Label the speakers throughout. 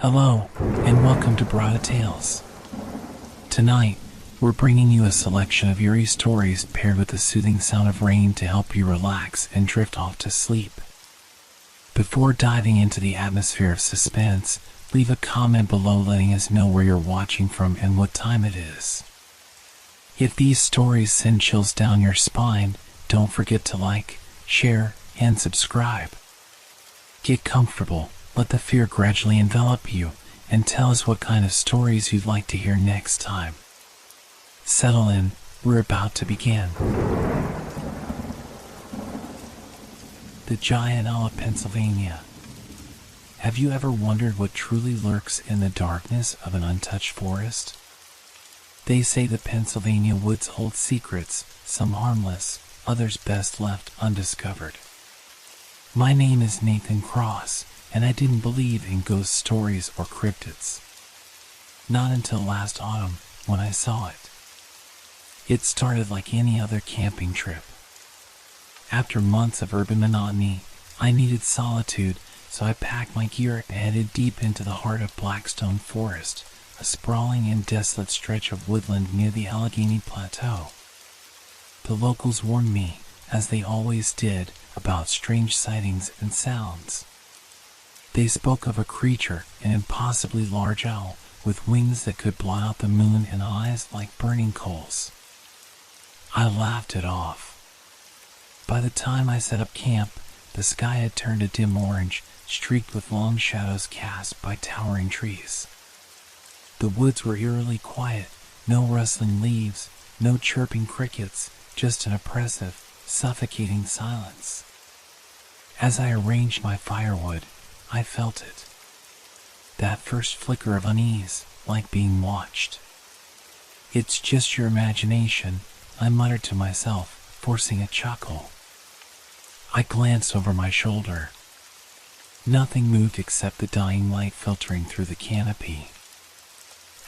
Speaker 1: Hello, and welcome to Brada Tales. Tonight, we're bringing you a selection of eerie stories paired with the soothing sound of rain to help you relax and drift off to sleep. Before diving into the atmosphere of suspense, leave a comment below letting us know where you're watching from and what time it is. If these stories send chills down your spine, don't forget to like, share, and subscribe. Get comfortable, let the fear gradually envelop you, and tell us what kind of stories you'd like to hear next time. Settle in, we're about to begin. The Giant Owl of Pennsylvania. Have you ever wondered what truly lurks in the darkness of an untouched forest? They say the Pennsylvania woods hold secrets, some harmless, others best left undiscovered. My name is Nathan Cross, and I didn't believe in ghost stories or cryptids. Not until last autumn, when I saw it. It started like any other camping trip. After months of urban monotony, I needed solitude, so I packed my gear and headed deep into the heart of Blackstone Forest, a sprawling and desolate stretch of woodland near the Allegheny Plateau. The locals warned me, as they always did, about strange sightings and sounds. They spoke of a creature, an impossibly large owl, with wings that could blot out the moon and eyes like burning coals. I laughed it off. By the time I set up camp, the sky had turned a dim orange, streaked with long shadows cast by towering trees. The woods were eerily quiet, no rustling leaves, no chirping crickets, just an oppressive, suffocating silence. As I arranged my firewood, I felt it. That first flicker of unease, like being watched. It's just your imagination, I muttered to myself, forcing a chuckle. I glanced over my shoulder. Nothing moved except the dying light filtering through the canopy.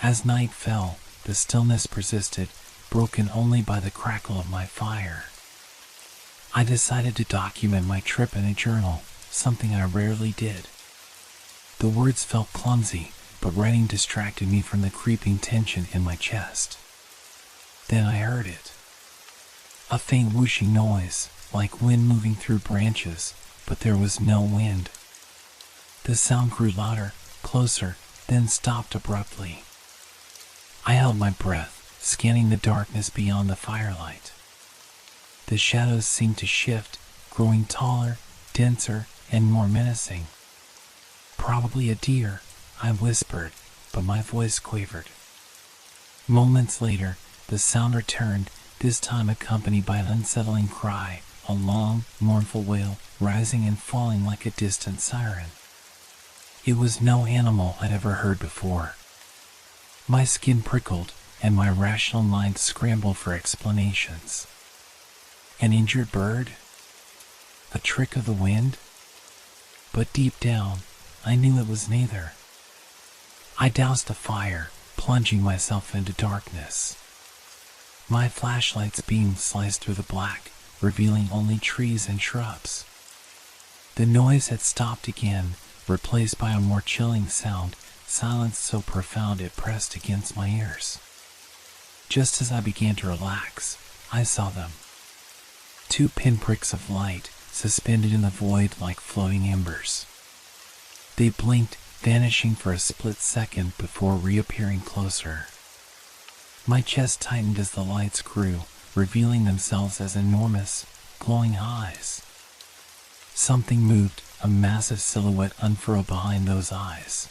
Speaker 1: As night fell, the stillness persisted, broken only by the crackle of my fire. I decided to document my trip in a journal, something I rarely did. The words felt clumsy, but writing distracted me from the creeping tension in my chest. Then I heard it. A faint whooshing noise, like wind moving through branches, but there was no wind. The sound grew louder, closer, then stopped abruptly. I held my breath, scanning the darkness beyond the firelight. The shadows seemed to shift, growing taller, denser, and more menacing. Probably a deer, I whispered, but my voice quavered. Moments later, the sound returned, this time accompanied by an unsettling cry, a long, mournful wail, rising and falling like a distant siren. It was no animal I'd ever heard before. My skin prickled, and my rational mind scrambled for explanations. An injured bird? A trick of the wind? But deep down, I knew it was neither. I doused the fire, plunging myself into darkness. My flashlight's beam sliced through the black, revealing only trees and shrubs. The noise had stopped again, replaced by a more chilling sound, silence so profound it pressed against my ears. Just as I began to relax, I saw them. Two pinpricks of light, suspended in the void like floating embers. They blinked, vanishing for a split second before reappearing closer. My chest tightened as the lights grew, revealing themselves as enormous, glowing eyes. Something moved, a massive silhouette unfurled behind those eyes.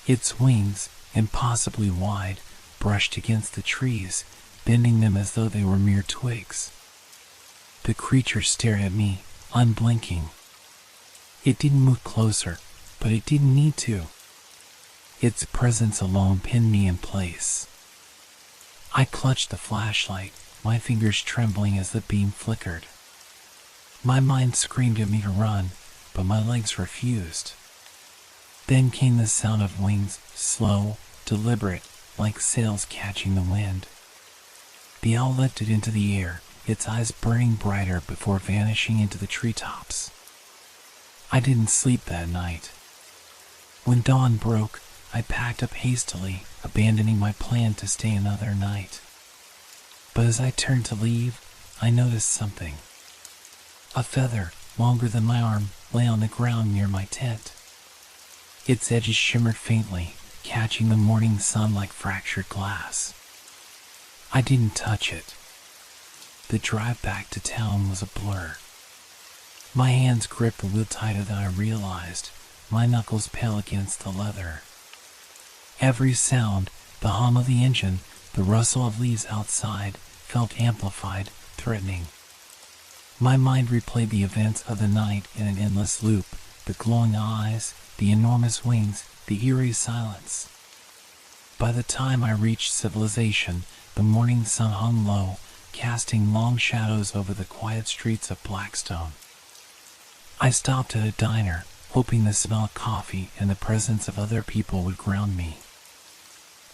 Speaker 1: Its wings, impossibly wide, brushed against the trees, bending them as though they were mere twigs. The creature stared at me, unblinking. It didn't move closer, but it didn't need to. Its presence alone pinned me in place. I clutched the flashlight, my fingers trembling as the beam flickered. My mind screamed at me to run, but my legs refused. Then came the sound of wings, slow, deliberate, like sails catching the wind. The owl lifted into the air, its eyes burning brighter before vanishing into the treetops. I didn't sleep that night. When dawn broke, I packed up hastily, abandoning my plan to stay another night. But as I turned to leave, I noticed something. A feather, longer than my arm, lay on the ground near my tent. Its edges shimmered faintly, catching the morning sun like fractured glass. I didn't touch it. The drive back to town was a blur. My hands gripped the wheel tighter than I realized, my knuckles pale against the leather. Every sound, the hum of the engine, the rustle of leaves outside, felt amplified, threatening. My mind replayed the events of the night in an endless loop, the glowing eyes, the enormous wings, the eerie silence. By the time I reached civilization, the morning sun hung low, casting long shadows over the quiet streets of Blackstone. I stopped at a diner, hoping the smell of coffee and the presence of other people would ground me.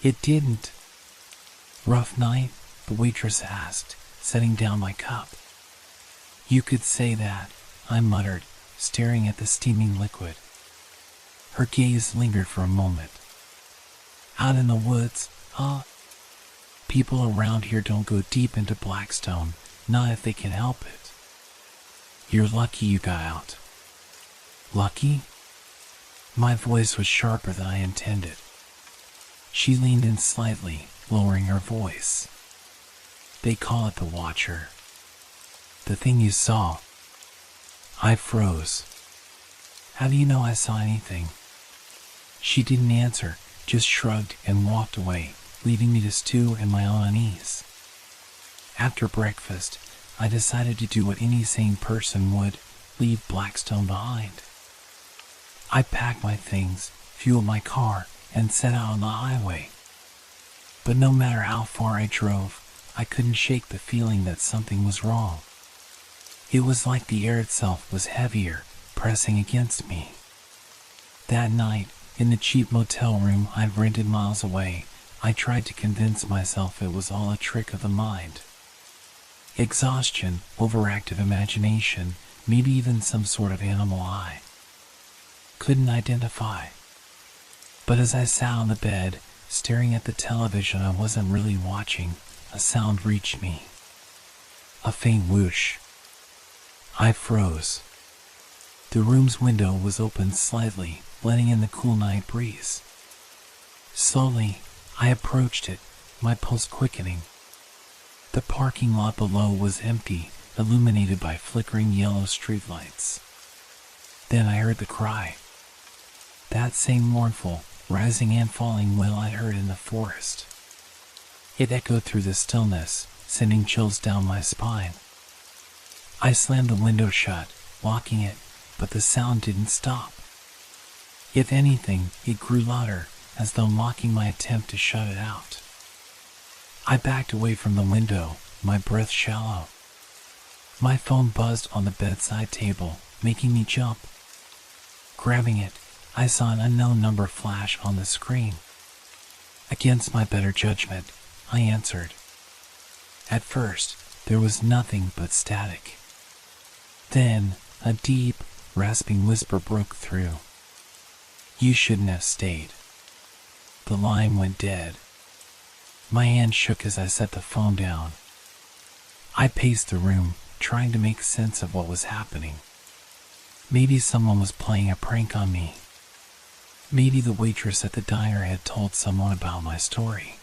Speaker 1: It didn't. "Rough night?" the waitress asked, setting down my cup. "You could say that," I muttered, staring at the steaming liquid. Her gaze lingered for a moment. "Out in the woods, huh? People around here don't go deep into Blackstone, not if they can help it. You're lucky you got out." "Lucky?" My voice was sharper than I intended. She leaned in slightly, lowering her voice. "They call it the Watcher. The thing you saw." I froze. "How do you know I saw anything?" She didn't answer, just shrugged and walked away, leaving me to stew in my own unease. After breakfast, I decided to do what any sane person would, leave Blackstone behind. I packed my things, fueled my car, and set out on the highway. But no matter how far I drove, I couldn't shake the feeling that something was wrong. It was like the air itself was heavier, pressing against me. That night, in the cheap motel room I'd rented miles away, I tried to convince myself it was all a trick of the mind. Exhaustion, overactive imagination, maybe even some sort of animal eye. Couldn't identify. But as I sat on the bed, staring at the television I wasn't really watching, a sound reached me. A faint whoosh. I froze. The room's window was opened slightly, letting in the cool night breeze. Slowly, I approached it, my pulse quickening. The parking lot below was empty, illuminated by flickering yellow streetlights. Then I heard the cry. That same mournful, rising and falling wail I'd heard in the forest. It echoed through the stillness, sending chills down my spine. I slammed the window shut, locking it, but the sound didn't stop. If anything, it grew louder, as though mocking my attempt to shut it out. I backed away from the window, my breath shallow. My phone buzzed on the bedside table, making me jump. Grabbing it, I saw an unknown number flash on the screen. Against my better judgment, I answered. At first, there was nothing but static. Then, a deep, rasping whisper broke through. "You shouldn't have stayed." The line went dead. My hand shook as I set the phone down. I paced the room, trying to make sense of what was happening. Maybe someone was playing a prank on me. Maybe the waitress at the diner had told someone about my story.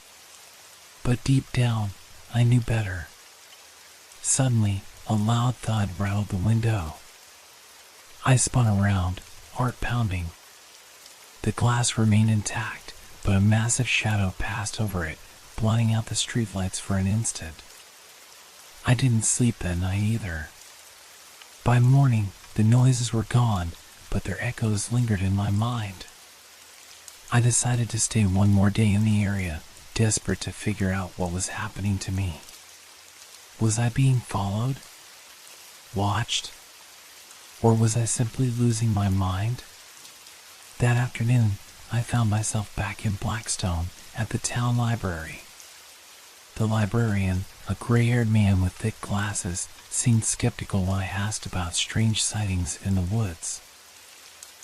Speaker 1: But deep down, I knew better. Suddenly, a loud thud rattled the window. I spun around, heart pounding. The glass remained intact, but a massive shadow passed over it, blotting out the streetlights for an instant. I didn't sleep that night either. By morning, the noises were gone, but their echoes lingered in my mind. I decided to stay one more day in the area, desperate to figure out what was happening to me. Was I being followed? Watched? Or was I simply losing my mind? That afternoon, I found myself back in Blackstone at the town library. The librarian, a gray-haired man with thick glasses, seemed skeptical when I asked about strange sightings in the woods.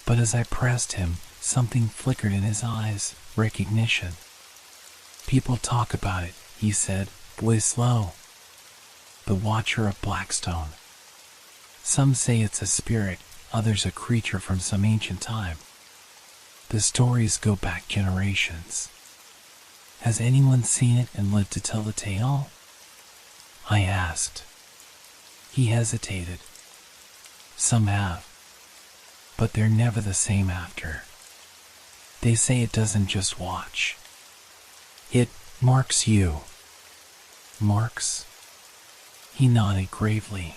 Speaker 1: But as I pressed him, Something flickered in his eyes, recognition. "People talk about it," he said, voice low. "The Watcher of Blackstone. Some say it's a spirit, others a creature from some ancient time. The stories go back generations. Has anyone seen it and lived to tell the tale?" I asked. He hesitated. "Some have, but they're never the same after. They say it doesn't just watch. It marks you." "Marks?" He nodded gravely.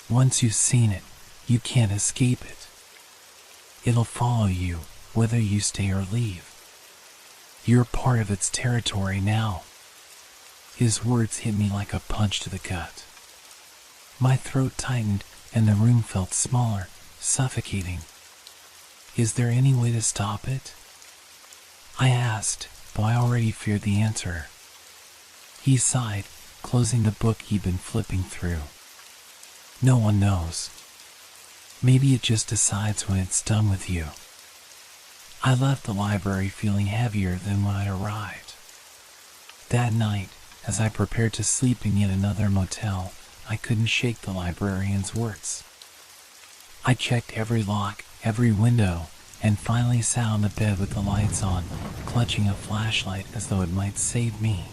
Speaker 1: "Once you've seen it, you can't escape it. It'll follow you, whether you stay or leave. You're part of its territory now." His words hit me like a punch to the gut. My throat tightened and the room felt smaller, suffocating. "Is there any way to stop it?" I asked, though I already feared the answer. He sighed, closing the book he'd been flipping through. "No one knows. Maybe it just decides when it's done with you." I left the library feeling heavier than when I arrived. That night, as I prepared to sleep in yet another motel, I couldn't shake the librarian's words. I checked every lock, every window, and finally sat on the bed with the lights on, clutching a flashlight as though it might save me.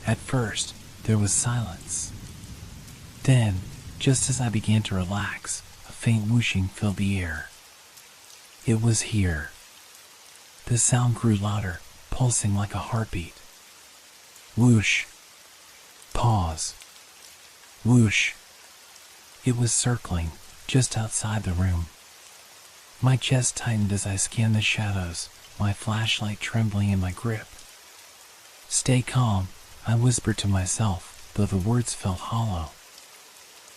Speaker 1: At first, there was silence. Then, just as I began to relax, a faint whooshing filled the air. It was here. The sound grew louder, pulsing like a heartbeat. Whoosh. Pause. Whoosh. It was circling, just outside the room. My chest tightened as I scanned the shadows, my flashlight trembling in my grip. "Stay calm," I whispered to myself, though the words felt hollow.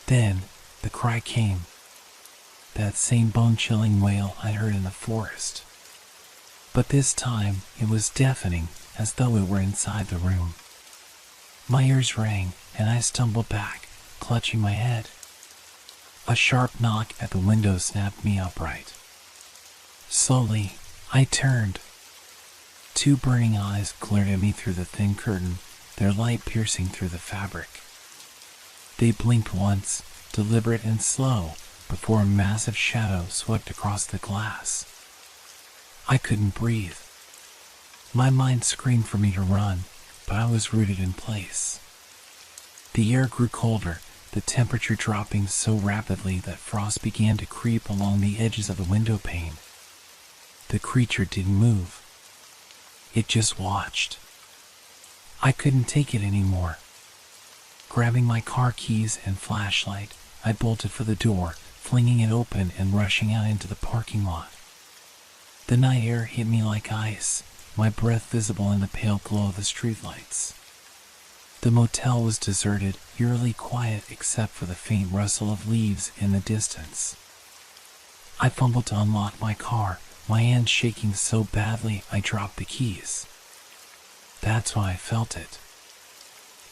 Speaker 1: Then, the cry came. That same bone-chilling wail I'd heard in the forest. But this time, it was deafening, as though it were inside the room. My ears rang, and I stumbled back, clutching my head. A sharp knock at the window snapped me upright. Slowly, I turned. Two burning eyes glared at me through the thin curtain, their light piercing through the fabric. They blinked once, deliberate and slow, before a massive shadow swept across the glass. I couldn't breathe. My mind screamed for me to run, but I was rooted in place. The air grew colder, the temperature dropping so rapidly that frost began to creep along the edges of the window pane. The creature didn't move. It just watched. I couldn't take it anymore. Grabbing my car keys and flashlight, I bolted for the door, flinging it open and rushing out into the parking lot. The night air hit me like ice, my breath visible in the pale glow of the streetlights. The motel was deserted, eerily quiet except for the faint rustle of leaves in the distance. I fumbled to unlock my car, my hands shaking so badly I dropped the keys. That's when I felt it.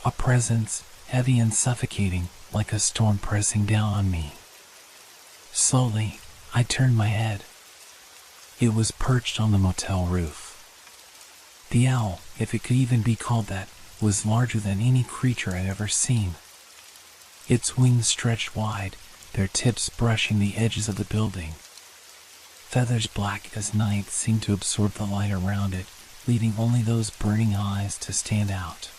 Speaker 1: A presence, heavy and suffocating, like a storm pressing down on me. Slowly, I turned my head. It was perched on the motel roof. The owl, if it could even be called that, was larger than any creature I'd ever seen. Its wings stretched wide, their tips brushing the edges of the building. Feathers black as night seemed to absorb the light around it, leaving only those burning eyes to stand out.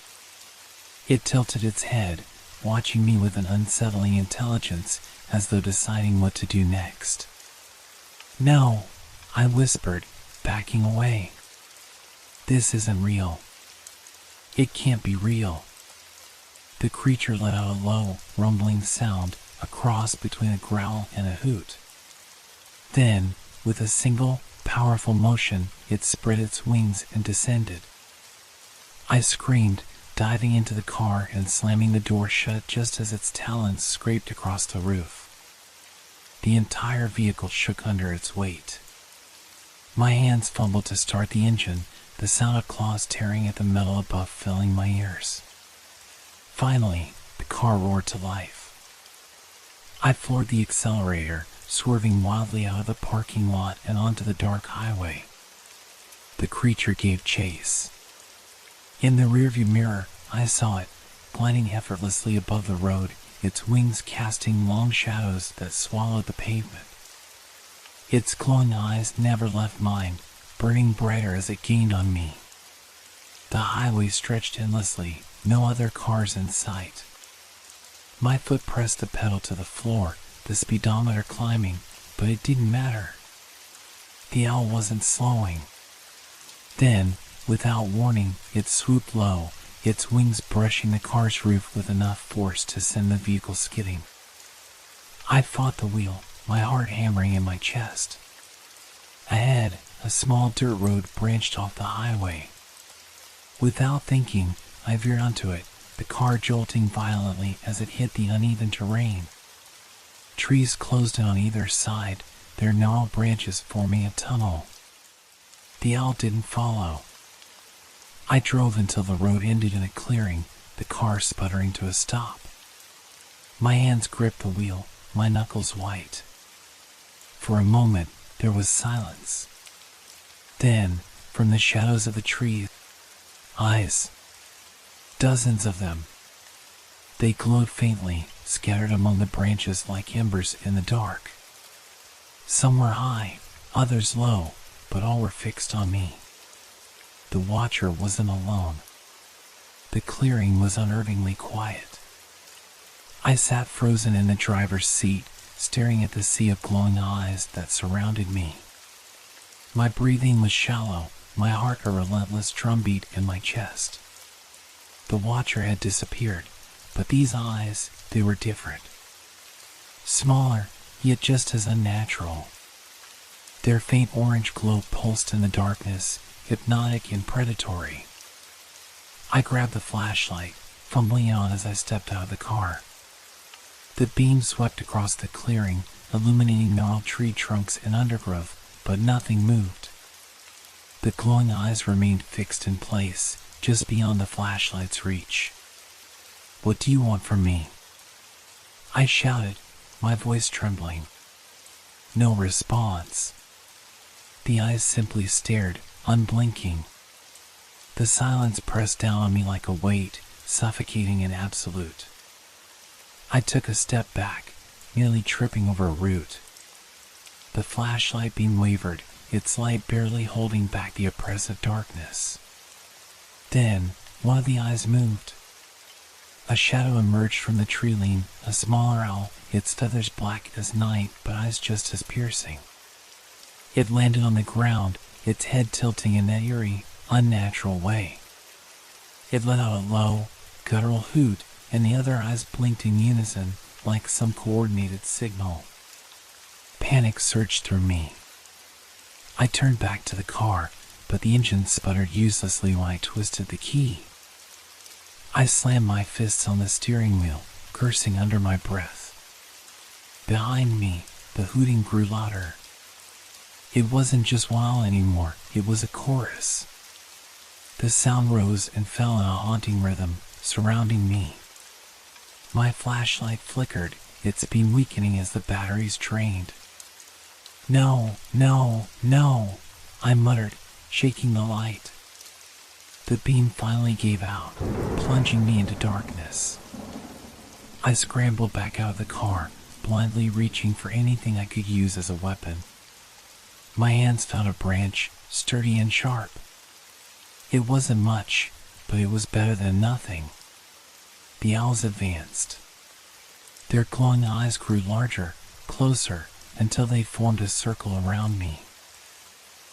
Speaker 1: It tilted its head, watching me with an unsettling intelligence, as though deciding what to do next. "No," I whispered, backing away. "This isn't real. It can't be real." The creature let out a low, rumbling sound, a cross between a growl and a hoot. Then, with a single, powerful motion, it spread its wings and descended. I screamed, diving into the car and slamming the door shut just as its talons scraped across the roof. The entire vehicle shook under its weight. My hands fumbled to start the engine, the sound of claws tearing at the metal above filling my ears. Finally, the car roared to life. I floored the accelerator, swerving wildly out of the parking lot and onto the dark highway. The creature gave chase. In the rearview mirror, I saw it, gliding effortlessly above the road, its wings casting long shadows that swallowed the pavement. Its glowing eyes never left mine, burning brighter as it gained on me. The highway stretched endlessly, no other cars in sight. My foot pressed the pedal to the floor, the speedometer climbing, but it didn't matter. The owl wasn't slowing. Then, without warning, it swooped low, its wings brushing the car's roof with enough force to send the vehicle skidding. I fought the wheel, my heart hammering in my chest. Ahead, a small dirt road branched off the highway. Without thinking, I veered onto it, the car jolting violently as it hit the uneven terrain. Trees closed in on either side, their gnarled branches forming a tunnel. The owl didn't follow. I drove until the road ended in a clearing, the car sputtering to a stop. My hands gripped the wheel, my knuckles white. For a moment, there was silence. Then, from the shadows of the trees, eyes. Dozens of them. They glowed faintly, scattered among the branches like embers in the dark. Some were high, others low, but all were fixed on me. The watcher wasn't alone. The clearing was unnervingly quiet. I sat frozen in the driver's seat, staring at the sea of glowing eyes that surrounded me. My breathing was shallow, my heart a relentless drumbeat in my chest. The watcher had disappeared, but these eyes, they were different. Smaller, yet just as unnatural. Their faint orange glow pulsed in the darkness, hypnotic and predatory. I grabbed the flashlight, fumbling it on as I stepped out of the car. The beam swept across the clearing, illuminating gnarled tree trunks and undergrowth, but nothing moved. The glowing eyes remained fixed in place, just beyond the flashlight's reach. "What do you want from me?" I shouted, my voice trembling. No response. The eyes simply stared, unblinking. The silence pressed down on me like a weight, suffocating and absolute. I took a step back, nearly tripping over a root. The flashlight beam wavered, its light barely holding back the oppressive darkness. Then, one of the eyes moved. A shadow emerged from the tree line, a smaller owl, its feathers black as night but eyes just as piercing. It landed on the ground, its head tilting in that eerie, unnatural way. It let out a low, guttural hoot, and the other eyes blinked in unison, like some coordinated signal. Panic surged through me. I turned back to the car, but the engine sputtered uselessly when I twisted the key. I slammed my fists on the steering wheel, cursing under my breath. Behind me, the hooting grew louder. It wasn't just one owl anymore, it was a chorus. The sound rose and fell in a haunting rhythm, surrounding me. My flashlight flickered, its beam weakening as the batteries drained. "No, no, no," I muttered, shaking the light. The beam finally gave out, plunging me into darkness. I scrambled back out of the car, blindly reaching for anything I could use as a weapon. My hands found a branch, sturdy and sharp. It wasn't much, but it was better than nothing. The owls advanced. Their glowing eyes grew larger, closer, until they formed a circle around me.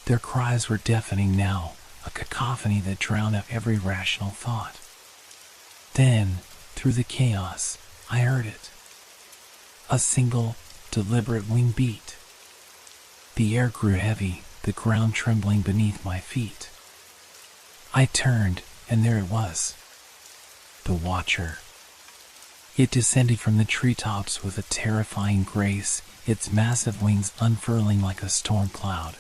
Speaker 1: Their cries were deafening now, a cacophony that drowned out every rational thought. Then, through the chaos, I heard it. A single, deliberate wing beat. The air grew heavy, the ground trembling beneath my feet. I turned, and there it was. The Watcher. It descended from the treetops with a terrifying grace, its massive wings unfurling like a storm cloud.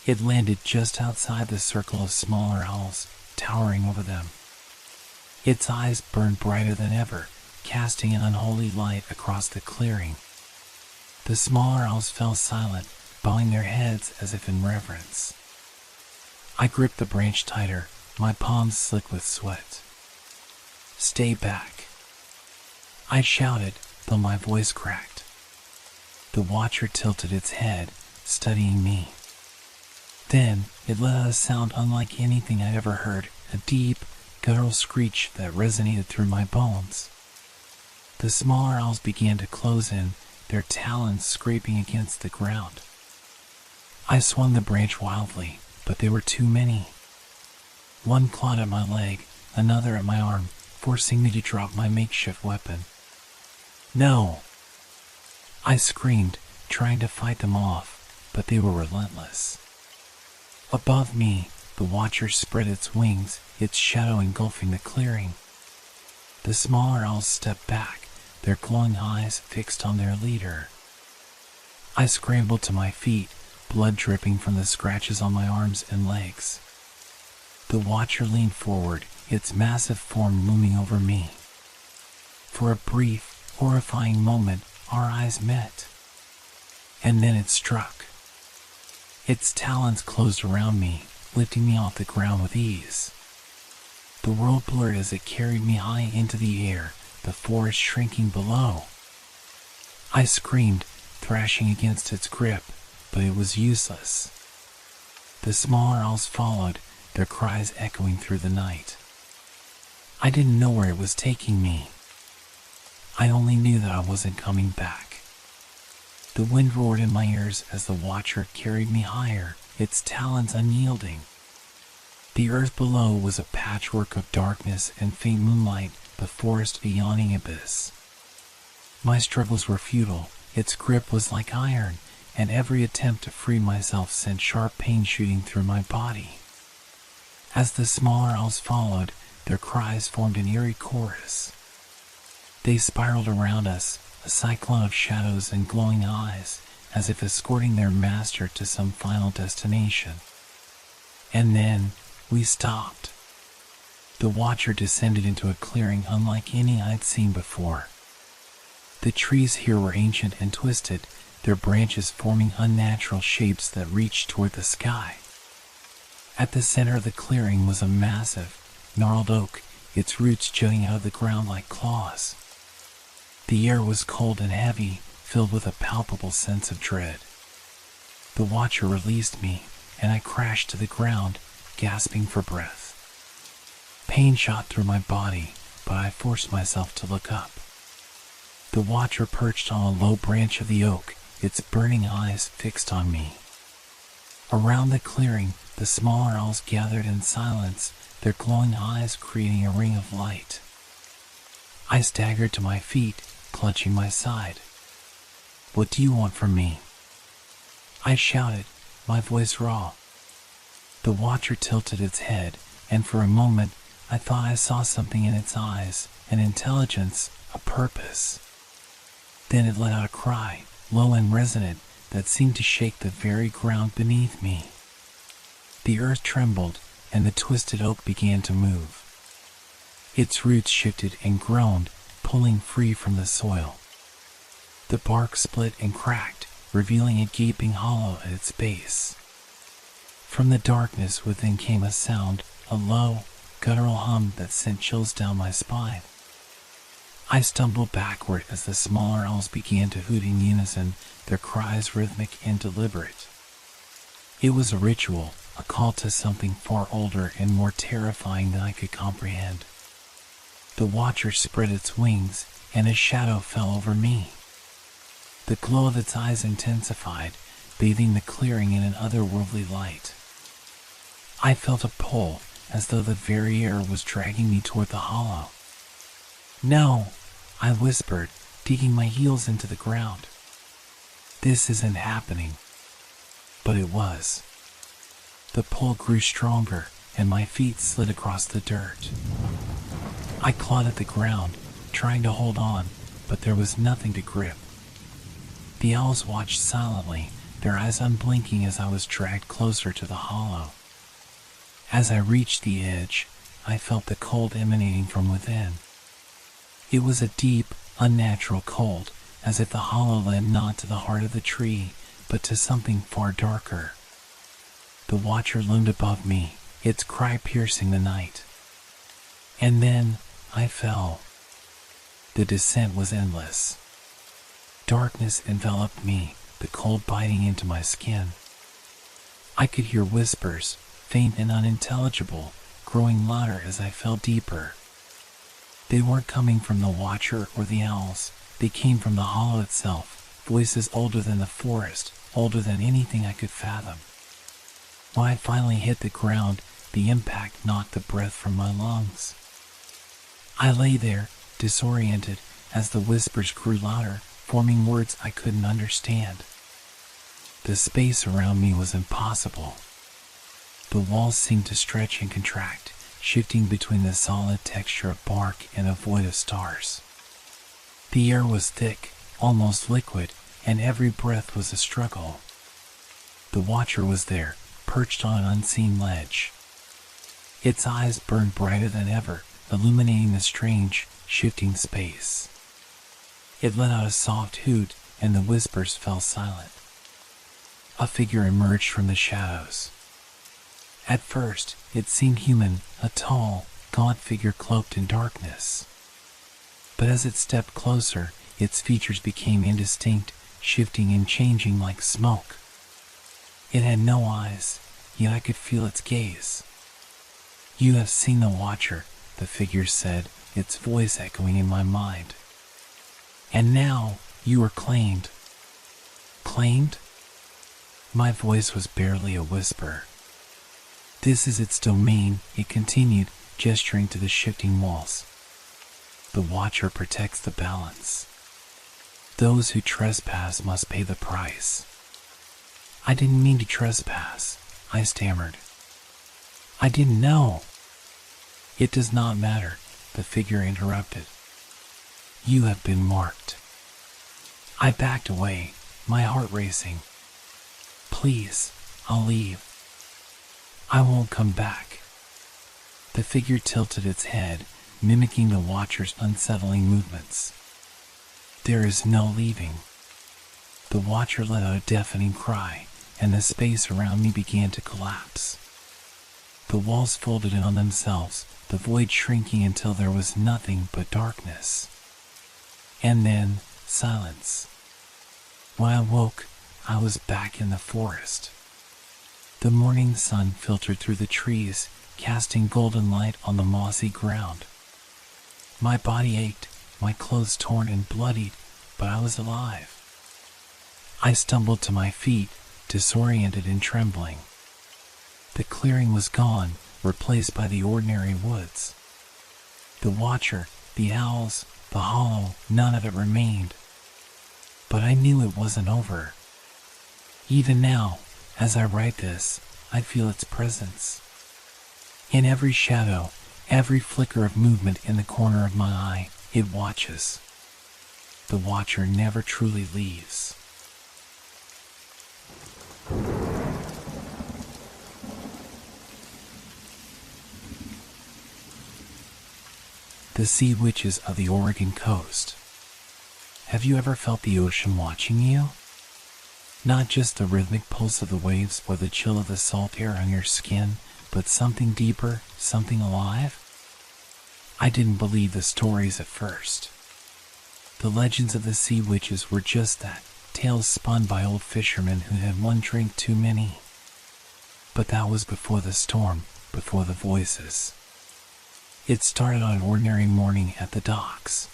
Speaker 1: It landed just outside the circle of smaller owls, towering over them. Its eyes burned brighter than ever, casting an unholy light across the clearing. The smaller owls fell silent, bowing their heads as if in reverence. I gripped the branch tighter, my palms slick with sweat. "Stay back," I shouted, though my voice cracked. The watcher tilted its head, studying me. Then it let out a sound unlike anything I'd ever heard, a deep, guttural screech that resonated through my bones. The smaller owls began to close in, their talons scraping against the ground. I swung the branch wildly, but they were too many. One clawed at my leg, another at my arm, forcing me to drop my makeshift weapon. "No!" I screamed, trying to fight them off, but they were relentless. Above me, the watcher spread its wings, its shadow engulfing the clearing. The smaller owls stepped back, their glowing eyes fixed on their leader. I scrambled to my feet, blood dripping from the scratches on my arms and legs. The watcher leaned forward, its massive form looming over me. For a brief, horrifying moment, our eyes met. And then it struck. Its talons closed around me, lifting me off the ground with ease. The world blurred as it carried me high into the air, the forest shrinking below. I screamed, thrashing against its grip, but it was useless. The smaller owls followed, their cries echoing through the night. I didn't know where it was taking me. I only knew that I wasn't coming back. The wind roared in my ears as the watcher carried me higher, its talons unyielding. The earth below was a patchwork of darkness and faint moonlight, the forest a yawning abyss. My struggles were futile, its grip was like iron, and every attempt to free myself sent sharp pain shooting through my body. As the smaller owls followed, their cries formed an eerie chorus. They spiraled around us, a cyclone of shadows and glowing eyes, as if escorting their master to some final destination. And then we stopped. The watcher descended into a clearing unlike any I'd seen before. The trees here were ancient and twisted, their branches forming unnatural shapes that reached toward the sky. At the center of the clearing was a massive, gnarled oak, its roots jutting out of the ground like claws. The air was cold and heavy, filled with a palpable sense of dread. The watcher released me, and I crashed to the ground, gasping for breath. Pain shot through my body, but I forced myself to look up. The watcher perched on a low branch of the oak, its burning eyes fixed on me. Around the clearing, the smaller owls gathered in silence, their glowing eyes creating a ring of light. I staggered to my feet, clutching my side. "What do you want from me?" I shouted, my voice raw. The watcher tilted its head, and for a moment I thought I saw something in its eyes, an intelligence, a purpose. Then it let out a cry, low and resonant, that seemed to shake the very ground beneath me. The earth trembled, and the twisted oak began to move. Its roots shifted and groaned, pulling free from the soil. The bark split and cracked, revealing a gaping hollow at its base. From the darkness within came a sound, a low, guttural hum that sent chills down my spine. I stumbled backward as the smaller owls began to hoot in unison, their cries rhythmic and deliberate. It was a ritual, a call to something far older and more terrifying than I could comprehend. The watcher spread its wings, and a shadow fell over me. The glow of its eyes intensified, bathing the clearing in an otherworldly light. I felt a pull, as though the very air was dragging me toward the hollow. "No," I whispered, digging my heels into the ground. "This isn't happening." But it was. The pull grew stronger, and my feet slid across the dirt. I clawed at the ground, trying to hold on, but there was nothing to grip. The owls watched silently, their eyes unblinking as I was dragged closer to the hollow. As I reached the edge, I felt the cold emanating from within. It was a deep, unnatural cold, as if the hollow led not to the heart of the tree, but to something far darker. The Watcher loomed above me, its cry piercing the night. And then I fell. The descent was endless. Darkness enveloped me, the cold biting into my skin. I could hear whispers, faint and unintelligible, growing louder as I fell deeper. They weren't coming from the Watcher or the owls. They came from the hollow itself, voices older than the forest, older than anything I could fathom. When I finally hit the ground, the impact knocked the breath from my lungs. I lay there, disoriented, as the whispers grew louder, forming words I couldn't understand. The space around me was impossible. The walls seemed to stretch and contract, shifting between the solid texture of bark and a void of stars. The air was thick, almost liquid, and every breath was a struggle. The Watcher was there, perched on an unseen ledge. Its eyes burned brighter than ever, illuminating the strange, shifting space. It let out a soft hoot, and the whispers fell silent. A figure emerged from the shadows. At first, it seemed human, a tall, gaunt figure cloaked in darkness. But as it stepped closer, its features became indistinct, shifting and changing like smoke. It had no eyes, yet I could feel its gaze. "You have seen the Watcher," the figure said, its voice echoing in my mind. "And now you are claimed." Claimed? My voice was barely a whisper. "This is its domain," it continued, gesturing to the shifting walls. "The Watcher protects the balance. Those who trespass must pay the price." "I didn't mean to trespass," I stammered. "I didn't know." "It does not matter," the figure interrupted. "You have been marked." I backed away, my heart racing. "Please, I'll leave. I won't come back." The figure tilted its head, mimicking the Watcher's unsettling movements. "There is no leaving." The Watcher let out a deafening cry, and the space around me began to collapse. The walls folded in on themselves, the void shrinking until there was nothing but darkness. And then, silence. When I woke, I was back in the forest. The morning sun filtered through the trees, casting golden light on the mossy ground. My body ached, my clothes torn and bloodied, but I was alive. I stumbled to my feet, disoriented and trembling. The clearing was gone, replaced by the ordinary woods. The Watcher, the owls, the hollow, none of it remained. But I knew it wasn't over. Even now, as I write this, I feel its presence. In every shadow, every flicker of movement in the corner of my eye, it watches. The Watcher never truly leaves. The Sea Witches of the Oregon Coast. Have you ever felt the ocean watching you? Not just the rhythmic pulse of the waves or the chill of the salt air on your skin, but something deeper, something alive? I didn't believe the stories at first. The legends of the Sea Witches were just that, tales spun by old fishermen who had one drink too many. But that was before the storm, before the voices. It started on an ordinary morning at the docks.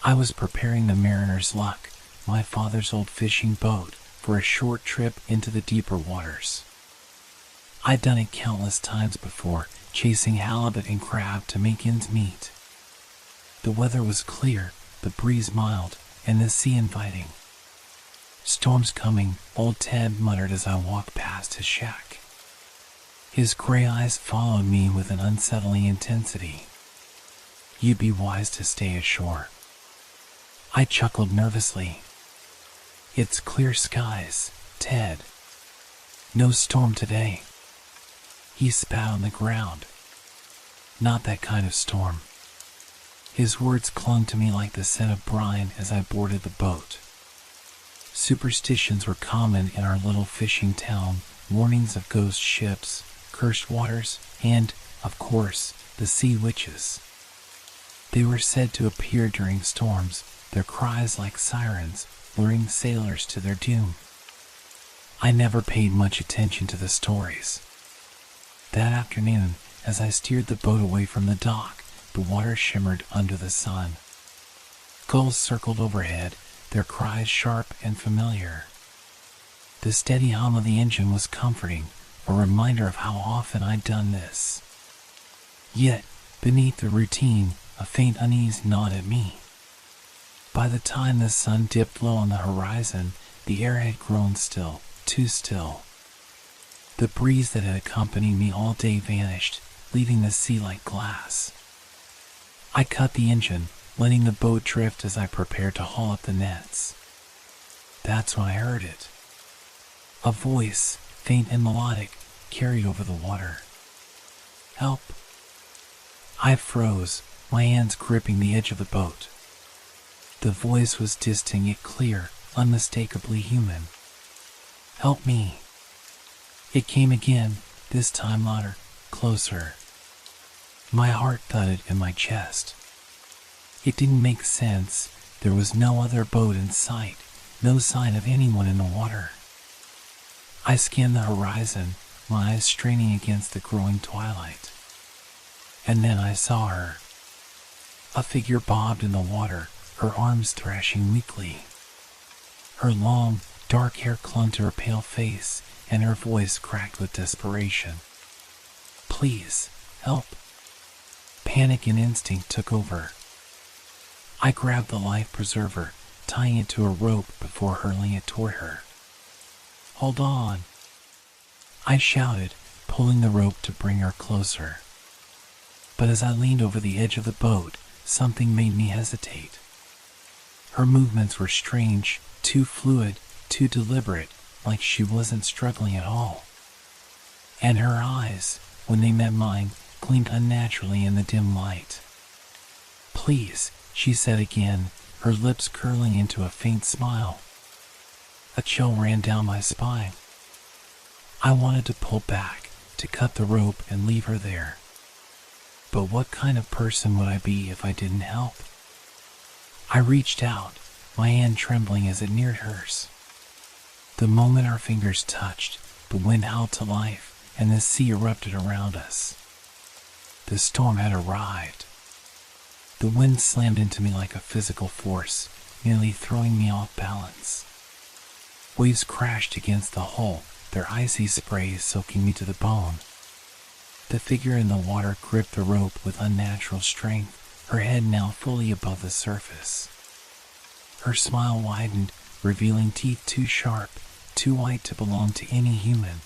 Speaker 1: I was preparing the Mariner's Luck, my father's old fishing boat, for a short trip into the deeper waters. I'd done it countless times before, chasing halibut and crab to make ends meet. The weather was clear, the breeze mild, and the sea inviting. "Storm's coming," old Ted muttered as I walked past his shack. His gray eyes followed me with an unsettling intensity. "You'd be wise to stay ashore." I chuckled nervously. "It's clear skies, Ted. No storm today." He spat on the ground. "Not that kind of storm." His words clung to me like the scent of brine as I boarded the boat. Superstitions were common in our little fishing town, warnings of ghost ships, cursed waters, and, of course, the sea witches. They were said to appear during storms, their cries like sirens, luring sailors to their doom. I never paid much attention to the stories. That afternoon, as I steered the boat away from the dock, the water shimmered under the sun. Gulls circled overhead, their cries sharp and familiar. The steady hum of the engine was comforting, a reminder of how often I'd done this. Yet, beneath the routine, a faint unease gnawed at me. By the time the sun dipped low on the horizon, the air had grown still, too still. The breeze that had accompanied me all day vanished, leaving the sea like glass. I cut the engine, letting the boat drift as I prepared to haul up the nets. That's when I heard it. A voice, faint and melodic, carried over the water. Help! I froze, my hands gripping the edge of the boat. The voice was distinct yet clear, unmistakably human. Help me! It came again, this time louder, closer. My heart thudded in my chest. It didn't make sense. There was no other boat in sight, no sign of anyone in the water. I scanned the horizon, my eyes straining against the growing twilight. And then I saw her. A figure bobbed in the water, her arms thrashing weakly. Her long, dark hair clung to her pale face, and her voice cracked with desperation. Please, help. Panic and instinct took over. I grabbed the life preserver, tying it to a rope before hurling it toward her. Hold on, I shouted, pulling the rope to bring her closer. But as I leaned over the edge of the boat, something made me hesitate. Her movements were strange, too fluid, too deliberate, like she wasn't struggling at all. And her eyes, when they met mine, gleamed unnaturally in the dim light. Please, she said again, her lips curling into a faint smile. A chill ran down my spine. I wanted to pull back, to cut the rope and leave her there. But what kind of person would I be if I didn't help? I reached out, my hand trembling as it neared hers. The moment our fingers touched, the wind howled to life, and the sea erupted around us. The storm had arrived. The wind slammed into me like a physical force, nearly throwing me off balance. Waves crashed against the hull, their icy sprays soaking me to the bone. The figure in the water gripped the rope with unnatural strength, her head now fully above the surface. Her smile widened, revealing teeth too sharp, too white to belong to any human.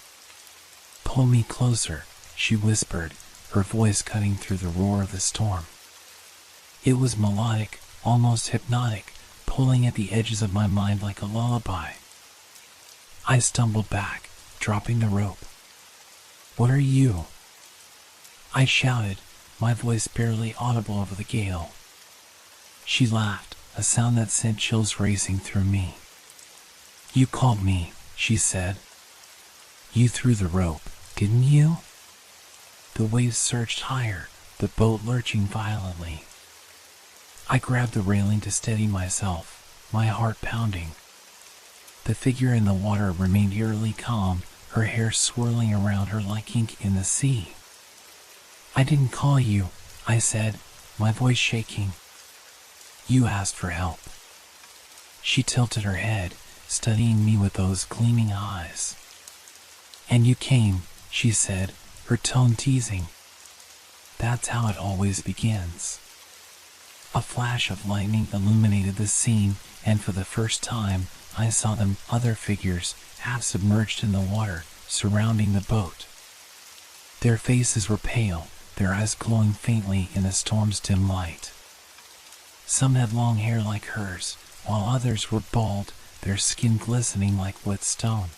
Speaker 1: Pull me closer, she whispered, her voice cutting through the roar of the storm. It was melodic, almost hypnotic, pulling at the edges of my mind like a lullaby. I stumbled back, dropping the rope. What are you? I shouted, my voice barely audible over the gale. She laughed, a sound that sent chills racing through me. You called me, she said. You threw the rope, didn't you? The waves surged higher, the boat lurching violently. I grabbed the railing to steady myself, my heart pounding. The figure in the water remained eerily calm, her hair swirling around her like ink in the sea. I didn't call you, I said, my voice shaking. You asked for help. She tilted her head, studying me with those gleaming eyes. And you came, she said, her tone teasing. That's how it always begins. A flash of lightning illuminated the scene, and for the first time, I saw them, other figures, half submerged in the water, surrounding the boat. Their faces were pale, their eyes glowing faintly in the storm's dim light. Some had long hair like hers, while others were bald, their skin glistening like wet stone.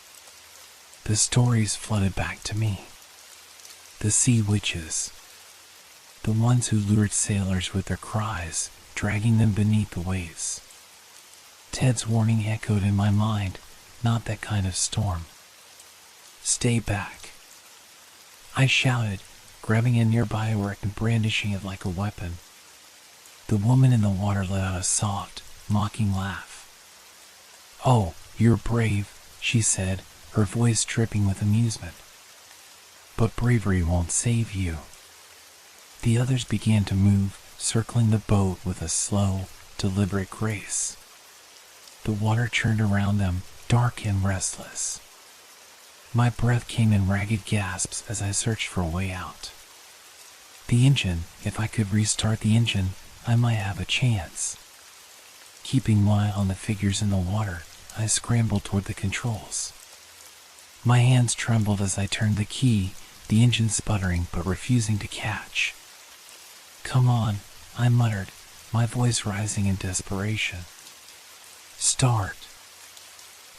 Speaker 1: The stories flooded back to me. The sea witches. the ones who lured sailors with their cries, dragging them beneath the waves. Ted's warning echoed in my mind, not that kind of storm. Stay back, I shouted, grabbing a nearby oar and brandishing it like a weapon. The woman in the water let out a soft, mocking laugh. "Oh, you're brave," she said, her voice dripping with amusement. "But bravery won't save you." The others began to move, circling the boat with a slow, deliberate grace. The water churned around them, dark and restless. My breath came in ragged gasps as I searched for a way out. The engine, if I could restart the engine, I might have a chance. Keeping my eye on the figures in the water, I scrambled toward the controls. My hands trembled as I turned the key, the engine sputtering but refusing to catch. "Come on," I muttered, my voice rising in desperation. "Start."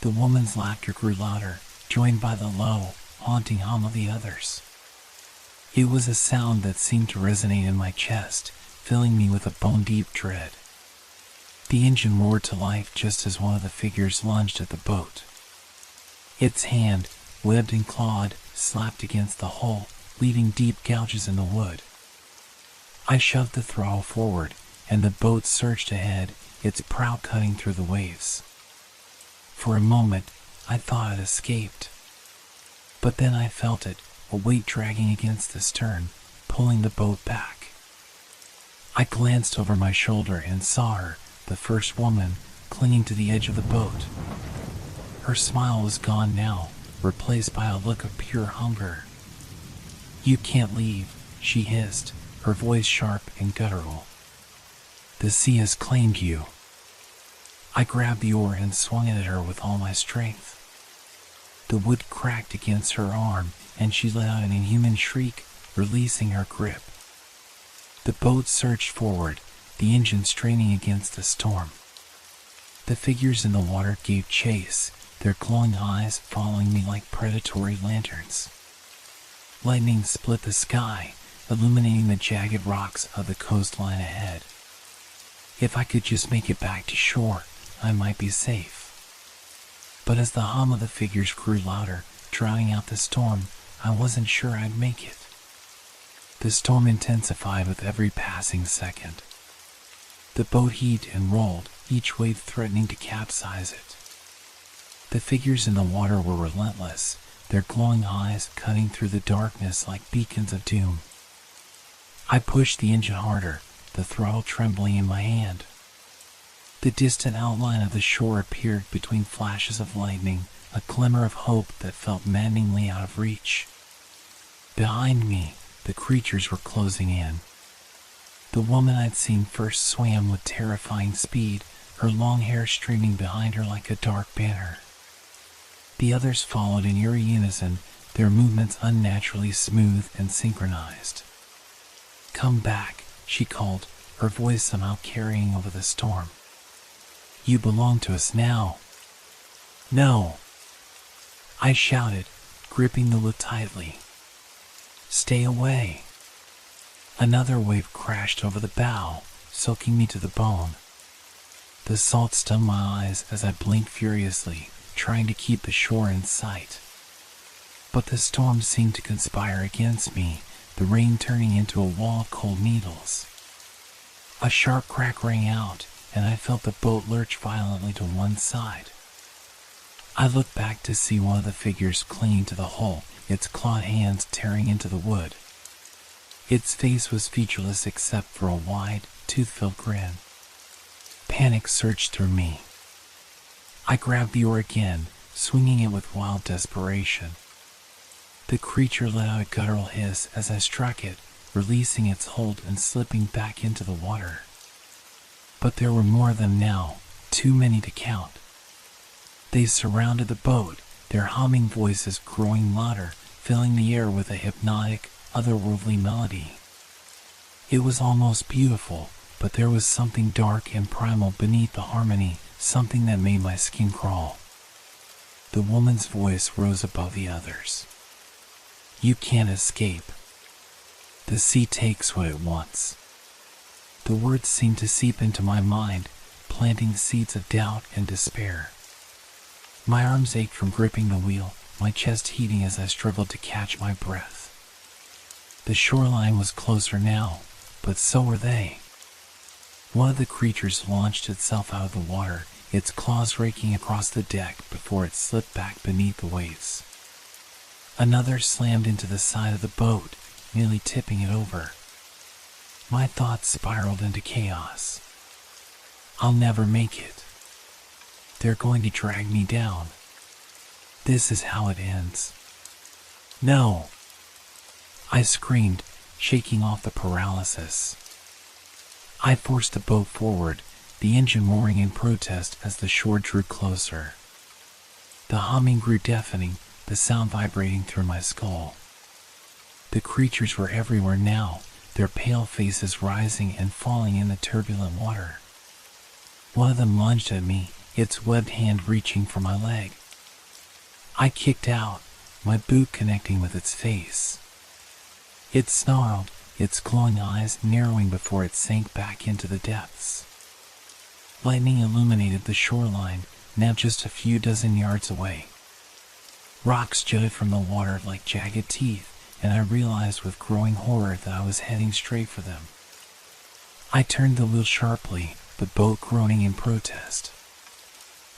Speaker 1: The woman's laughter grew louder, joined by the low, haunting hum of the others. It was a sound that seemed to resonate in my chest, filling me with a bone-deep dread. The engine roared to life just as one of the figures lunged at the boat. Its hand, webbed and clawed, slapped against the hull, leaving deep gouges in the wood. I shoved the throttle forward, and the boat surged ahead, its prow cutting through the waves. For a moment, I thought I'd escaped. But then I felt it, a weight dragging against the stern, pulling the boat back. I glanced over my shoulder and saw her, the first woman, clinging to the edge of the boat. Her smile was gone now, replaced by a look of pure hunger. "You can't leave," she hissed, her voice sharp and guttural. "The sea has claimed you." I grabbed the oar and swung it at her with all my strength. The wood cracked against her arm, and she let out an inhuman shriek, releasing her grip. The boat surged forward, the engine straining against the storm. The figures in the water gave chase, their glowing eyes following me like predatory lanterns. Lightning split the sky, illuminating the jagged rocks of the coastline ahead. If I could just make it back to shore, I might be safe. But as the hum of the figures grew louder, drowning out the storm, I wasn't sure I'd make it. The storm intensified with every passing second. The boat heaved and rolled, each wave threatening to capsize it. The figures in the water were relentless, their glowing eyes cutting through the darkness like beacons of doom. I pushed the engine harder, the throttle trembling in my hand. The distant outline of the shore appeared between flashes of lightning, a glimmer of hope that felt maddeningly out of reach. Behind me, the creatures were closing in. The woman I'd seen first swam with terrifying speed, her long hair streaming behind her like a dark banner. The others followed in eerie unison, their movements unnaturally smooth and synchronized. "Come back," she called, her voice somehow carrying over the storm. "You belong to us now." "No," I shouted, gripping the lip tightly. "Stay away." Another wave crashed over the bow, soaking me to the bone. The salt stung my eyes as I blinked furiously, trying to keep the shore in sight. But the storm seemed to conspire against me, the rain turning into a wall of cold needles. A sharp crack rang out, and I felt the boat lurch violently to one side. I looked back to see one of the figures clinging to the hull, its clawed hands tearing into the wood. Its face was featureless except for a wide, tooth-filled grin. Panic surged through me. I grabbed the oar again, swinging it with wild desperation. The creature let out a guttural hiss as I struck it, releasing its hold and slipping back into the water. But there were more of them now, too many to count. They surrounded the boat, their humming voices growing louder, filling the air with a hypnotic, otherworldly melody. It was almost beautiful, but there was something dark and primal beneath the harmony, something that made my skin crawl. The woman's voice rose above the others. "You can't escape." The sea takes what it wants. The words seemed to seep into my mind, planting seeds of doubt and despair. My arms ached from gripping the wheel, my chest heaving as I struggled to catch my breath. The shoreline was closer now, but so were they. One of the creatures launched itself out of the water, its claws raking across the deck before it slipped back beneath the waves. Another slammed into the side of the boat, nearly tipping it over. My thoughts spiraled into chaos. I'll never make it. They're going to drag me down. This is how it ends. No! I screamed, shaking off the paralysis. I forced the boat forward, the engine roaring in protest as the shore drew closer. The humming grew deafening, the sound vibrating through my skull. The creatures were everywhere now, their pale faces rising and falling in the turbulent water. One of them lunged at me, its webbed hand reaching for my leg. I kicked out, my boot connecting with its face. It snarled, its glowing eyes narrowing before it sank back into the depths. Lightning illuminated the shoreline, now just a few dozen yards away. Rocks jutted from the water like jagged teeth, and I realized with growing horror that I was heading straight for them. I turned the wheel sharply, the boat groaning in protest.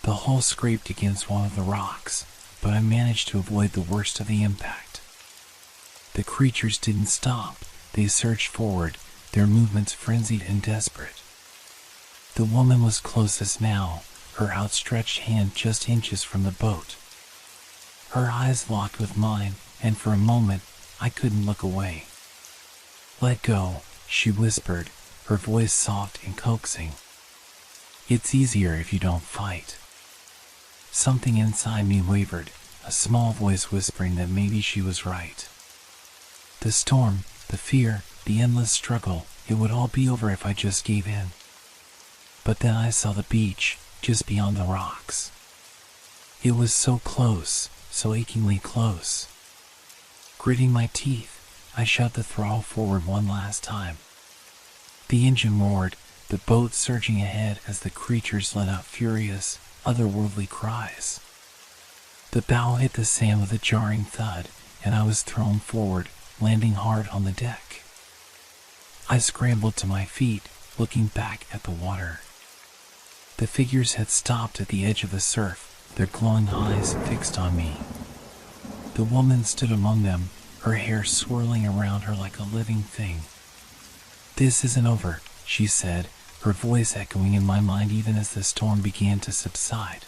Speaker 1: The hull scraped against one of the rocks, but I managed to avoid the worst of the impact. The creatures didn't stop. They surged forward, their movements frenzied and desperate. The woman was closest now, her outstretched hand just inches from the boat. Her eyes locked with mine, and for a moment, I couldn't look away. "Let go," she whispered, her voice soft and coaxing. "It's easier if you don't fight." Something inside me wavered, a small voice whispering that maybe she was right. The storm, the fear, the endless struggle, it would all be over if I just gave in. But then I saw the beach, just beyond the rocks. It was so close, so achingly close. Gritting my teeth, I shoved the throttle forward one last time. The engine roared, the boat surging ahead as the creatures let out furious, otherworldly cries. The bow hit the sand with a jarring thud, and I was thrown forward, landing hard on the deck. I scrambled to my feet, looking back at the water. The figures had stopped at the edge of the surf, their glowing eyes fixed on me. The woman stood among them, her hair swirling around her like a living thing. "This isn't over," she said, her voice echoing in my mind even as the storm began to subside.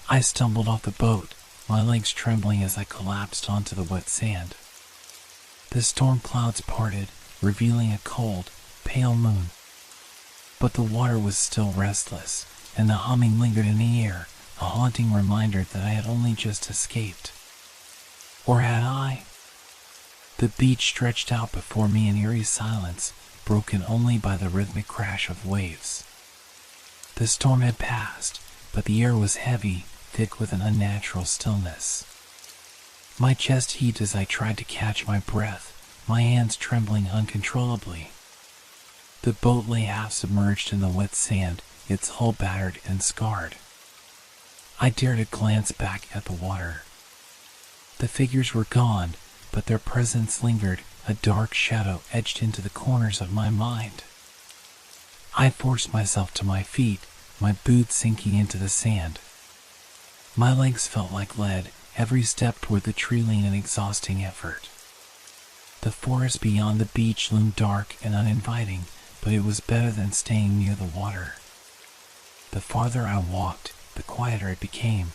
Speaker 1: I stumbled off the boat, my legs trembling as I collapsed onto the wet sand. The storm clouds parted, revealing a cold, pale moon. But the water was still restless, and the humming lingered in the air, a haunting reminder that I had only just escaped. Or had I? The beach stretched out before me in eerie silence, broken only by the rhythmic crash of waves. The storm had passed, but the air was heavy, thick with an unnatural stillness. My chest heaved as I tried to catch my breath, my hands trembling uncontrollably. The boat lay half submerged in the wet sand, its hull battered and scarred. I dared a glance back at the water. The figures were gone, but their presence lingered, a dark shadow etched into the corners of my mind. I forced myself to my feet, my boots sinking into the sand. My legs felt like lead, every step toward the tree leaned an exhausting effort. The forest beyond the beach loomed dark and uninviting, but it was better than staying near the water. The farther I walked, the quieter it became.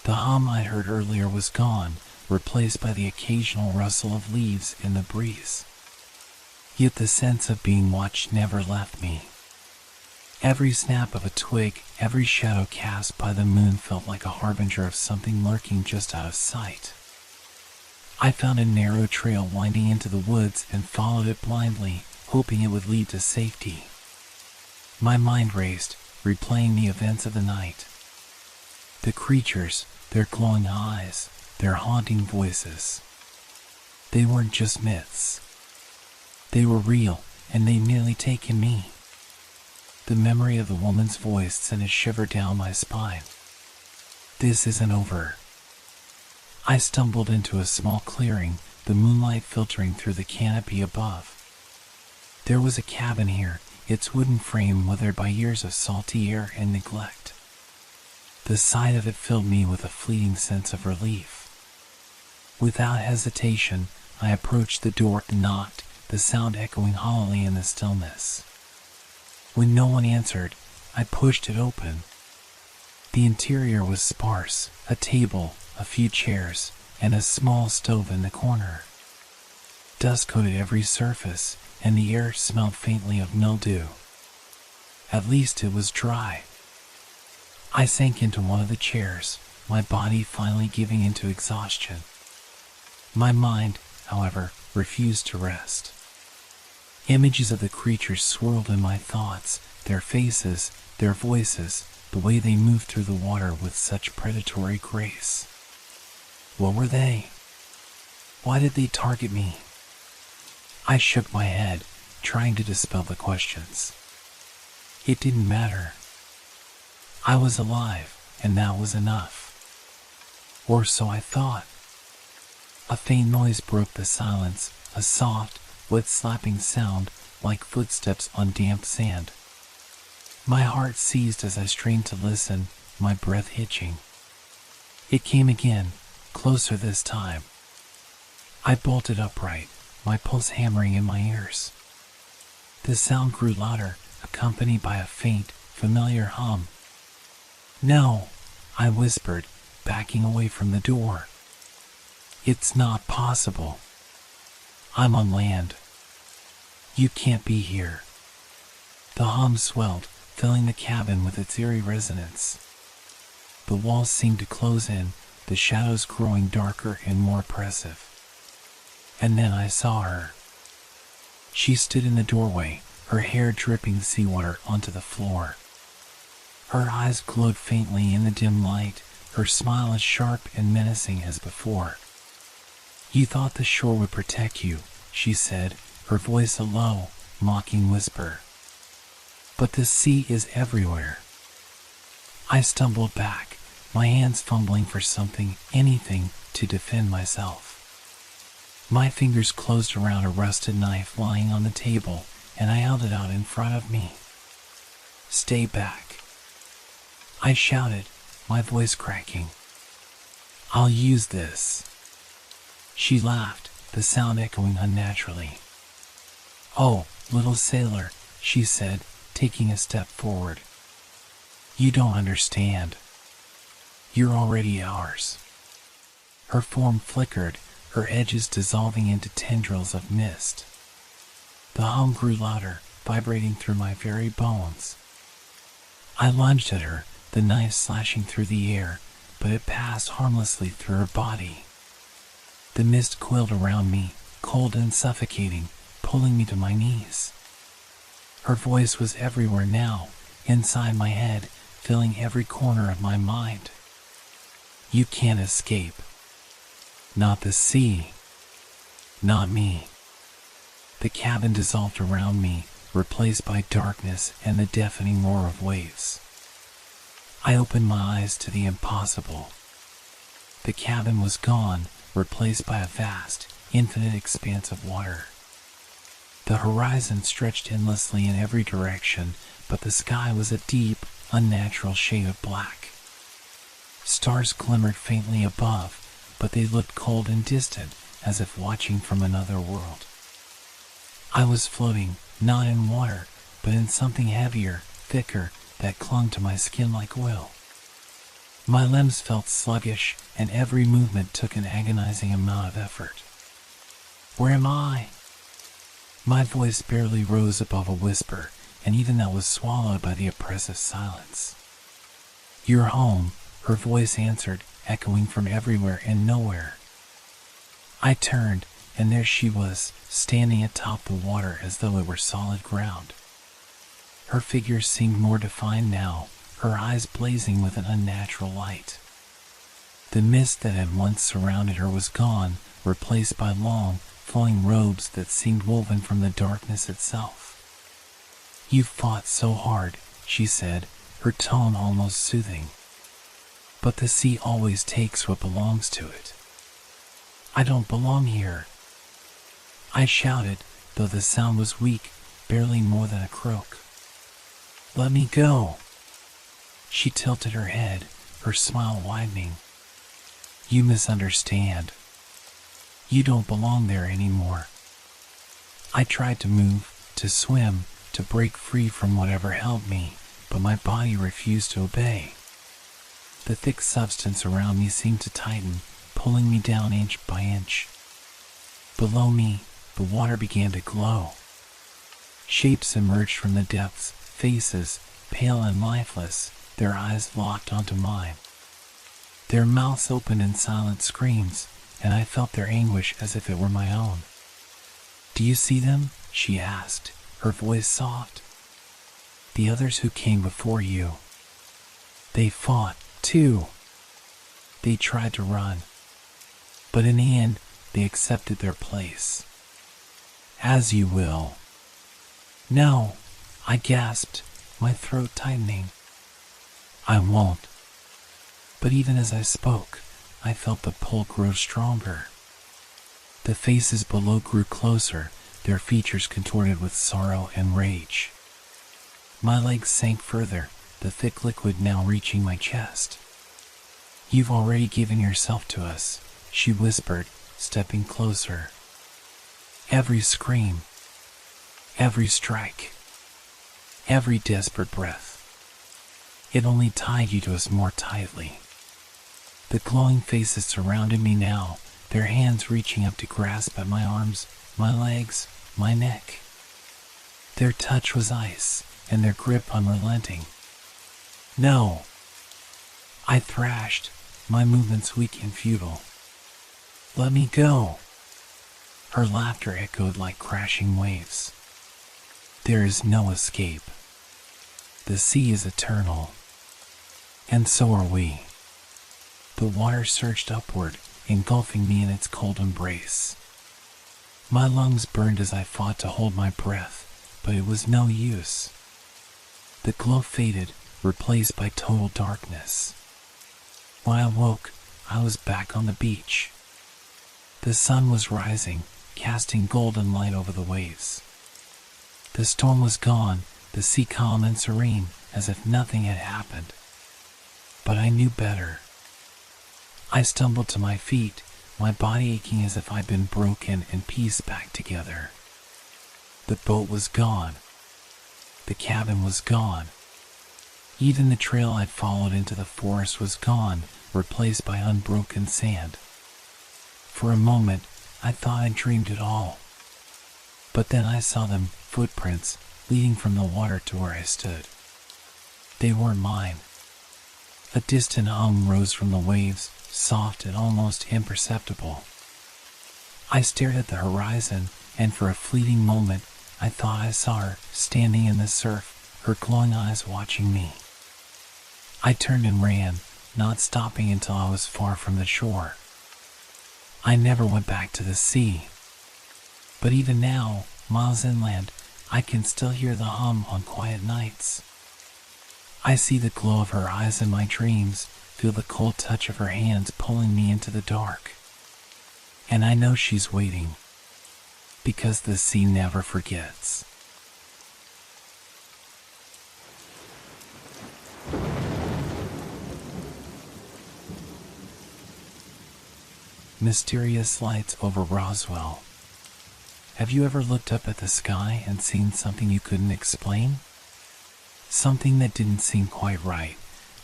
Speaker 1: The hum I'd heard earlier was gone, replaced by the occasional rustle of leaves in the breeze. Yet the sense of being watched never left me. Every snap of a twig, every shadow cast by the moon felt like a harbinger of something lurking just out of sight. I found a narrow trail winding into the woods and followed it blindly, hoping it would lead to safety. My mind raced, replaying the events of the night. The creatures, their glowing eyes, their haunting voices. They weren't just myths. They were real, and they'd nearly taken me. The memory of the woman's voice sent a shiver down my spine. This isn't over. I stumbled into a small clearing, the moonlight filtering through the canopy above. There was a cabin here, its wooden frame weathered by years of salty air and neglect. The sight of it filled me with a fleeting sense of relief. Without hesitation, I approached the door and knocked, the sound echoing hollowly in the stillness. When no one answered, I pushed it open. The interior was sparse, a table, a few chairs, and a small stove in the corner. Dust coated every surface, and the air smelled faintly of mildew. At least it was dry. I sank into one of the chairs, my body finally giving into exhaustion. My mind, however, refused to rest. Images of the creatures swirled in my thoughts, their faces, their voices, the way they moved through the water with such predatory grace. What were they? Why did they target me? I shook my head, trying to dispel the questions. It didn't matter. I was alive, and that was enough. Or so I thought. A faint noise broke the silence, a soft, wet slapping sound like footsteps on damp sand. My heart seized as I strained to listen, my breath hitching. It came again, closer this time. I bolted upright, my pulse hammering in my ears. The sound grew louder, accompanied by a faint, familiar hum. No, I whispered, backing away from the door. It's not possible. I'm on land. You can't be here. The hum swelled, filling the cabin with its eerie resonance. The walls seemed to close in, the shadows growing darker and more oppressive. And then I saw her. She stood in the doorway, her hair dripping seawater onto the floor. Her eyes glowed faintly in the dim light, her smile as sharp and menacing as before. You thought the shore would protect you, she said, her voice a low, mocking whisper. But the sea is everywhere. I stumbled back, my hands fumbling for something, anything, to defend myself. My fingers closed around a rusted knife lying on the table, and I held it out in front of me. Stay back, I shouted, my voice cracking. I'll use this. She laughed, the sound echoing unnaturally. Oh, little sailor, she said, taking a step forward. You don't understand. You're already ours. Her form flickered, her edges dissolving into tendrils of mist. The hum grew louder, vibrating through my very bones. I lunged at her, the knife slashing through the air, but it passed harmlessly through her body. The mist coiled around me, cold and suffocating, pulling me to my knees. Her voice was everywhere now, inside my head, filling every corner of my mind. You can't escape. Not the sea. Not me. The cabin dissolved around me, replaced by darkness and the deafening roar of waves. I opened my eyes to the impossible. The cabin was gone, replaced by a vast, infinite expanse of water. The horizon stretched endlessly in every direction, but the sky was a deep, unnatural shade of black. Stars glimmered faintly above, but they looked cold and distant, as if watching from another world. I was floating, not in water, but in something heavier, thicker, that clung to my skin like oil. My limbs felt sluggish, and every movement took an agonizing amount of effort. Where am I? My voice barely rose above a whisper, and even that was swallowed by the oppressive silence. You're home, her voice answered, echoing from everywhere and nowhere. I turned, and there she was, standing atop the water as though it were solid ground. Her figure seemed more defined now, her eyes blazing with an unnatural light. The mist that had once surrounded her was gone, replaced by long, flowing robes that seemed woven from the darkness itself. "You fought so hard," she said, her tone almost soothing. "But the sea always takes what belongs to it." "I don't belong here," I shouted, though the sound was weak, barely more than a croak. "Let me go." She tilted her head, her smile widening. "You misunderstand. You don't belong there anymore." I tried to move, to swim, to break free from whatever held me, but my body refused to obey. The thick substance around me seemed to tighten, pulling me down inch by inch. Below me, the water began to glow. Shapes emerged from the depths, faces, pale and lifeless, their eyes locked onto mine. Their mouths opened in silent screams, and I felt their anguish as if it were my own. "Do you see them?" she asked, her voice soft. "The others who came before you. They fought, too. They tried to run. But in the end, they accepted their place. As you will." "No," I gasped, my throat tightening. "I won't." But even as I spoke, I felt the pull grow stronger. The faces below grew closer, their features contorted with sorrow and rage. My legs sank further, the thick liquid now reaching my chest. "You've already given yourself to us," she whispered, stepping closer. "Every scream, every strike, every desperate breath. It only tied you to us more tightly." The glowing faces surrounded me now, their hands reaching up to grasp at my arms, my legs, my neck. Their touch was ice, and their grip unrelenting. "No," I thrashed, my movements weak and futile. "Let me go." Her laughter echoed like crashing waves. "There is no escape. The sea is eternal. And so are we." The water surged upward, engulfing me in its cold embrace. My lungs burned as I fought to hold my breath, but it was no use. The glow faded, replaced by total darkness. When I woke, I was back on the beach. The sun was rising, casting golden light over the waves. The storm was gone, the sea calm and serene, as if nothing had happened. But I knew better. I stumbled to my feet, my body aching as if I'd been broken and pieced back together. The boat was gone. The cabin was gone. Even the trail I'd followed into the forest was gone, replaced by unbroken sand. For a moment, I thought I'd dreamed it all. But then I saw them, footprints, leading from the water to where I stood. They weren't mine. A distant hum rose from the waves, soft and almost imperceptible. I stared at the horizon, and for a fleeting moment, I thought I saw her, standing in the surf, her glowing eyes watching me. I turned and ran, not stopping until I was far from the shore. I never went back to the sea. But even now, miles inland, I can still hear the hum on quiet nights. I see the glow of her eyes in my dreams, feel the cold touch of her hands pulling me into the dark. And I know she's waiting, because the sea never forgets. Mysterious lights over Roswell. Have you ever looked up at the sky and seen something you couldn't explain? Something that didn't seem quite right,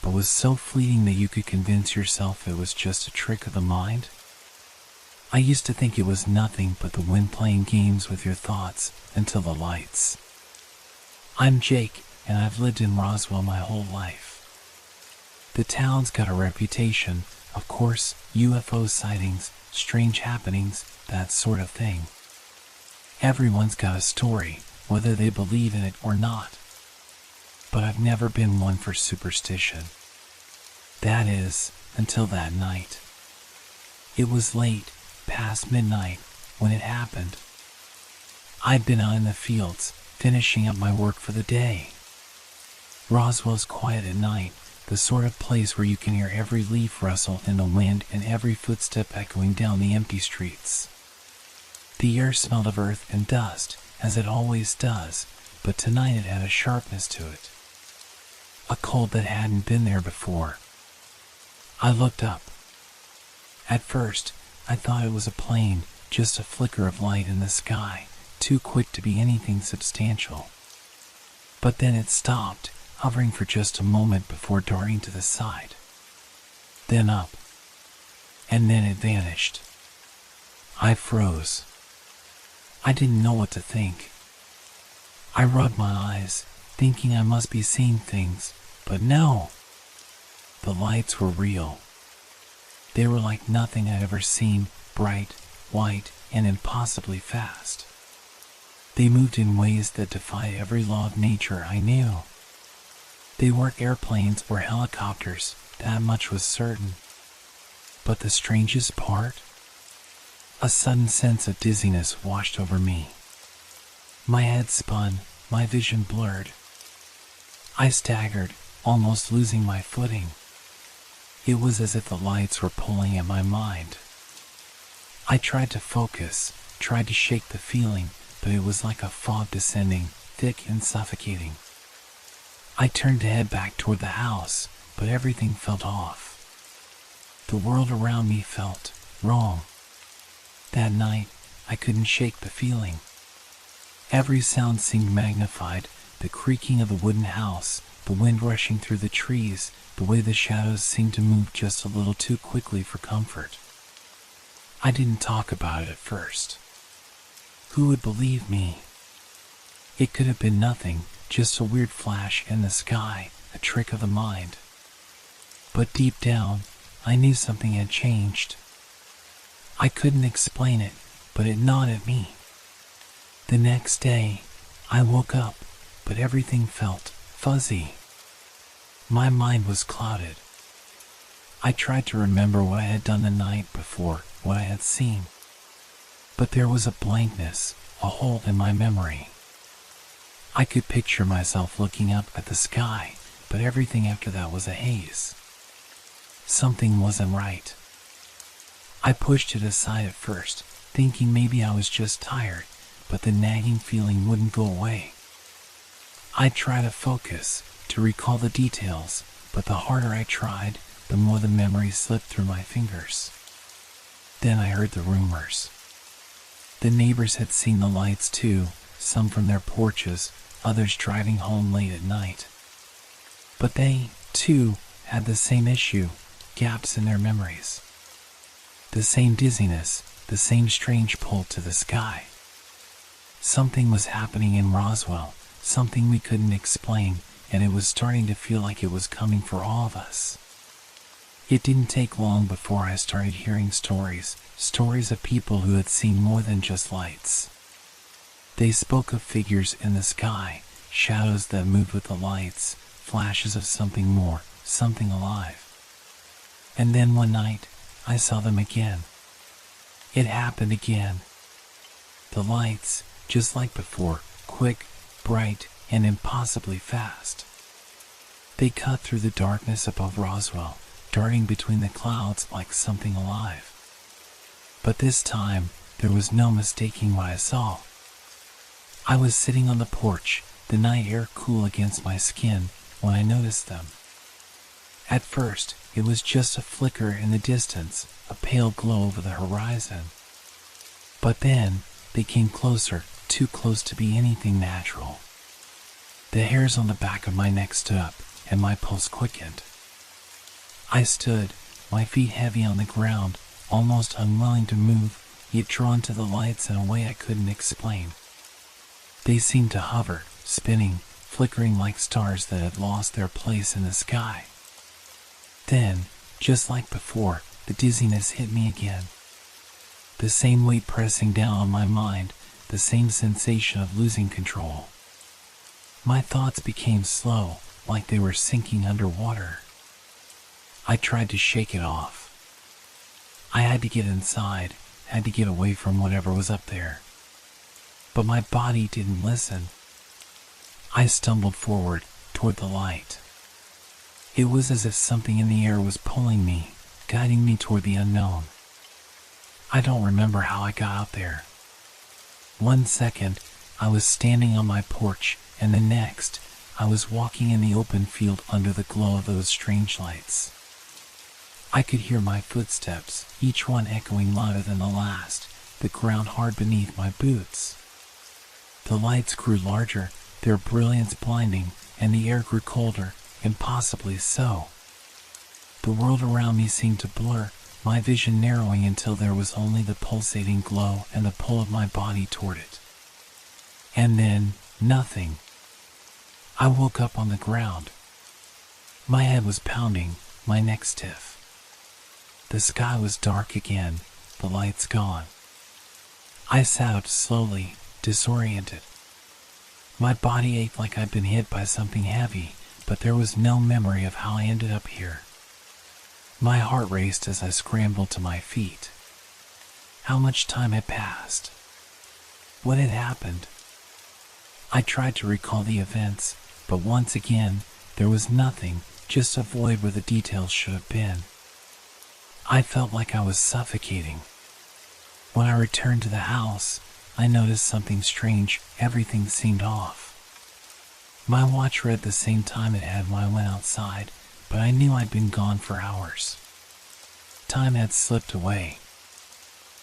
Speaker 1: but was so fleeting that you could convince yourself it was just a trick of the mind? I used to think it was nothing but the wind playing games with your thoughts until the lights. I'm Jake, and I've lived in Roswell my whole life. The town's got a reputation, of course, UFO sightings, strange happenings, that sort of thing. Everyone's got a story, whether they believe in it or not. But I've never been one for superstition. That is, until that night. It was late, past midnight, when it happened. I'd been out in the fields, finishing up my work for the day. Roswell's quiet at night, the sort of place where you can hear every leaf rustle in the wind and every footstep echoing down the empty streets. The air smelled of earth and dust, as it always does, but tonight it had a sharpness to it. A cold that hadn't been there before. I looked up. At first, I thought it was a plane, just a flicker of light in the sky, too quick to be anything substantial. But then it stopped, hovering for just a moment before darting to the side. Then up. And then it vanished. I froze. I didn't know what to think. I rubbed my eyes, thinking I must be seeing things, but no. The lights were real. They were like nothing I'd ever seen, bright, white, and impossibly fast. They moved in ways that defied every law of nature I knew. They weren't airplanes or helicopters, that much was certain. But the strangest part? A sudden sense of dizziness washed over me. My head spun, my vision blurred. I staggered, almost losing my footing. It was as if the lights were pulling at my mind. I tried to focus, tried to shake the feeling, but it was like a fog descending, thick and suffocating. I turned to head back toward the house, but everything felt off. The world around me felt wrong. That night, I couldn't shake the feeling. Every sound seemed magnified, the creaking of the wooden house, the wind rushing through the trees, the way the shadows seemed to move just a little too quickly for comfort. I didn't talk about it at first. Who would believe me? It could have been nothing, just a weird flash in the sky, a trick of the mind. But deep down, I knew something had changed. I couldn't explain it, but it gnawed at me. The next day, I woke up, but everything felt fuzzy. My mind was clouded. I tried to remember what I had done the night before, what I had seen. But there was a blankness, a hole in my memory. I could picture myself looking up at the sky, but everything after that was a haze. Something wasn't right. I pushed it aside at first, thinking maybe I was just tired, but the nagging feeling wouldn't go away. I tried to focus, to recall the details, but the harder I tried, the more the memory slipped through my fingers. Then I heard the rumors. The neighbors had seen the lights too, some from their porches, others driving home late at night. But they, too, had the same issue, gaps in their memories. The same dizziness, the same strange pull to the sky. Something was happening in Roswell, something we couldn't explain, and it was starting to feel like it was coming for all of us. It didn't take long before I started hearing stories of people who had seen more than just lights. They spoke of figures in the sky, shadows that moved with the lights, flashes of something more, something alive. And then one night, I saw them again. It happened again. The lights, just like before, quick, bright, and impossibly fast. They cut through the darkness above Roswell, darting between the clouds like something alive. But this time, there was no mistaking what I saw. I was sitting on the porch, the night air cool against my skin, when I noticed them. At first, it was just a flicker in the distance, a pale glow over the horizon. But then, they came closer, too close to be anything natural. The hairs on the back of my neck stood up, and my pulse quickened. I stood, my feet heavy on the ground, almost unwilling to move, yet drawn to the lights in a way I couldn't explain. They seemed to hover, spinning, flickering like stars that had lost their place in the sky. Then, just like before, the dizziness hit me again. The same weight pressing down on my mind, the same sensation of losing control. My thoughts became slow, like they were sinking underwater. I tried to shake it off. I had to get inside, had to get away from whatever was up there. But my body didn't listen. I stumbled forward toward the light. It was as if something in the air was pulling me, guiding me toward the unknown. I don't remember how I got out there. One second, I was standing on my porch, and the next, I was walking in the open field under the glow of those strange lights. I could hear my footsteps, each one echoing louder than the last, the ground hard beneath my boots. The lights grew larger, their brilliance blinding, and the air grew colder, impossibly so. The world around me seemed to blur, my vision narrowing until there was only the pulsating glow and the pull of my body toward it. And then, nothing. I woke up on the ground. My head was pounding, my neck stiff. The sky was dark again, the lights gone. I sat up slowly, disoriented. My body ached like I'd been hit by something heavy, but there was no memory of how I ended up here. My heart raced as I scrambled to my feet. How much time had passed? What had happened? I tried to recall the events, but once again, there was nothing, just a void where the details should have been. I felt like I was suffocating. When I returned to the house, I noticed something strange. Everything seemed off. My watch read the same time it had when I went outside, but I knew I'd been gone for hours. Time had slipped away.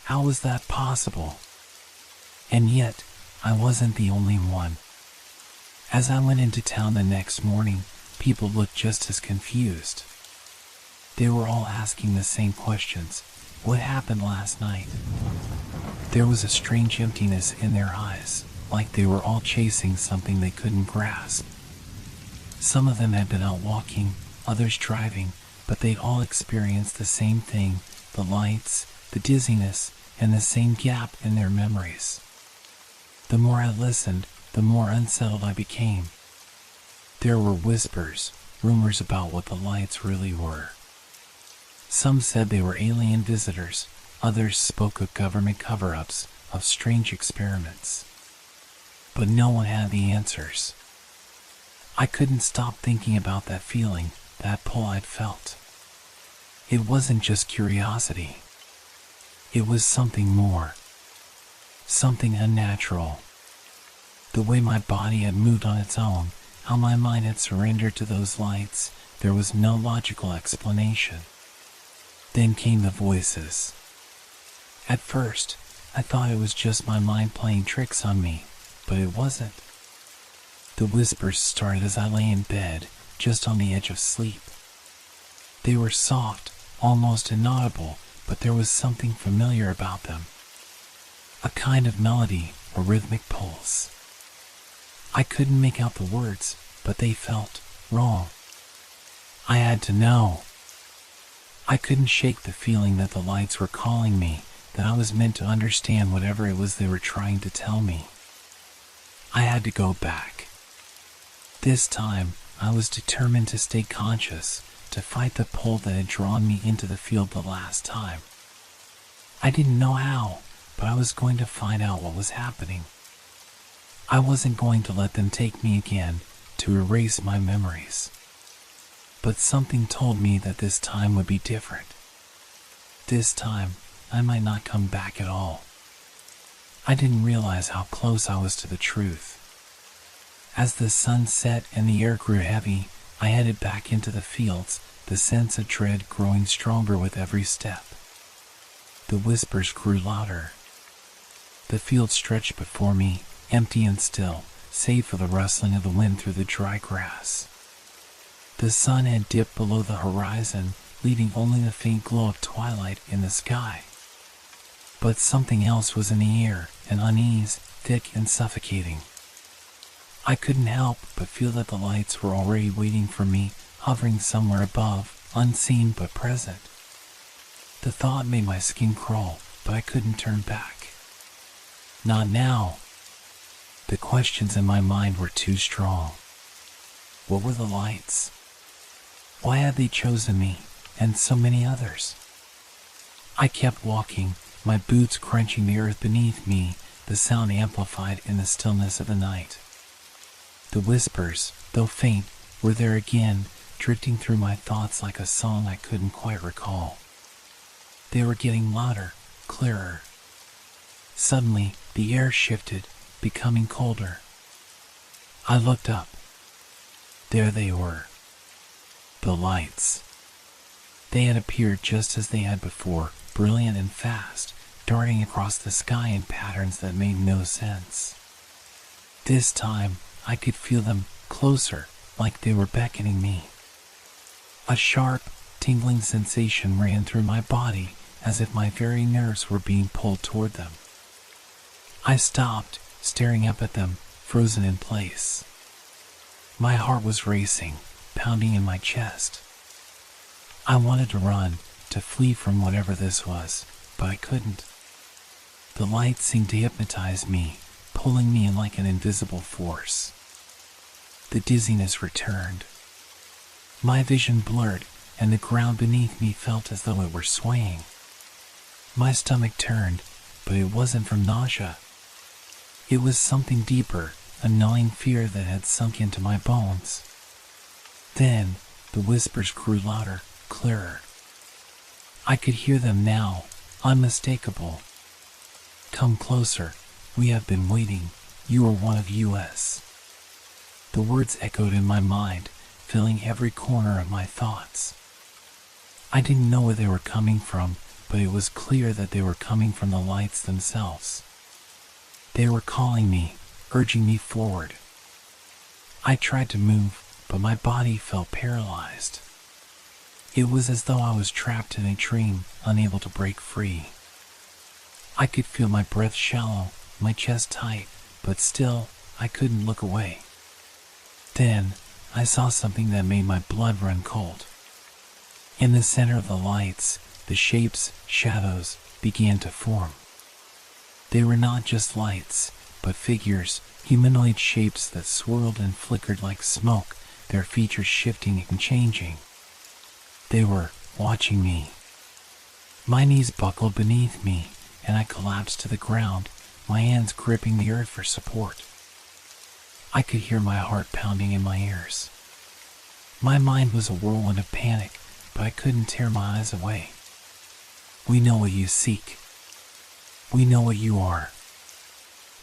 Speaker 1: How was that possible? And yet, I wasn't the only one. As I went into town the next morning, people looked just as confused. They were all asking the same questions. What happened last night? There was a strange emptiness in their eyes, like they were all chasing something they couldn't grasp. Some of them had been out walking, others driving, but they'd all experienced the same thing, the lights, the dizziness, and the same gap in their memories. The more I listened, the more unsettled I became. There were whispers, rumors about what the lights really were. Some said they were alien visitors, others spoke of government cover-ups, of strange experiments. But no one had the answers. I couldn't stop thinking about that feeling, that pull I'd felt. It wasn't just curiosity. It was something more. Something unnatural. The way my body had moved on its own, how my mind had surrendered to those lights, there was no logical explanation. Then came the voices. At first, I thought it was just my mind playing tricks on me, but it wasn't. The whispers started as I lay in bed, just on the edge of sleep. They were soft, almost inaudible, but there was something familiar about them. A kind of melody, a rhythmic pulse. I couldn't make out the words, but they felt wrong. I had to know. I couldn't shake the feeling that the lights were calling me, that I was meant to understand whatever it was they were trying to tell me. I had to go back. This time, I was determined to stay conscious, to fight the pull that had drawn me into the field the last time. I didn't know how, but I was going to find out what was happening. I wasn't going to let them take me again, to erase my memories. But something told me that this time would be different. This time, I might not come back at all. I didn't realize how close I was to the truth. As the sun set and the air grew heavy, I headed back into the fields, the sense of dread growing stronger with every step. The whispers grew louder. The field stretched before me, empty and still, save for the rustling of the wind through the dry grass. The sun had dipped below the horizon, leaving only the faint glow of twilight in the sky. But something else was in the air, an unease, thick and suffocating. I couldn't help but feel that the lights were already waiting for me, hovering somewhere above, unseen but present. The thought made my skin crawl, but I couldn't turn back. Not now. The questions in my mind were too strong. What were the lights? Why had they chosen me, and so many others? I kept walking, my boots crunching the earth beneath me, the sound amplified in the stillness of the night. The whispers, though faint, were there again, drifting through my thoughts like a song I couldn't quite recall. They were getting louder, clearer. Suddenly, the air shifted, becoming colder. I looked up. There they were. The lights. They had appeared just as they had before, brilliant and fast, darting across the sky in patterns that made no sense. This time, I could feel them closer, like they were beckoning me. A sharp, tingling sensation ran through my body, as if my very nerves were being pulled toward them. I stopped, staring up at them, frozen in place. My heart was racing, pounding in my chest. I wanted to run, to flee from whatever this was, but I couldn't. The light seemed to hypnotize me, pulling me in like an invisible force. The dizziness returned. My vision blurred, and the ground beneath me felt as though it were swaying. My stomach turned, but it wasn't from nausea. It was something deeper, a gnawing fear that had sunk into my bones. Then, the whispers grew louder, clearer. I could hear them now, unmistakable. "Come closer, we have been waiting, you are one of us." The words echoed in my mind, filling every corner of my thoughts. I didn't know where they were coming from, but it was clear that they were coming from the lights themselves. They were calling me, urging me forward. I tried to move, but my body felt paralyzed. It was as though I was trapped in a dream, unable to break free. I could feel my breath shallow, my chest tight, but still, I couldn't look away. Then, I saw something that made my blood run cold. In the center of the lights, the shapes, shadows, began to form. They were not just lights, but figures, humanoid shapes that swirled and flickered like smoke, their features shifting and changing. They were watching me. My knees buckled beneath me, and I collapsed to the ground, my hands gripping the earth for support. I could hear my heart pounding in my ears. My mind was a whirlwind of panic, but I couldn't tear my eyes away. "We know what you seek. We know what you are."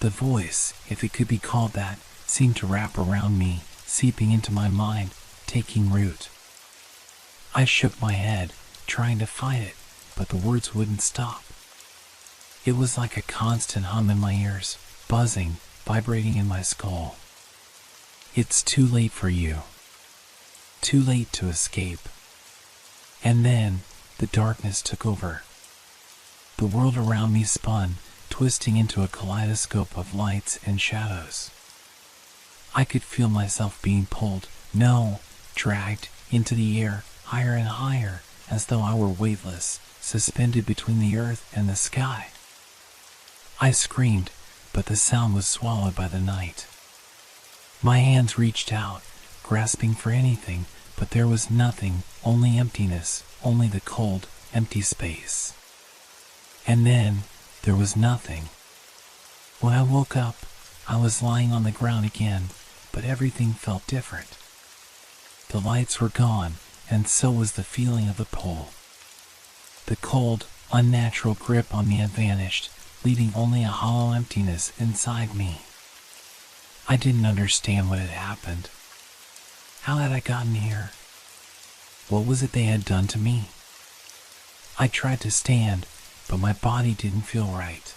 Speaker 1: The voice, if it could be called that, seemed to wrap around me, seeping into my mind, taking root. I shook my head, trying to fight it, but the words wouldn't stop. It was like a constant hum in my ears, buzzing, vibrating in my skull. "It's too late for you. Too late to escape." And then, the darkness took over. The world around me spun, twisting into a kaleidoscope of lights and shadows. I could feel myself being pulled, no, dragged, into the air, higher and higher, as though I were weightless, suspended between the earth and the sky. I screamed, but the sound was swallowed by the night. My hands reached out, grasping for anything, but there was nothing, only emptiness, only the cold, empty space. And then, there was nothing. When I woke up, I was lying on the ground again, but everything felt different. The lights were gone, and so was the feeling of the pull. The cold, unnatural grip on me had vanished, leaving only a hollow emptiness inside me. I didn't understand what had happened. How had I gotten here? What was it they had done to me? I tried to stand, but my body didn't feel right.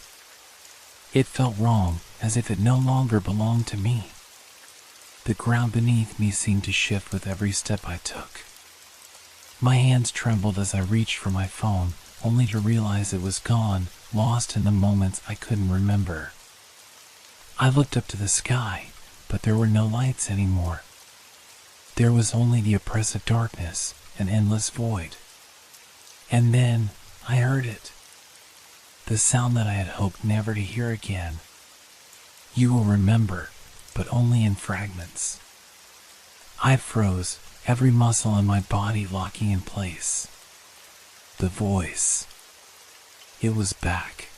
Speaker 1: It felt wrong, as if it no longer belonged to me. The ground beneath me seemed to shift with every step I took. My hands trembled as I reached for my phone, only to realize it was gone, lost in the moments I couldn't remember. I looked up to the sky, but there were no lights anymore. There was only the oppressive darkness, an endless void. And then I heard it. The sound that I had hoped never to hear again. You will remember, but only in fragments. I froze, every muscle in my body locking in place. The voice. It was back.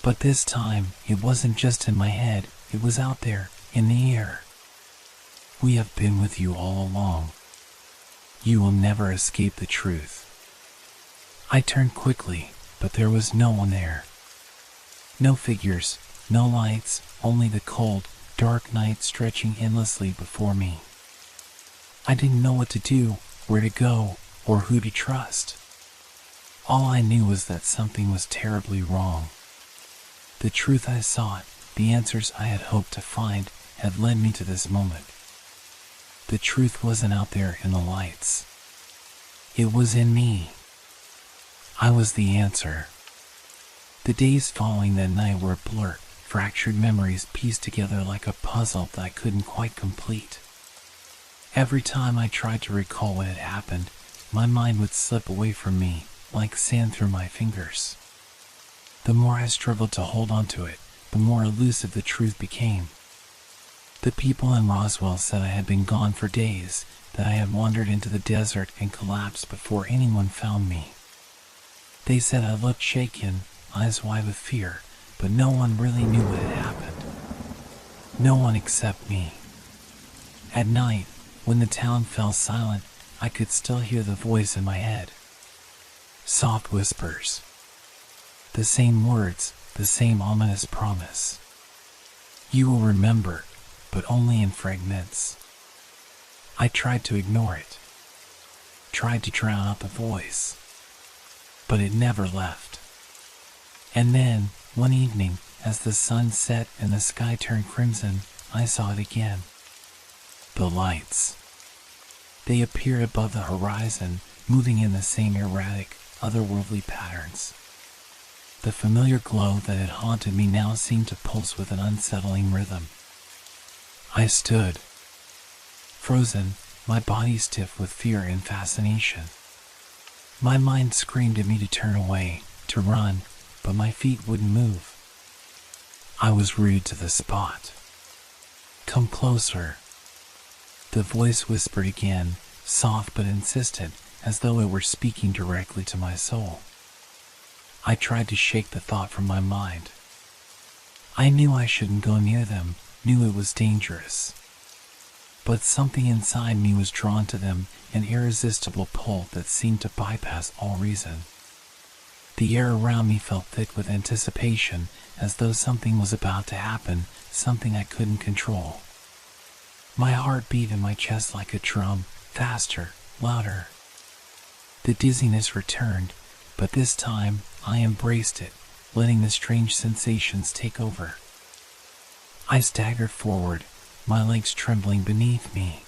Speaker 1: But this time, it wasn't just in my head, it was out there, in the air. We have been with you all along. You will never escape the truth. I turned quickly, but there was no one there. No figures, no lights, only the cold, dark night stretching endlessly before me. I didn't know what to do, where to go, or who to trust. All I knew was that something was terribly wrong. The truth I sought, the answers I had hoped to find, had led me to this moment. The truth wasn't out there in the lights. It was in me. I was the answer. The days following that night were a blur, fractured memories pieced together like a puzzle that I couldn't quite complete. Every time I tried to recall what had happened, my mind would slip away from me, like sand through my fingers. The more I struggled to hold on to it, the more elusive the truth became. The people in Roswell said I had been gone for days, that I had wandered into the desert and collapsed before anyone found me. They said I looked shaken, eyes wide with fear, but no one really knew what had happened. No one except me. At night, when the town fell silent, I could still hear the voice in my head. Soft whispers. The same words, the same ominous promise. You will remember, but only in fragments. I tried to ignore it. Tried to drown out the voice. But it never left. And then, one evening, as the sun set and the sky turned crimson, I saw it again. The lights. They appeared above the horizon, moving in the same erratic, otherworldly patterns. The familiar glow that had haunted me now seemed to pulse with an unsettling rhythm. I stood, frozen, my body stiff with fear and fascination. My mind screamed at me to turn away, to run, but my feet wouldn't move. I was rooted to the spot. Come closer. The voice whispered again, soft but insistent, as though it were speaking directly to my soul. I tried to shake the thought from my mind. I knew I shouldn't go near them, knew it was dangerous. But something inside me was drawn to them, an irresistible pull that seemed to bypass all reason. The air around me felt thick with anticipation, as though something was about to happen, something I couldn't control. My heart beat in my chest like a drum, faster, louder. The dizziness returned, but this time I embraced it, letting the strange sensations take over. I staggered forward, my legs trembling beneath me.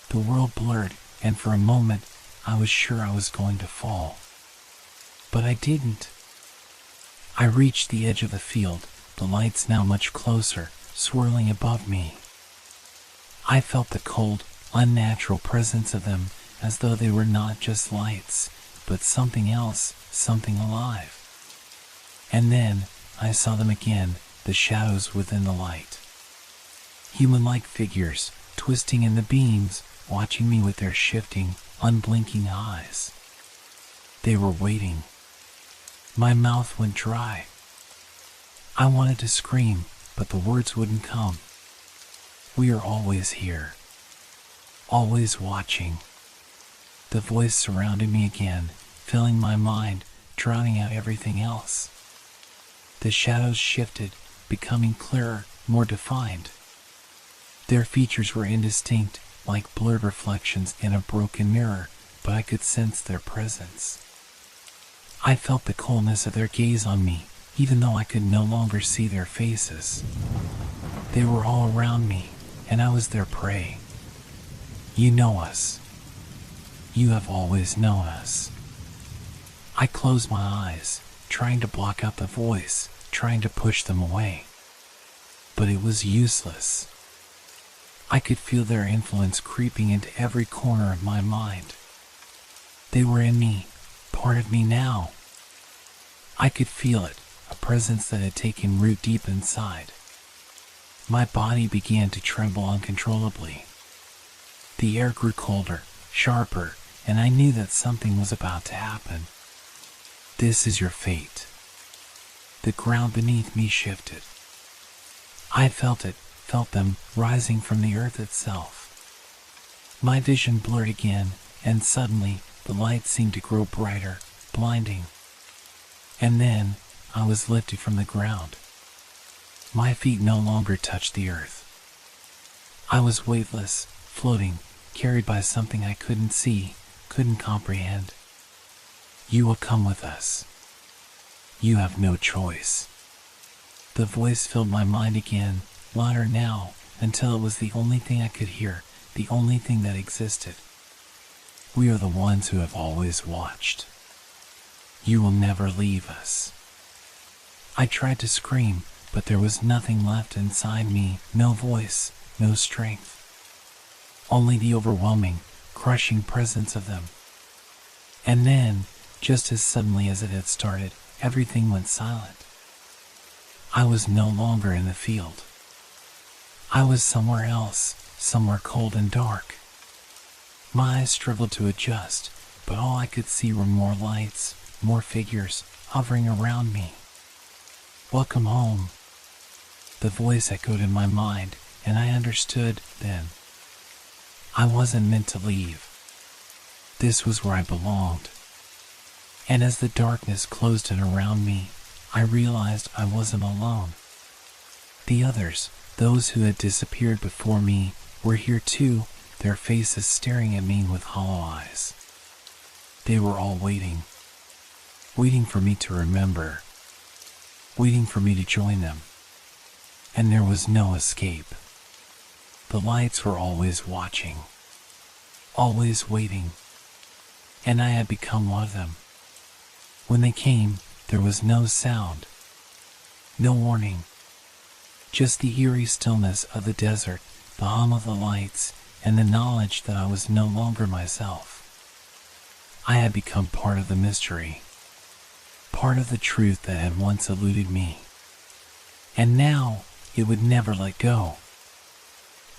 Speaker 1: The world blurred, and for a moment I was sure I was going to fall. But I didn't. I reached the edge of the field, the lights now much closer, swirling above me. I felt the cold, unnatural presence of them, as though they were not just lights, but something else, something alive. And then I saw them again, the shadows within the light. Human-like figures, twisting in the beams, watching me with their shifting, unblinking eyes. They were waiting. My mouth went dry. I wanted to scream, but the words wouldn't come. We are always here. Always watching. The voice surrounded me again, filling my mind, drowning out everything else. The shadows shifted, becoming clearer, more defined. Their features were indistinct, like blurred reflections in a broken mirror, but I could sense their presence. I felt the coldness of their gaze on me, even though I could no longer see their faces. They were all around me, and I was their prey. You know us. You have always known us. I closed my eyes, trying to block out the voice, trying to push them away. But it was useless. I could feel their influence creeping into every corner of my mind. They were in me, part of me now. I could feel it, a presence that had taken root deep inside. My body began to tremble uncontrollably. The air grew colder, sharper, and I knew that something was about to happen. This is your fate. The ground beneath me shifted. I felt it, felt them rising from the earth itself. My vision blurred again, and suddenly the light seemed to grow brighter, blinding. And then I was lifted from the ground. My feet no longer touched the earth. I was weightless, floating, carried by something I couldn't see, couldn't comprehend. You will come with us. You have no choice. The voice filled my mind again, louder now, until it was the only thing I could hear, the only thing that existed. We are the ones who have always watched. You will never leave us. I tried to scream, but there was nothing left inside me, no voice, no strength. Only the overwhelming, crushing presence of them. And then, just as suddenly as it had started, everything went silent. I was no longer in the field. I was somewhere else, somewhere cold and dark. My eyes struggled to adjust, but all I could see were more lights, more figures, hovering around me. Welcome home. The voice echoed in my mind, and I understood then. I wasn't meant to leave. This was where I belonged. And as the darkness closed in around me, I realized I wasn't alone. The others, those who had disappeared before me, were here too, their faces staring at me with hollow eyes. They were all waiting for me to remember, waiting for me to join them. And there was no escape. The lights were always watching, always waiting, and I had become one of them. When they came, there was no sound, no warning, just the eerie stillness of the desert, the hum of the lights, and the knowledge that I was no longer myself. I had become part of the mystery, part of the truth that had once eluded me, and now it would never let go.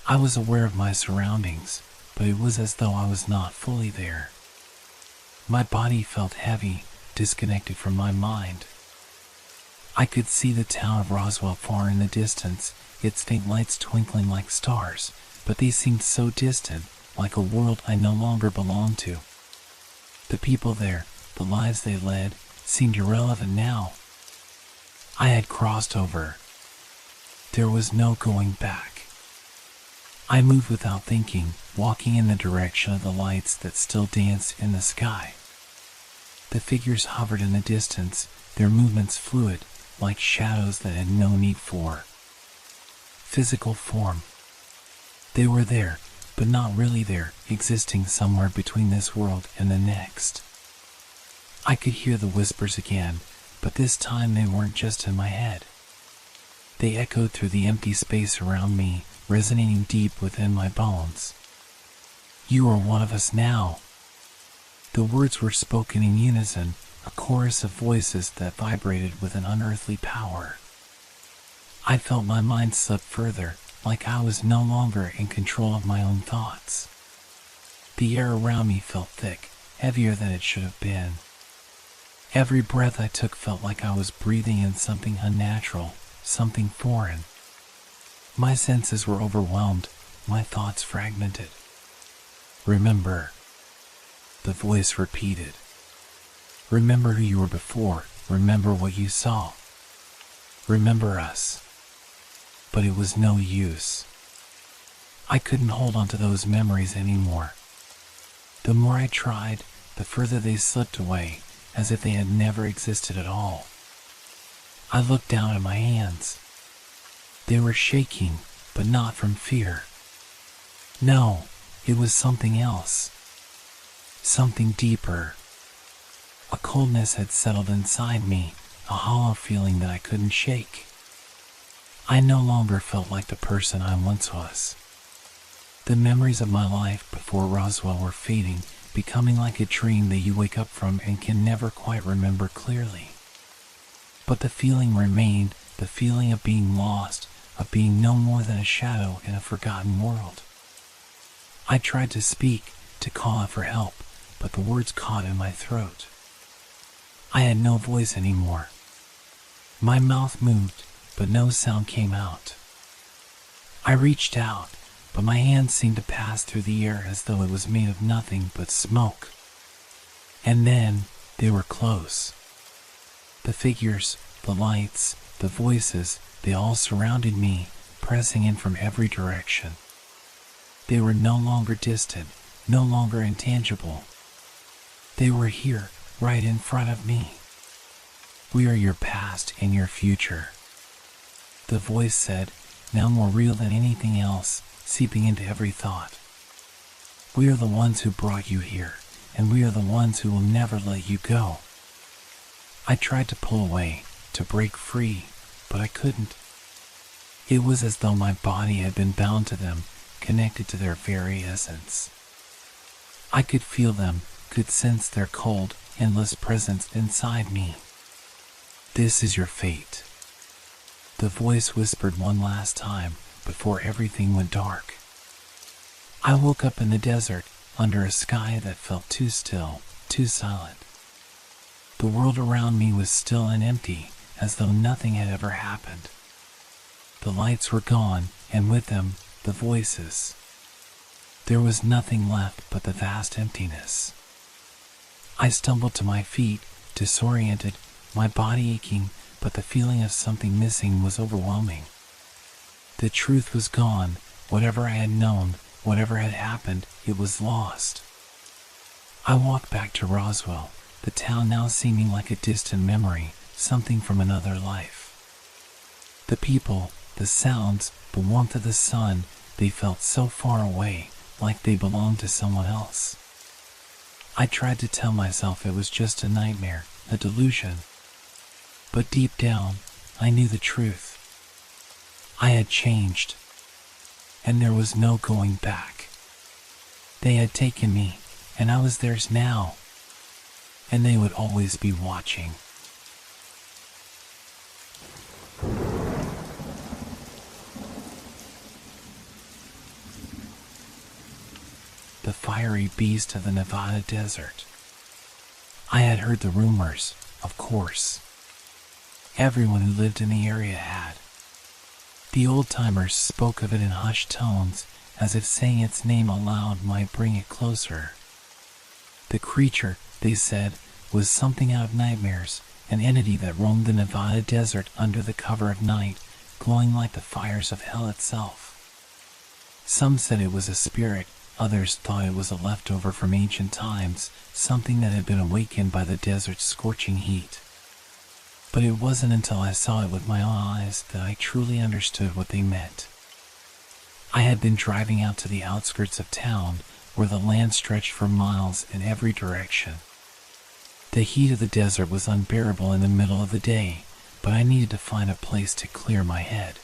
Speaker 1: I was aware of my surroundings, but it was as though I was not fully there. My body felt heavy, disconnected from my mind. I could see the town of Roswell far in the distance, its faint lights twinkling like stars, but they seemed so distant, like a world I no longer belonged to. The people there, the lives they led, seemed irrelevant now. I had crossed over. There was no going back. I moved without thinking, walking in the direction of the lights that still danced in the sky. The figures hovered in the distance, their movements fluid, like shadows that had no need for physical form. They were there, but not really there, existing somewhere between this world and the next. I could hear the whispers again, but this time they weren't just in my head. They echoed through the empty space around me, resonating deep within my bones. You are one of us now. The words were spoken in unison, a chorus of voices that vibrated with an unearthly power. I felt my mind slip further, like I was no longer in control of my own thoughts. The air around me felt thick, heavier than it should have been. Every breath I took felt like I was breathing in something unnatural, something foreign. My senses were overwhelmed, my thoughts fragmented. Remember, the voice repeated. Remember who you were before, remember what you saw. Remember us. But it was no use. I couldn't hold on to those memories anymore. The more I tried, the further they slipped away, as if they had never existed at all. I looked down at my hands. They were shaking, but not from fear. No, it was something else. Something deeper. A coldness had settled inside me, a hollow feeling that I couldn't shake. I no longer felt like the person I once was. The memories of my life before Roswell were fading, becoming like a dream that you wake up from and can never quite remember clearly. But the feeling remained, the feeling of being lost, of being no more than a shadow in a forgotten world. I tried to speak, to call out for help, but the words caught in my throat. I had no voice anymore. My mouth moved, but no sound came out. I reached out, but my hands seemed to pass through the air as though it was made of nothing but smoke. And then they were close. The figures, the lights, the voices, they all surrounded me, pressing in from every direction. They were no longer distant, no longer intangible. They were here, right in front of me. We are your past and your future. The voice said, now more real than anything else, seeping into every thought. We are the ones who brought you here, and we are the ones who will never let you go. I tried to pull away, to break free, but I couldn't. It was as though my body had been bound to them, connected to their very essence. I could feel them, could sense their cold, endless presence inside me. This is your fate. The voice whispered one last time before everything went dark. I woke up in the desert, under a sky that felt too still, too silent. The world around me was still and empty, as though nothing had ever happened. The lights were gone, and with them, the voices. There was nothing left but the vast emptiness. I stumbled to my feet, disoriented, my body aching, but the feeling of something missing was overwhelming. The truth was gone. Whatever I had known, whatever had happened, it was lost. I walked back to Roswell, the town now seeming like a distant memory, something from another life. The people, the sounds, the warmth of the sun, they felt so far away, like they belonged to someone else. I tried to tell myself it was just a nightmare, a delusion. But deep down, I knew the truth. I had changed, and there was no going back. They had taken me, and I was theirs now, and they would always be watching. The fiery beast of the Nevada desert. I had heard the rumors, of course. Everyone who lived in the area had. The old-timers spoke of it in hushed tones, as if saying its name aloud might bring it closer. The creature, they said, was something out of nightmares, an entity that roamed the Nevada desert under the cover of night, glowing like the fires of hell itself. Some said it was a spirit, others thought it was a leftover from ancient times, something that had been awakened by the desert's scorching heat. But it wasn't until I saw it with my own eyes that I truly understood what they meant. I had been driving out to the outskirts of town, where the land stretched for miles in every direction. The heat of the desert was unbearable in the middle of the day, but I needed to find a place to clear my head.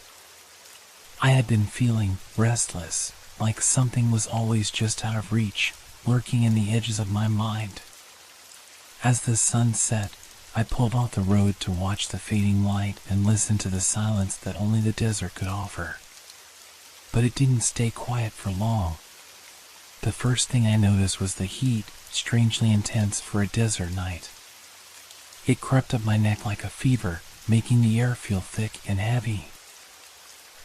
Speaker 1: I had been feeling restless, like something was always just out of reach, lurking in the edges of my mind. As the sun set, I pulled off the road to watch the fading light and listen to the silence that only the desert could offer. But it didn't stay quiet for long. The first thing I noticed was the heat, strangely intense for a desert night. It crept up my neck like a fever, making the air feel thick and heavy.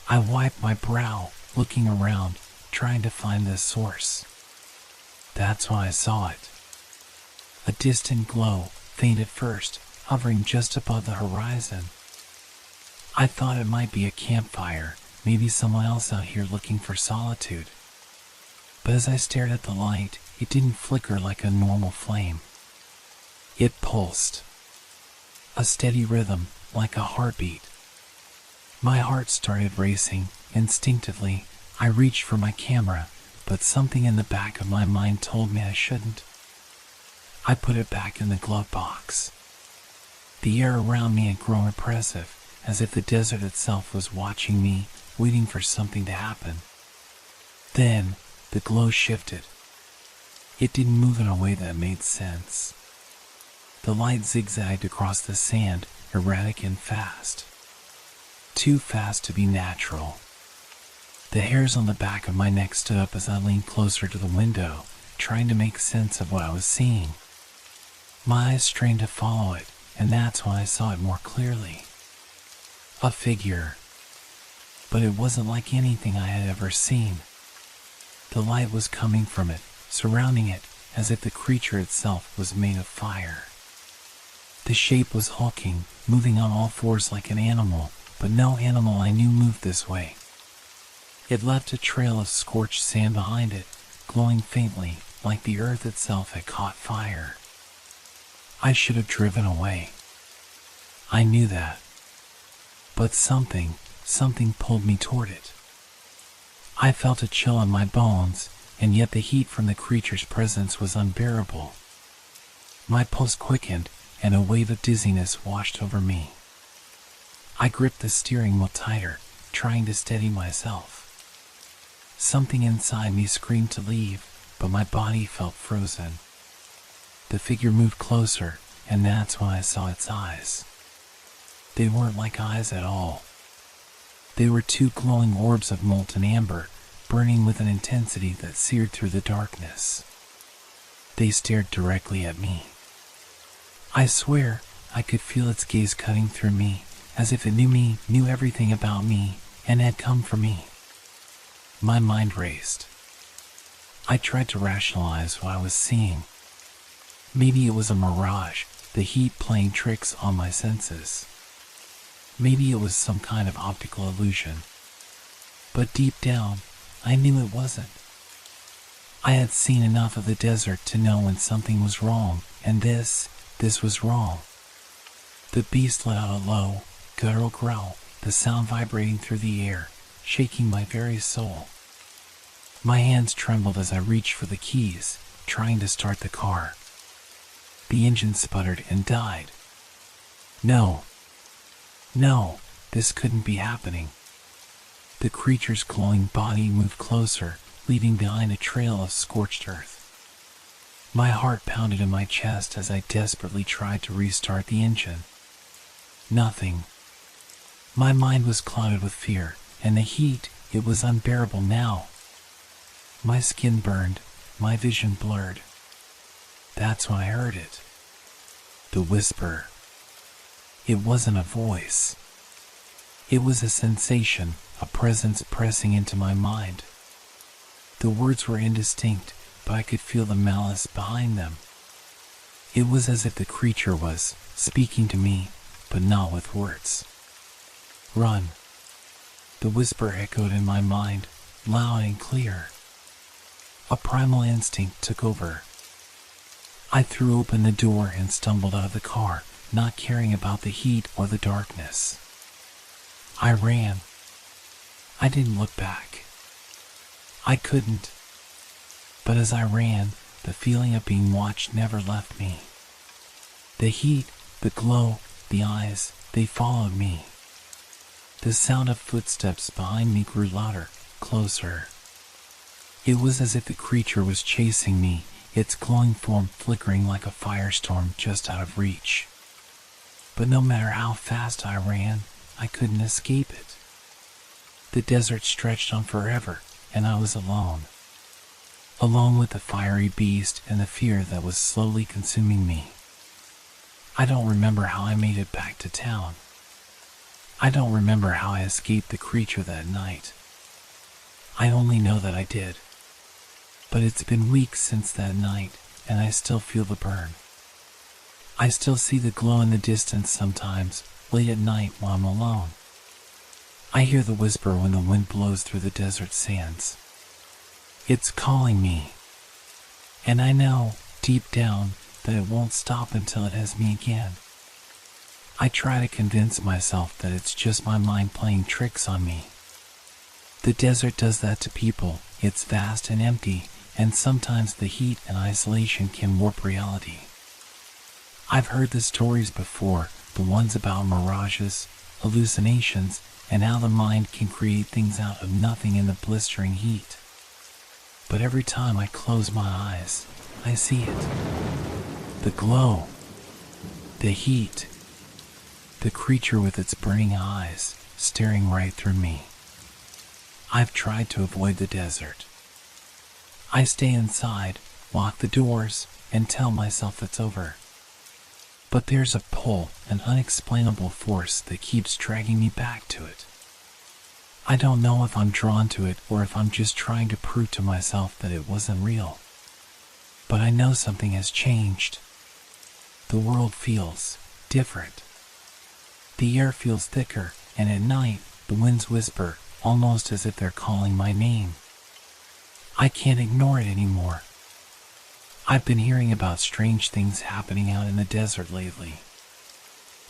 Speaker 1: I wiped my brow, looking around, trying to find the source. That's when I saw it. A distant glow, faint at first, hovering just above the horizon. I thought it might be a campfire, maybe someone else out here looking for solitude. But as I stared at the light, it didn't flicker like a normal flame. It pulsed. A steady rhythm, like a heartbeat. My heart started racing. Instinctively, I reached for my camera, but something in the back of my mind told me I shouldn't. I put it back in the glove box. The air around me had grown oppressive, as if the desert itself was watching me, waiting for something to happen. Then, the glow shifted. It didn't move in a way that made sense. The light zigzagged across the sand, erratic and fast. Too fast to be natural. The hairs on the back of my neck stood up as I leaned closer to the window, trying to make sense of what I was seeing. My eyes strained to follow it, and that's when I saw it more clearly. A figure. But it wasn't like anything I had ever seen. The light was coming from it, surrounding it, as if the creature itself was made of fire. The shape was hulking, moving on all fours like an animal, but no animal I knew moved this way. It left a trail of scorched sand behind it, glowing faintly, like the earth itself had caught fire. I should have driven away. I knew that. But something pulled me toward it. I felt a chill in my bones, and yet the heat from the creature's presence was unbearable. My pulse quickened, and a wave of dizziness washed over me. I gripped the steering wheel tighter, trying to steady myself. Something inside me screamed to leave, but my body felt frozen. The figure moved closer, and that's when I saw its eyes. They weren't like eyes at all. They were two glowing orbs of molten amber, burning with an intensity that seared through the darkness. They stared directly at me. I swear, I could feel its gaze cutting through me, as if it knew me, knew everything about me, and had come for me. My mind raced. I tried to rationalize what I was seeing. Maybe it was a mirage, the heat playing tricks on my senses. Maybe it was some kind of optical illusion. But deep down, I knew it wasn't. I had seen enough of the desert to know when something was wrong, and this was wrong. The beast let out a low, guttural growl, the sound vibrating through the air, shaking my very soul. My hands trembled as I reached for the keys, trying to start the car. The engine sputtered and died. No, this couldn't be happening. The creature's glowing body moved closer, leaving behind a trail of scorched earth. My heart pounded in my chest as I desperately tried to restart the engine. Nothing. My mind was clouded with fear, and the heat, it was unbearable now. My skin burned, my vision blurred. That's when I heard it. The whisper. It wasn't a voice. It was a sensation, a presence pressing into my mind. The words were indistinct, but I could feel the malice behind them. It was as if the creature was speaking to me, but not with words. Run. The whisper echoed in my mind, loud and clear. A primal instinct took over. I threw open the door and stumbled out of the car, not caring about the heat or the darkness. I ran. I didn't look back. I couldn't. But as I ran, the feeling of being watched never left me. The heat, the glow, the eyes, they followed me. The sound of footsteps behind me grew louder, closer. It was as if the creature was chasing me, its glowing form flickering like a firestorm just out of reach. But no matter how fast I ran, I couldn't escape it. The desert stretched on forever, and I was alone. Alone with the fiery beast and the fear that was slowly consuming me. I don't remember how I made it back to town. I don't remember how I escaped the creature that night. I only know that I did. But it's been weeks since that night, and I still feel the burn. I still see the glow in the distance sometimes, late at night while I'm alone. I hear the whisper when the wind blows through the desert sands. It's calling me. And I know, deep down, that it won't stop until it has me again. I try to convince myself that it's just my mind playing tricks on me. The desert does that to people. It's vast and empty, and sometimes the heat and isolation can warp reality. I've heard the stories before, the ones about mirages, hallucinations, and how the mind can create things out of nothing in the blistering heat. But every time I close my eyes, I see it. The glow. The heat. The creature with its burning eyes, staring right through me. I've tried to avoid the desert. I stay inside, lock the doors, and tell myself it's over. But there's a pull, an unexplainable force that keeps dragging me back to it. I don't know if I'm drawn to it or if I'm just trying to prove to myself that it wasn't real. But I know something has changed. The world feels different. The air feels thicker, and at night, the winds whisper, almost as if they're calling my name. I can't ignore it anymore. I've been hearing about strange things happening out in the desert lately.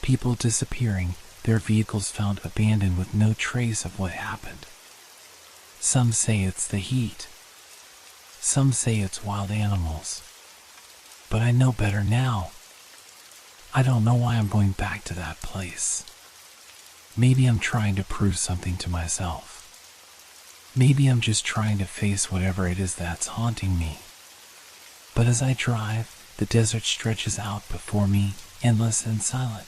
Speaker 1: People disappearing, their vehicles found abandoned with no trace of what happened. Some say it's the heat. Some say it's wild animals. But I know better now. I don't know why I'm going back to that place. Maybe I'm trying to prove something to myself. Maybe I'm just trying to face whatever it is that's haunting me. But as I drive, the desert stretches out before me, endless and silent.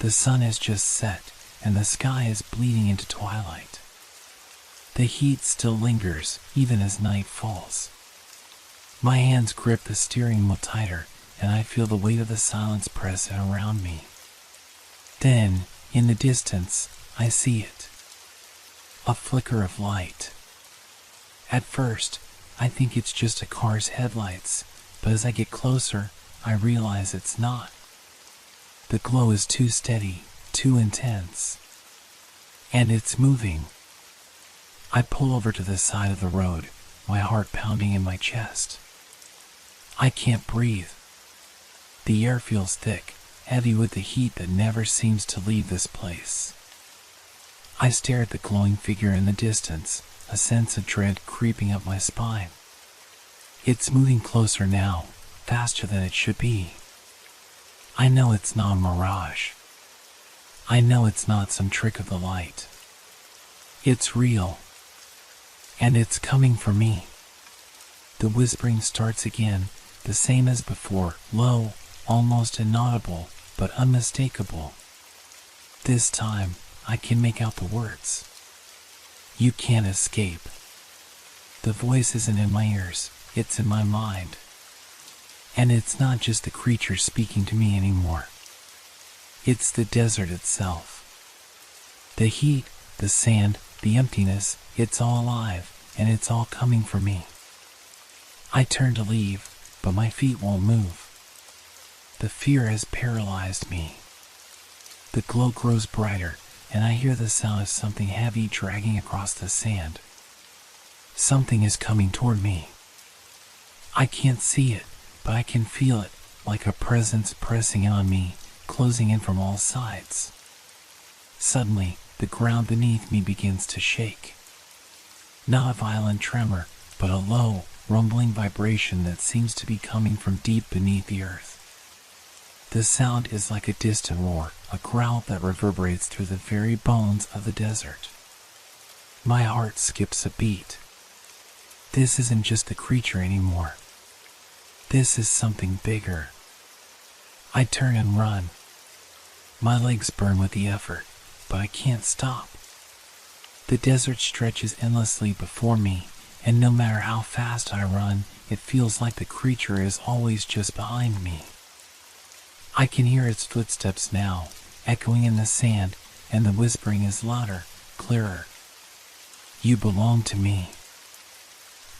Speaker 1: The sun has just set, and the sky is bleeding into twilight. The heat still lingers, even as night falls. My hands grip the steering wheel tighter, and I feel the weight of the silence press in around me. Then, in the distance, I see it. A flicker of light. At first, I think it's just a car's headlights, but as I get closer, I realize it's not. The glow is too steady, too intense. And it's moving. I pull over to the side of the road, my heart pounding in my chest. I can't breathe. The air feels thick, heavy with the heat that never seems to leave this place. I stare at the glowing figure in the distance, a sense of dread creeping up my spine. It's moving closer now, faster than it should be. I know it's not a mirage. I know it's not some trick of the light. It's real. And it's coming for me. The whispering starts again, the same as before, low, almost inaudible, but unmistakable. This time, I can make out the words. You can't escape. The voice isn't in my ears, it's in my mind. And it's not just the creature speaking to me anymore. It's the desert itself. The heat, the sand, the emptiness, it's all alive, and it's all coming for me. I turn to leave, but my feet won't move. The fear has paralyzed me. The glow grows brighter, and I hear the sound of something heavy dragging across the sand. Something is coming toward me. I can't see it, but I can feel it, like a presence pressing in on me, closing in from all sides. Suddenly, the ground beneath me begins to shake. Not a violent tremor, but a low, rumbling vibration that seems to be coming from deep beneath the earth. The sound is like a distant roar, a growl that reverberates through the very bones of the desert. My heart skips a beat. This isn't just a creature anymore. This is something bigger. I turn and run. My legs burn with the effort, but I can't stop. The desert stretches endlessly before me, and no matter how fast I run, it feels like the creature is always just behind me. I can hear its footsteps now, echoing in the sand, and the whispering is louder, clearer. You belong to me.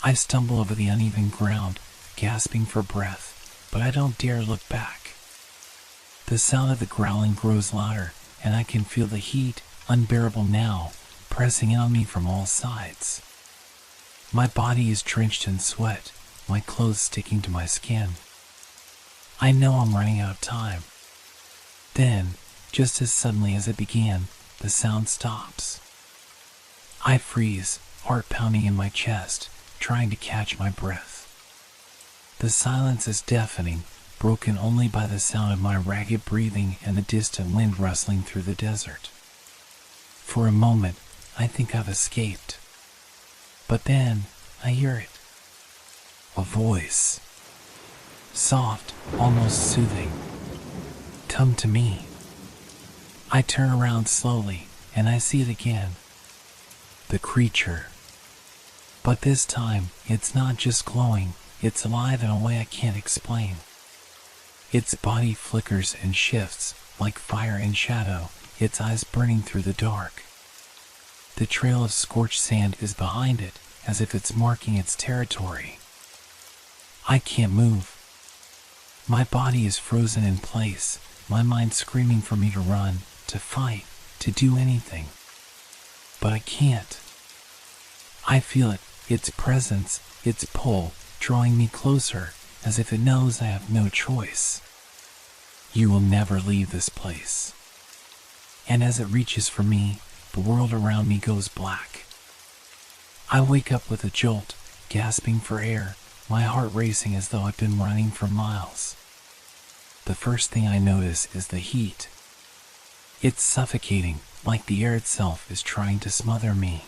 Speaker 1: I stumble over the uneven ground, gasping for breath, but I don't dare look back. The sound of the growling grows louder, and I can feel the heat, unbearable now, pressing in on me from all sides. My body is drenched in sweat, my clothes sticking to my skin. I know I'm running out of time. Then, just as suddenly as it began, the sound stops. I freeze, heart pounding in my chest, trying to catch my breath. The silence is deafening, broken only by the sound of my ragged breathing and the distant wind rustling through the desert. For a moment, I think I've escaped. But then, I hear it. A voice. Soft, almost soothing. Come to me. I turn around slowly, and I see it again. The creature. But this time, it's not just glowing, it's alive in a way I can't explain. Its body flickers and shifts, like fire and shadow, its eyes burning through the dark. The trail of scorched sand is behind it, as if it's marking its territory. I can't move. My body is frozen in place, my mind screaming for me to run, to fight, to do anything. But I can't. I feel it, its presence, its pull, drawing me closer, as if it knows I have no choice. You will never leave this place. And as it reaches for me, the world around me goes black. I wake up with a jolt, gasping for air, my heart racing as though I've been running for miles. The first thing I notice is the heat. It's suffocating, like the air itself is trying to smother me.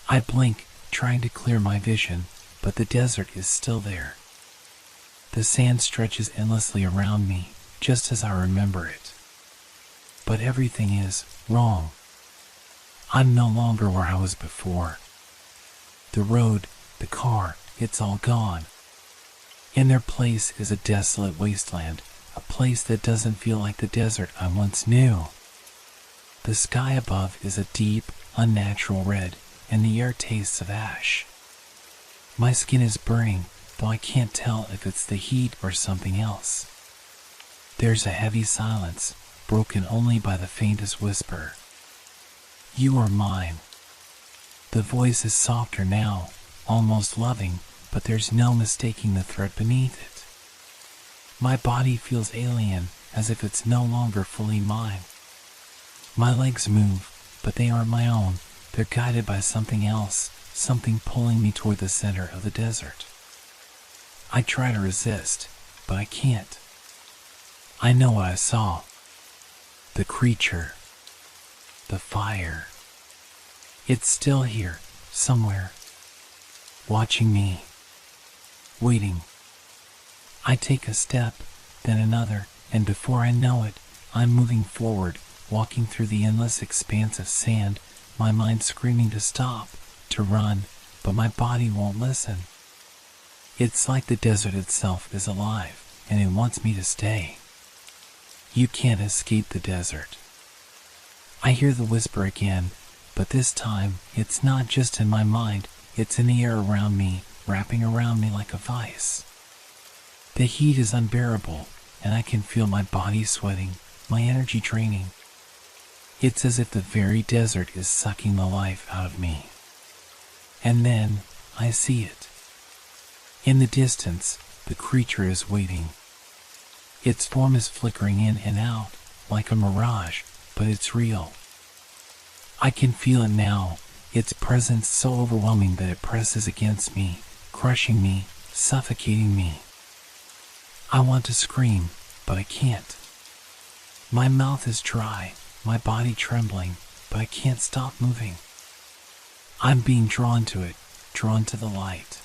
Speaker 1: I blink, trying to clear my vision, but the desert is still there. The sand stretches endlessly around me, just as I remember it. But everything is wrong. I'm no longer where I was before. The road, the car, it's all gone. In their place is a desolate wasteland, a place that doesn't feel like the desert I once knew. The sky above is a deep, unnatural red, and the air tastes of ash. My skin is burning, though I can't tell if it's the heat or something else. There's a heavy silence, broken only by the faintest whisper. You are mine. The voice is softer now, almost loving, but there's no mistaking the threat beneath it. My body feels alien, as if it's no longer fully mine. My legs move, but they aren't my own. They're guided by something else, something pulling me toward the center of the desert. I try to resist, but I can't. I know what I saw. The creature. The fire. It's still here, somewhere. Watching me. Waiting. I take a step, then another, and before I know it, I'm moving forward, walking through the endless expanse of sand, my mind screaming to stop, to run, but my body won't listen. It's like the desert itself is alive, and it wants me to stay. You can't escape the desert. I hear the whisper again, but this time, it's not just in my mind, it's in the air around me, wrapping around me like a vice. The heat is unbearable, and I can feel my body sweating, my energy draining. It's as if the very desert is sucking the life out of me. And then, I see it. In the distance, the creature is waiting. Its form is flickering in and out, like a mirage, but it's real. I can feel it now, its presence so overwhelming that it presses against me, crushing me, suffocating me. I want to scream, but I can't. My mouth is dry, my body trembling, but I can't stop moving. I'm being drawn to it, drawn to the light.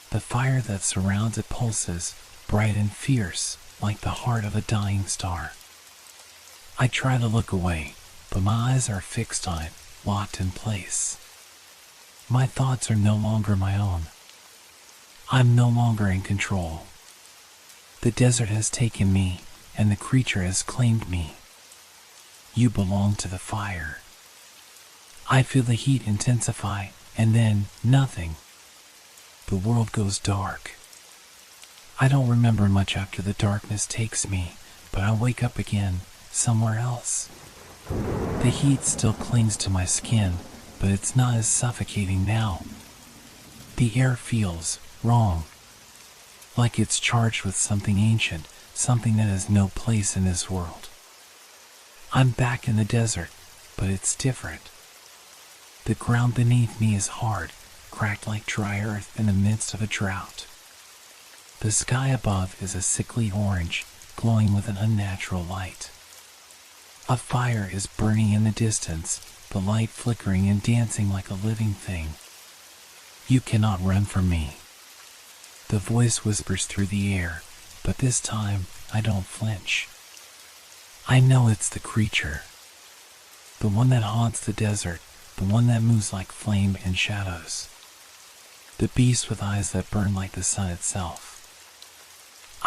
Speaker 1: The fire that surrounds it pulses, bright and fierce, like the heart of a dying star. I try to look away, but my eyes are fixed on it, locked in place. My thoughts are no longer my own. I'm no longer in control. The desert has taken me, and the creature has claimed me. You belong to the fire. I feel the heat intensify, and then nothing. The world goes dark. I don't remember much after the darkness takes me, but I wake up again, somewhere else. The heat still clings to my skin, but it's not as suffocating now. The air feels wrong, like it's charged with something ancient, something that has no place in this world. I'm back in the desert, but it's different. The ground beneath me is hard, cracked like dry earth in the midst of a drought. The sky above is a sickly orange, glowing with an unnatural light. A fire is burning in the distance, the light flickering and dancing like a living thing. You cannot run from me. The voice whispers through the air, but this time I don't flinch. I know it's the creature. The one that haunts the desert, the one that moves like flame and shadows. The beast with eyes that burn like the sun itself.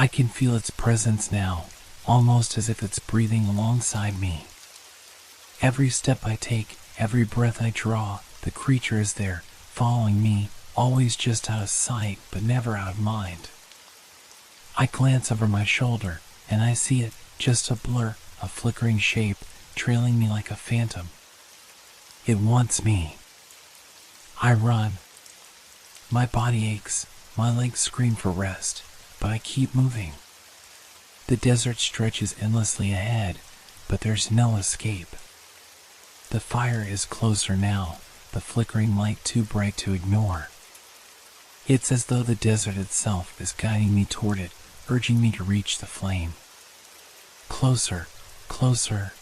Speaker 1: I can feel its presence now, almost as if it's breathing alongside me. Every step I take, every breath I draw, the creature is there, following me, always just out of sight but never out of mind. I glance over my shoulder, and I see it, just a blur, a flickering shape, trailing me like a phantom. It wants me. I run. My body aches, my legs scream for rest, but I keep moving. The desert stretches endlessly ahead, but there's no escape. The fire is closer now, the flickering light too bright to ignore. It's as though the desert itself is guiding me toward it, urging me to reach the flame. Closer, closer.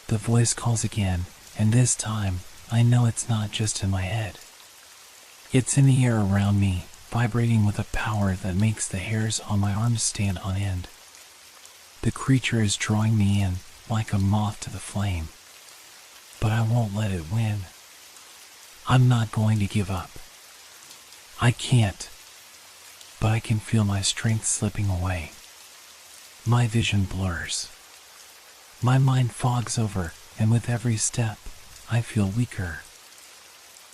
Speaker 1: The voice calls again, and this time, I know it's not just in my head. It's in the air around me, vibrating with a power that makes the hairs on my arms stand on end. The creature is drawing me in, like a moth to the flame. But I won't let it win. I'm not going to give up. I can't. But I can feel my strength slipping away. My vision blurs. My mind fogs over, and with every step, I feel weaker.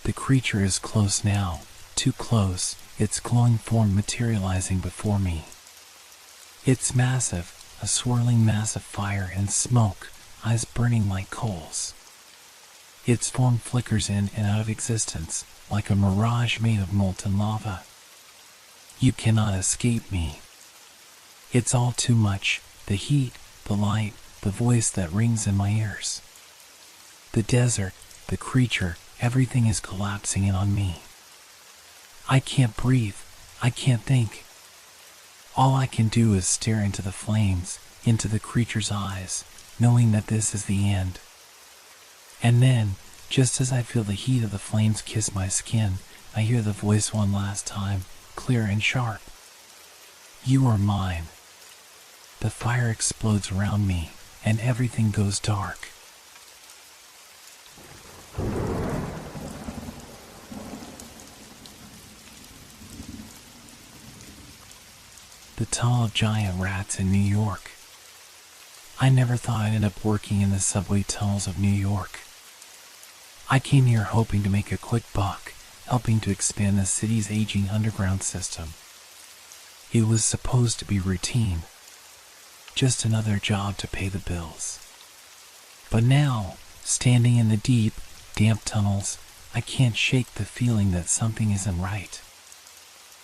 Speaker 1: The creature is close now, too close, its glowing form materializing before me. It's massive, a swirling mass of fire and smoke, eyes burning like coals. Its form flickers in and out of existence, like a mirage made of molten lava. You cannot escape me. It's all too much, the heat, the light, the voice that rings in my ears. The desert, the creature, everything is collapsing in on me. I can't breathe, I can't think. All I can do is stare into the flames, into the creature's eyes, knowing that this is the end. And then, just as I feel the heat of the flames kiss my skin, I hear the voice one last time, clear and sharp. You are mine. The fire explodes around me, and everything goes dark. The tunnel of giant rats in New York. I never thought I'd end up working in the subway tunnels of New York. I came here hoping to make a quick buck, helping to expand the city's aging underground system. It was supposed to be routine, just another job to pay the bills. But now, standing in the deep, damp tunnels, I can't shake the feeling that something isn't right.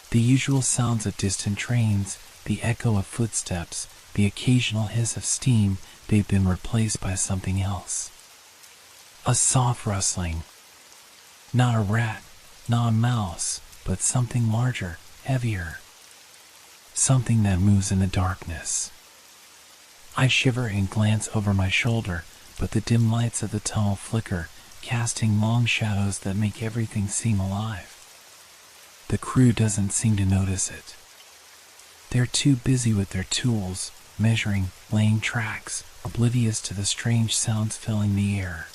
Speaker 1: The usual sounds of distant trains, the echo of footsteps, the occasional hiss of steam, they've been replaced by something else. A soft rustling. Not a rat, not a mouse, but something larger, heavier. Something that moves in the darkness. I shiver and glance over my shoulder, but the dim lights of the tunnel flicker, casting long shadows that make everything seem alive. The crew doesn't seem to notice it. They're too busy with their tools, measuring, laying tracks, oblivious to the strange sounds filling the air.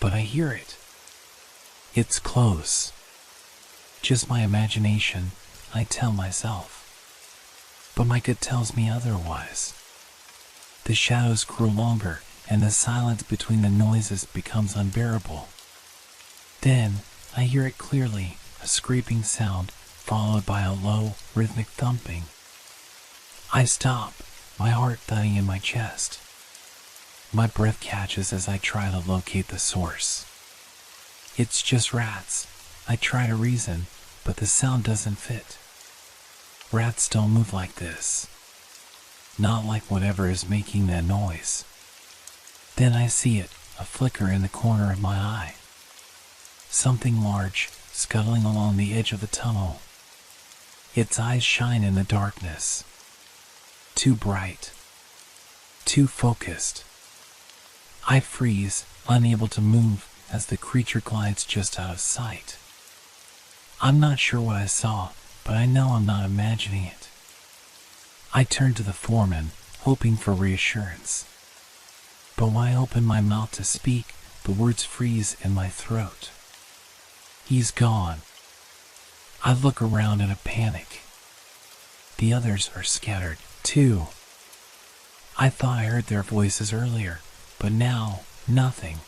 Speaker 1: But I hear it. It's close. Just my imagination, I tell myself. But my gut tells me otherwise. The shadows grow longer, and the silence between the noises becomes unbearable. Then, I hear it clearly, a scraping sound, followed by a low, rhythmic thumping. I stop, my heart thudding in my chest. My breath catches as I try to locate the source. It's just rats. I try to reason, but the sound doesn't fit. Rats don't move like this. Not like whatever is making that noise. Then I see it, a flicker in the corner of my eye. Something large, scuttling along the edge of the tunnel. Its eyes shine in the darkness. Too bright. Too focused. I freeze, unable to move, as the creature glides just out of sight. I'm not sure what I saw, but I know I'm not imagining it. I turn to the foreman, hoping for reassurance. But when I open my mouth to speak, the words freeze in my throat. He's gone. I look around in a panic. The others are scattered, too. I thought I heard their voices earlier, but now, nothing.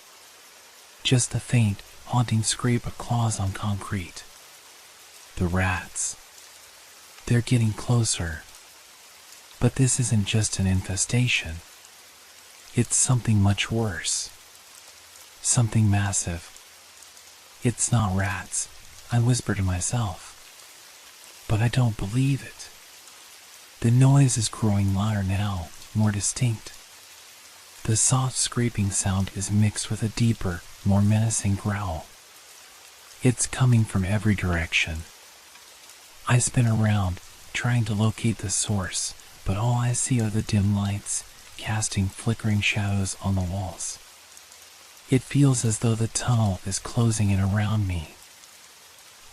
Speaker 1: Just the faint, haunting scrape of claws on concrete. The rats. They're getting closer. But this isn't just an infestation. It's something much worse. Something massive. It's not rats, I whisper to myself. But I don't believe it. The noise is growing louder now, more distinct. The soft scraping sound is mixed with a deeper, more menacing growl. It's coming from every direction. I spin around, trying to locate the source, but all I see are the dim lights, casting flickering shadows on the walls. It feels as though the tunnel is closing in around me.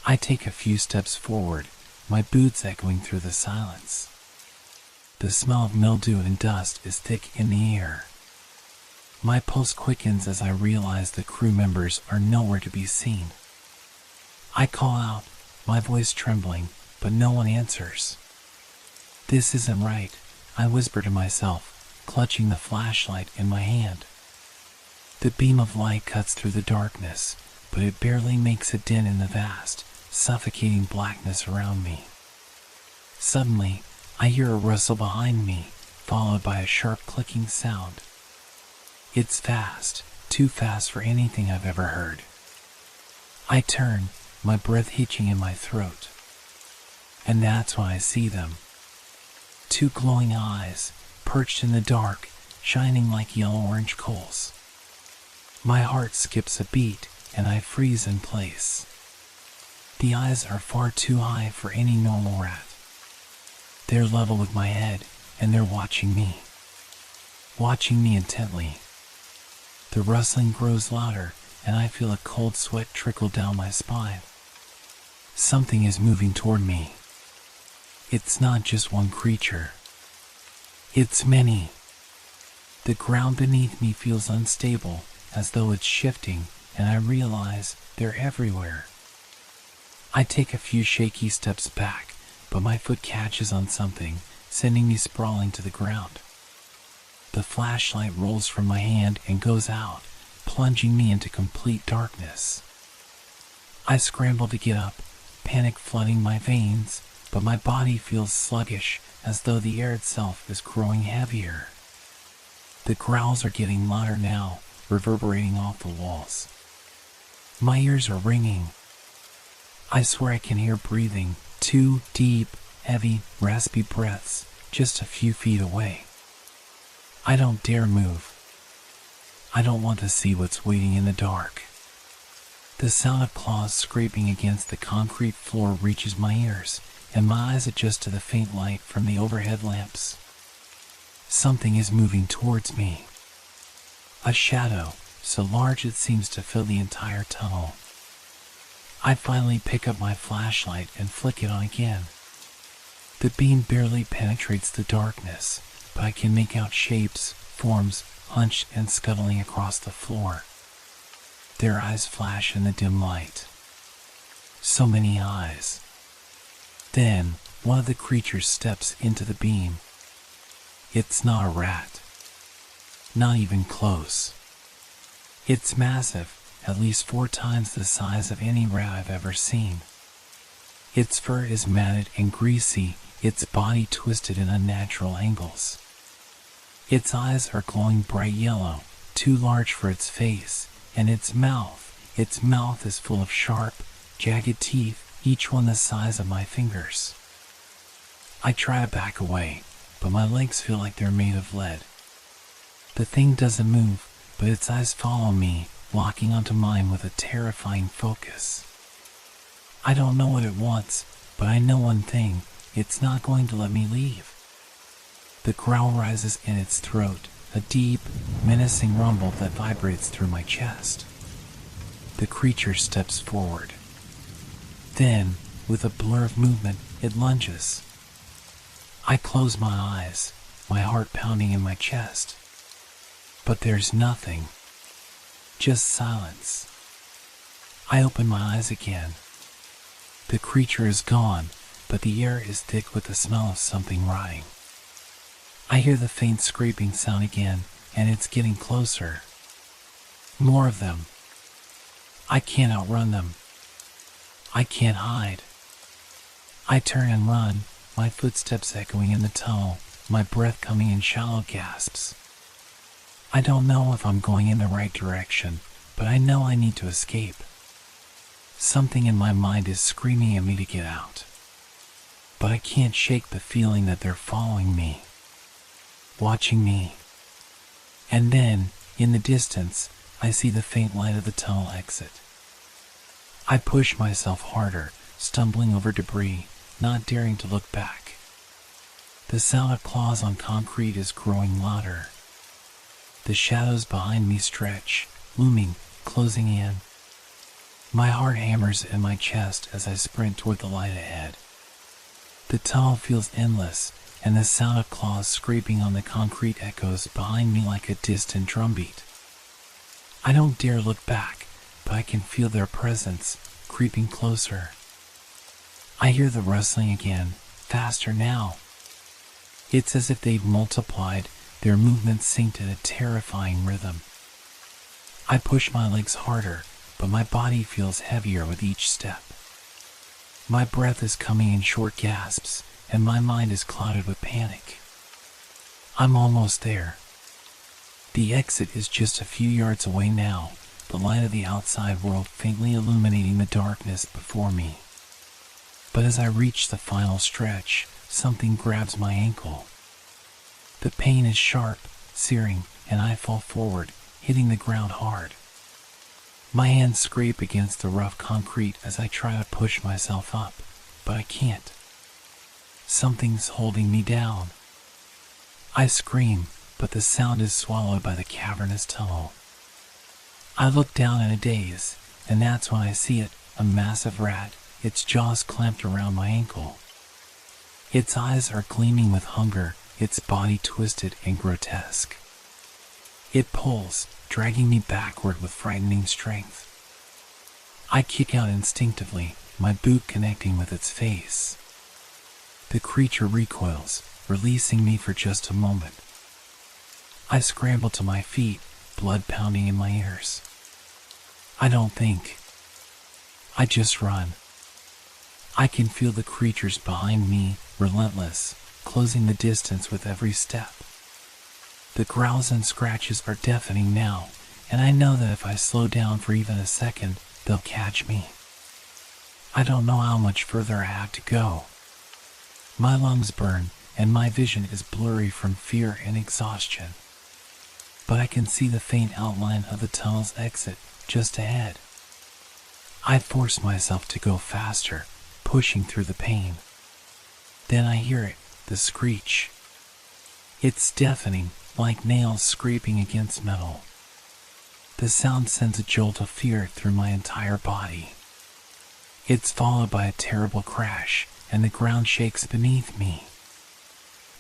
Speaker 1: I take a few steps forward, my boots echoing through the silence. The smell of mildew and dust is thick in the air. My pulse quickens as I realize the crew members are nowhere to be seen. I call out, my voice trembling, but no one answers. This isn't right, I whisper to myself, clutching the flashlight in my hand. The beam of light cuts through the darkness, but it barely makes a dent in the vast, suffocating blackness around me. Suddenly, I hear a rustle behind me, followed by a sharp clicking sound. It's fast, too fast for anything I've ever heard. I turn, my breath hitching in my throat. And that's when I see them. Two glowing eyes, perched in the dark, shining like yellow-orange coals. My heart skips a beat, and I freeze in place. The eyes are far too high for any normal rat. They're level with my head, and they're watching me. Watching me intently. The rustling grows louder, and I feel a cold sweat trickle down my spine. Something is moving toward me. It's not just one creature. It's many. The ground beneath me feels unstable, as though it's shifting, and I realize they're everywhere. I take a few shaky steps back, but my foot catches on something, sending me sprawling to the ground. The flashlight rolls from my hand and goes out, plunging me into complete darkness. I scramble to get up, panic flooding my veins, but my body feels sluggish, as though the air itself is growing heavier. The growls are getting louder now, reverberating off the walls. My ears are ringing. I swear I can hear breathing, two deep, heavy, raspy breaths, just a few feet away. I don't dare move. I don't want to see what's waiting in the dark. The sound of claws scraping against the concrete floor reaches my ears, and my eyes adjust to the faint light from the overhead lamps. Something is moving towards me. A shadow, so large it seems to fill the entire tunnel. I finally pick up my flashlight and flick it on again. The beam barely penetrates the darkness, but I can make out shapes, forms, hunched and scuttling across the floor. Their eyes flash in the dim light. So many eyes. Then, one of the creatures steps into the beam. It's not a rat. Not even close. It's massive, at least 4 times the size of any rat I've ever seen. Its fur is matted and greasy, its body twisted in unnatural angles. Its eyes are glowing bright yellow, too large for its face, and its mouth is full of sharp, jagged teeth, each one the size of my fingers. I try to back away, but my legs feel like they're made of lead. The thing doesn't move, but its eyes follow me, locking onto mine with a terrifying focus. I don't know what it wants, but I know one thing, it's not going to let me leave. The growl rises in its throat, a deep, menacing rumble that vibrates through my chest. The creature steps forward. Then, with a blur of movement, it lunges. I close my eyes, my heart pounding in my chest. But there's nothing. Just silence. I open my eyes again. The creature is gone, but the air is thick with the smell of something rotting. I hear the faint scraping sound again, and it's getting closer. More of them. I can't outrun them. I can't hide. I turn and run, my footsteps echoing in the tunnel, my breath coming in shallow gasps. I don't know if I'm going in the right direction, but I know I need to escape. Something in my mind is screaming at me to get out. But I can't shake the feeling that they're following me, watching me. And then, in the distance, I see the faint light of the tunnel exit. I push myself harder, stumbling over debris, not daring to look back. The sound of claws on concrete is growing louder. The shadows behind me stretch, looming, closing in. My heart hammers in my chest as I sprint toward the light ahead. The tunnel feels endless, and the sound of claws scraping on the concrete echoes behind me like a distant drumbeat. I don't dare look back, but I can feel their presence, creeping closer. I hear the rustling again, faster now. It's as if they've multiplied, their movements synced in a terrifying rhythm. I push my legs harder, but my body feels heavier with each step. My breath is coming in short gasps, and my mind is clouded with panic. I'm almost there. The exit is just a few yards away now, the light of the outside world faintly illuminating the darkness before me. But as I reach the final stretch, something grabs my ankle. The pain is sharp, searing, and I fall forward, hitting the ground hard. My hands scrape against the rough concrete as I try to push myself up, but I can't. Something's holding me down. I scream, but the sound is swallowed by the cavernous tunnel. I look down in a daze, and that's when I see it, a massive rat, its jaws clamped around my ankle. Its eyes are gleaming with hunger, its body twisted and grotesque. It pulls, dragging me backward with frightening strength. I kick out instinctively, my boot connecting with its face. The creature recoils, releasing me for just a moment. I scramble to my feet, blood pounding in my ears. I don't think. I just run. I can feel the creatures behind me, relentless, closing the distance with every step. The growls and scratches are deafening now, and I know that if I slow down for even a second, they'll catch me. I don't know how much further I have to go. My lungs burn, and my vision is blurry from fear and exhaustion. But I can see the faint outline of the tunnel's exit just ahead. I force myself to go faster, pushing through the pain. Then I hear it, the screech. It's deafening, like nails scraping against metal. The sound sends a jolt of fear through my entire body. It's followed by a terrible crash, and the ground shakes beneath me.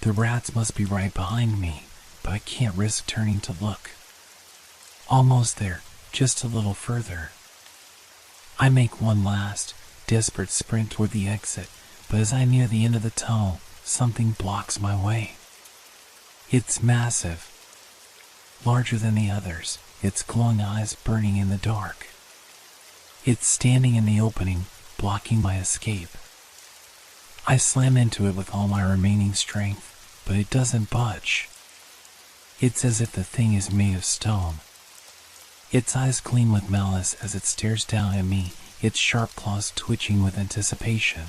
Speaker 1: The rats must be right behind me, but I can't risk turning to look. Almost there, just a little further. I make one last, desperate sprint toward the exit, but as I near the end of the tunnel, something blocks my way. It's massive, larger than the others, its glowing eyes burning in the dark. It's standing in the opening, blocking my escape. I slam into it with all my remaining strength, but it doesn't budge. It's as if the thing is made of stone. Its eyes gleam with malice as it stares down at me, its sharp claws twitching with anticipation.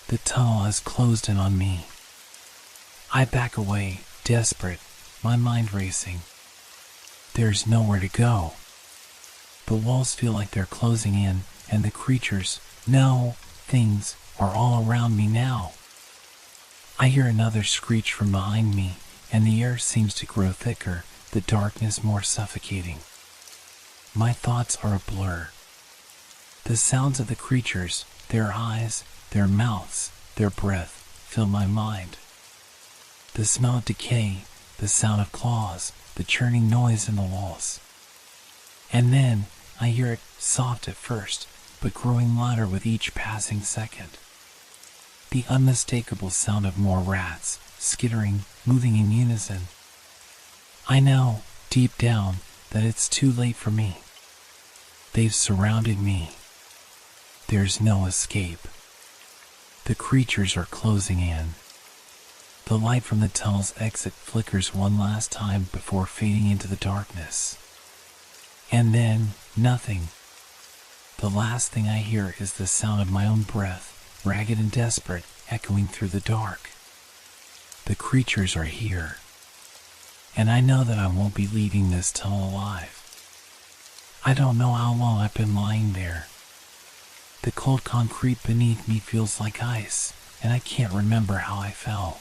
Speaker 1: The tunnel has closed in on me. I back away, desperate, my mind racing. There's nowhere to go. The walls feel like they're closing in, and the creatures, no, things, are all around me now. I hear another screech from behind me, and the air seems to grow thicker, the darkness more suffocating. My thoughts are a blur. The sounds of the creatures, their eyes, their mouths, their breath, fill my mind. The smell of decay, the sound of claws, the churning noise in the walls. And then, I hear it, soft at first, but growing louder with each passing second. The unmistakable sound of more rats, skittering, moving in unison. I know, deep down, that it's too late for me. They've surrounded me. There's no escape. The creatures are closing in. The light from the tunnel's exit flickers one last time before fading into the darkness. And then, nothing. The last thing I hear is the sound of my own breath, ragged and desperate, echoing through the dark. The creatures are here. And I know that I won't be leaving this tunnel alive. I don't know how long I've been lying there. The cold concrete beneath me feels like ice, and I can't remember how I fell.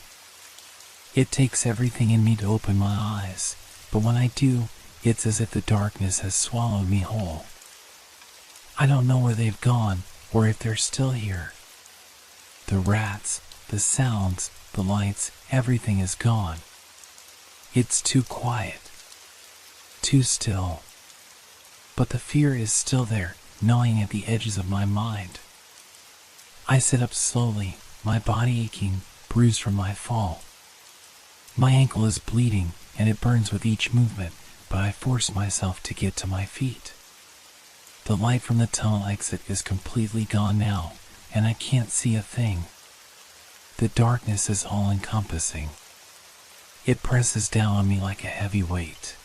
Speaker 1: It takes everything in me to open my eyes, but when I do, it's as if the darkness has swallowed me whole. I don't know where they've gone, or if they're still here. The rats, the sounds, the lights, everything is gone. It's too quiet. Too still. But the fear is still there, gnawing at the edges of my mind. I sit up slowly, my body aching, bruised from my fall. My ankle is bleeding, and it burns with each movement, but I force myself to get to my feet. The light from the tunnel exit is completely gone now, and I can't see a thing. The darkness is all-encompassing. It presses down on me like a heavy weight.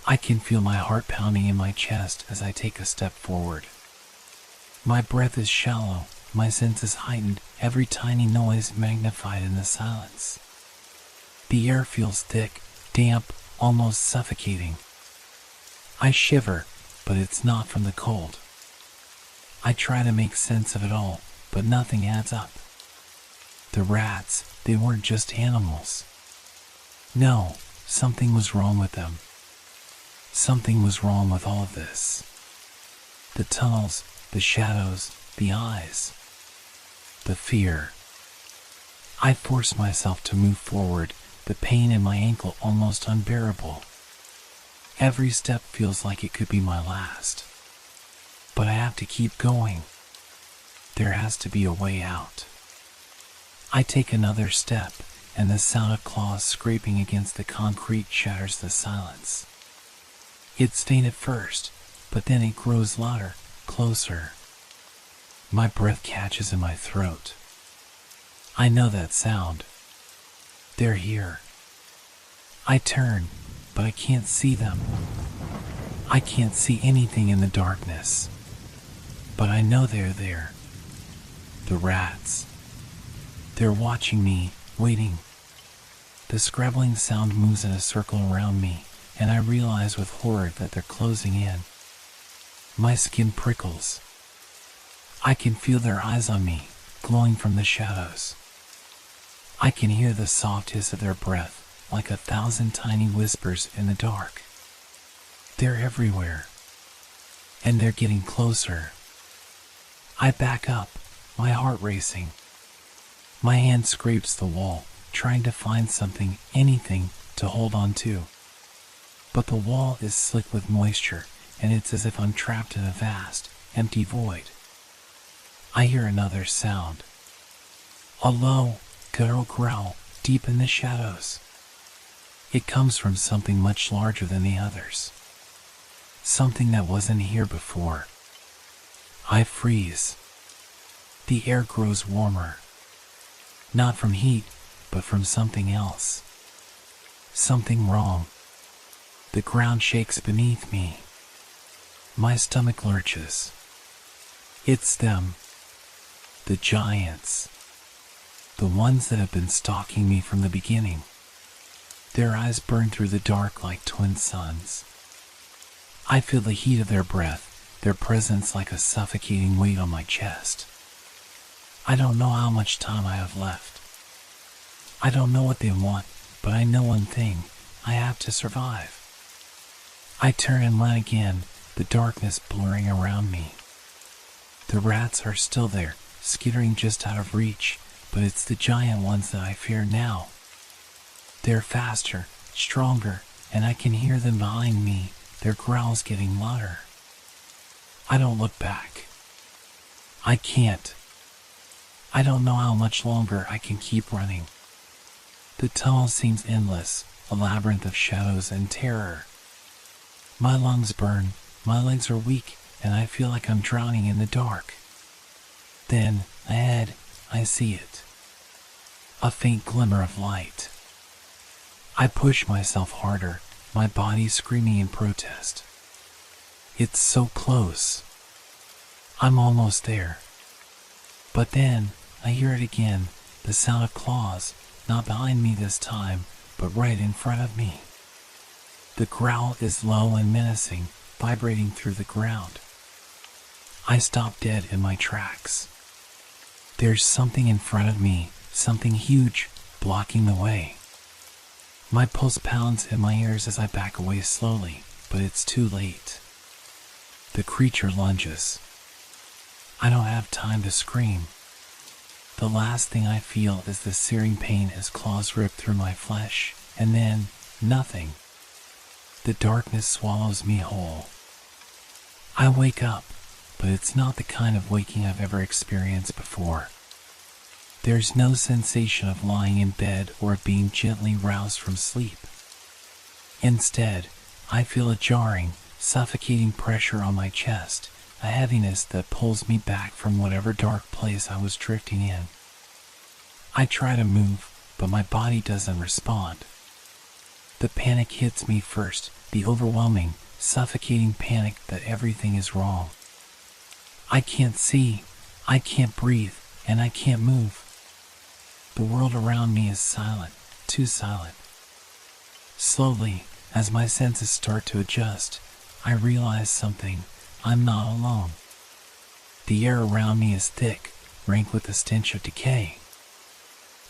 Speaker 1: I can feel my heart pounding in my chest as I take a step forward. My breath is shallow, my senses heightened, every tiny noise magnified in the silence. The air feels thick, damp, almost suffocating. I shiver, but it's not from the cold. I try to make sense of it all, but nothing adds up. The rats, they weren't just animals. No, something was wrong with them. Something was wrong with all of this. The tunnels, the shadows, the eyes. The fear. I force myself to move forward, the pain in my ankle almost unbearable. Every step feels like it could be my last. But I have to keep going. There has to be a way out. I take another step, and the sound of claws scraping against the concrete shatters the silence. It's faint at first, but then it grows louder, closer. My breath catches in my throat. I know that sound. They're here. I turn, but I can't see them. I can't see anything in the darkness. But I know they're there. The rats. They're watching me, waiting. The scrabbling sound moves in a circle around me, and I realize with horror that they're closing in. My skin prickles. I can feel their eyes on me, glowing from the shadows. I can hear the soft hiss of their breath, like 1,000 tiny whispers in the dark. They're everywhere. And they're getting closer. I back up, my heart racing. My hand scrapes the wall, trying to find something, anything, to hold on to. But the wall is slick with moisture, and it's as if I'm trapped in a vast, empty void. I hear another sound. A low, guttural growl, deep in the shadows. It comes from something much larger than the others. Something that wasn't here before. I freeze. The air grows warmer. Not from heat, but from something else. Something wrong. The ground shakes beneath me. My stomach lurches. It's them. The giants. The ones that have been stalking me from the beginning. Their eyes burn through the dark like twin suns. I feel the heat of their breath, their presence like a suffocating weight on my chest. I don't know how much time I have left. I don't know what they want, but I know one thing, I have to survive. I turn and run again, the darkness blurring around me. The rats are still there, skittering just out of reach, but it's the giant ones that I fear now. They're faster, stronger, and I can hear them behind me, their growls getting louder. I don't look back. I can't. I don't know how much longer I can keep running. The tunnel seems endless, a labyrinth of shadows and terror. My lungs burn, my legs are weak, and I feel like I'm drowning in the dark. Then, ahead, I see it. A faint glimmer of light. I push myself harder, my body screaming in protest. It's so close. I'm almost there. But then, I hear it again, the sound of claws, not behind me this time, but right in front of me. The growl is low and menacing, vibrating through the ground. I stop dead in my tracks. There's something in front of me, something huge, blocking the way. My pulse pounds in my ears as I back away slowly, but it's too late. The creature lunges. I don't have time to scream. The last thing I feel is the searing pain as claws rip through my flesh, and then, nothing. The darkness swallows me whole. I wake up, but it's not the kind of waking I've ever experienced before. There's no sensation of lying in bed or of being gently roused from sleep. Instead, I feel a jarring, suffocating pressure on my chest, a heaviness that pulls me back from whatever dark place I was drifting in. I try to move, but my body doesn't respond. The panic hits me first, the overwhelming, suffocating panic that everything is wrong. I can't see, I can't breathe, and I can't move. The world around me is silent, too silent. Slowly, as my senses start to adjust, I realize something. I'm not alone. The air around me is thick, rank with the stench of decay.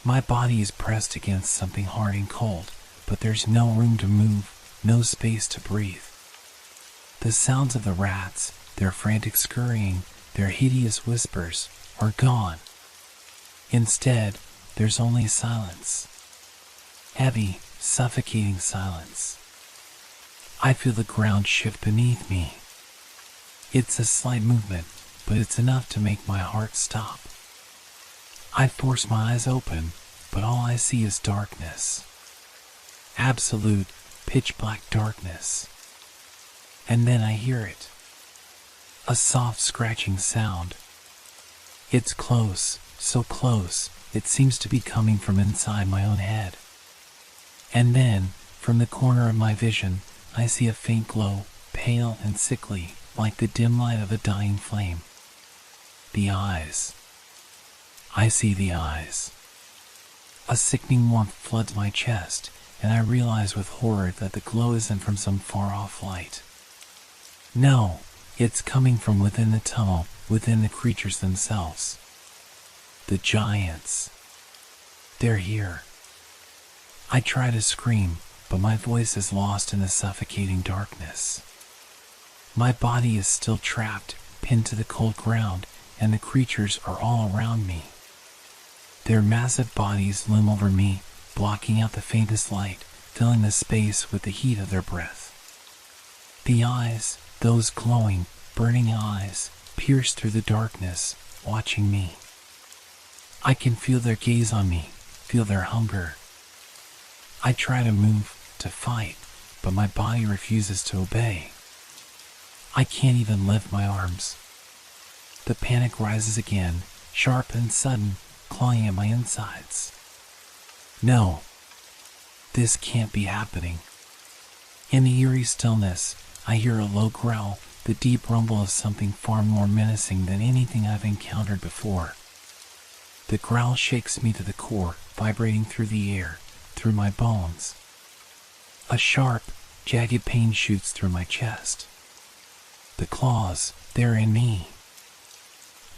Speaker 1: My body is pressed against something hard and cold, but there's no room to move, no space to breathe. The sounds of the rats, their frantic scurrying, their hideous whispers, are gone. Instead, there's only silence. Heavy, suffocating silence. I feel the ground shift beneath me. It's a slight movement, but it's enough to make my heart stop. I force my eyes open, but all I see is darkness. Absolute, pitch-black darkness. And then I hear it. A soft scratching sound. It's close, so close, it seems to be coming from inside my own head. And then, from the corner of my vision, I see a faint glow, pale and sickly, like the dim light of a dying flame. The eyes. I see the eyes. A sickening warmth floods my chest, and I realize with horror that the glow isn't from some far-off light. No, it's coming from within the tunnel, within the creatures themselves. The giants. They're here. I try to scream, but my voice is lost in the suffocating darkness. My body is still trapped, pinned to the cold ground, and the creatures are all around me. Their massive bodies loom over me, blocking out the faintest light, filling the space with the heat of their breath. The eyes, those glowing, burning eyes, pierce through the darkness, watching me. I can feel their gaze on me, feel their hunger. I try to move, to fight, but my body refuses to obey. I can't even lift my arms. The panic rises again, sharp and sudden, clawing at my insides. No, this can't be happening. In the eerie stillness, I hear a low growl, the deep rumble of something far more menacing than anything I've encountered before. The growl shakes me to the core, vibrating through the air, through my bones. A sharp, jagged pain shoots through my chest. The claws, they're in me.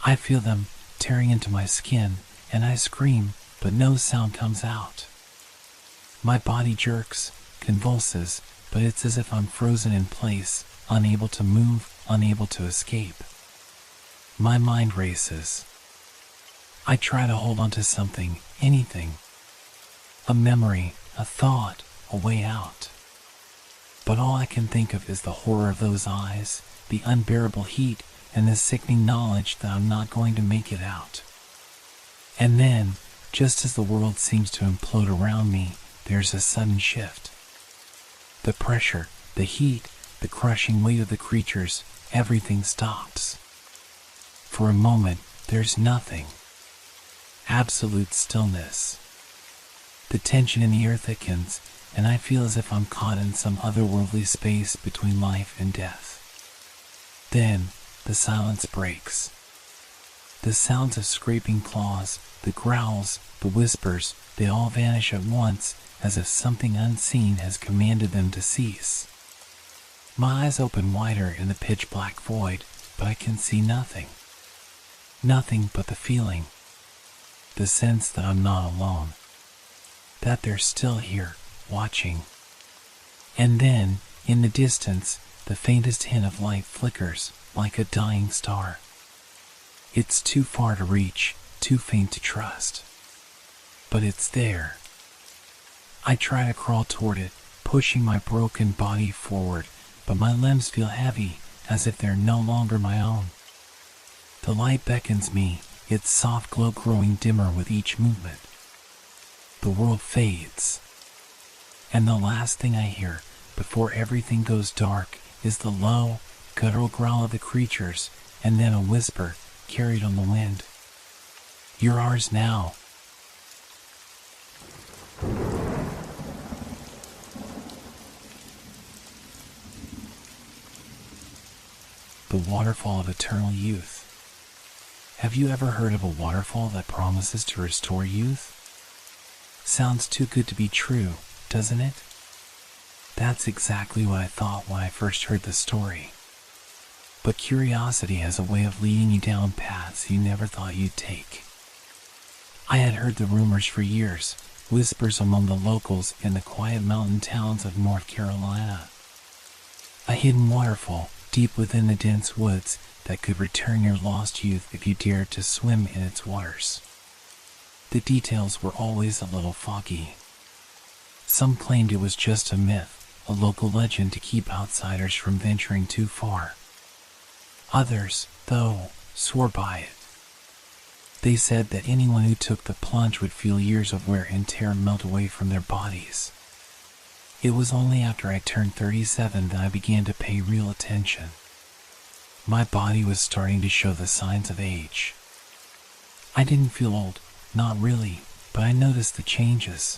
Speaker 1: I feel them tearing into my skin, and I scream, but no sound comes out. My body jerks, convulses, but it's as if I'm frozen in place, unable to move, unable to escape. My mind races. I try to hold on to something, anything. A memory, a thought, a way out. But all I can think of is the horror of those eyes, the unbearable heat, and the sickening knowledge that I'm not going to make it out. And then, just as the world seems to implode around me, there's a sudden shift. The pressure, the heat, the crushing weight of the creatures, everything stops. For a moment, there's nothing. Absolute stillness. The tension in the air thickens, and I feel as if I'm caught in some otherworldly space between life and death. Then, the silence breaks. The sounds of scraping claws, the growls, the whispers, they all vanish at once, as if something unseen has commanded them to cease. My eyes open wider in the pitch-black void, but I can see nothing. Nothing but the feeling. The sense that I'm not alone. That they're still here, watching. And then, in the distance, the faintest hint of light flickers, like a dying star. It's too far to reach, too faint to trust. But it's there. I try to crawl toward it, pushing my broken body forward, but my limbs feel heavy, as if they're no longer my own. The light beckons me, its soft glow growing dimmer with each movement. The world fades. And the last thing I hear, before everything goes dark, is the low, guttural growl of the creatures, and then a whisper, carried on the wind. You're ours now. The waterfall of eternal youth. Have you ever heard of a waterfall that promises to restore youth? Sounds too good to be true, doesn't it? That's exactly what I thought when I first heard the story. But curiosity has a way of leading you down paths you never thought you'd take. I had heard the rumors for years, whispers among the locals in the quiet mountain towns of North Carolina. A hidden waterfall, deep within the dense woods, that could return your lost youth if you dared to swim in its waters. The details were always a little foggy. Some claimed it was just a myth, a local legend to keep outsiders from venturing too far. Others, though, swore by it. They said that anyone who took the plunge would feel years of wear and tear melt away from their bodies. It was only after I turned 37 that I began to pay real attention. My body was starting to show the signs of age. I didn't feel old, not really, but I noticed the changes.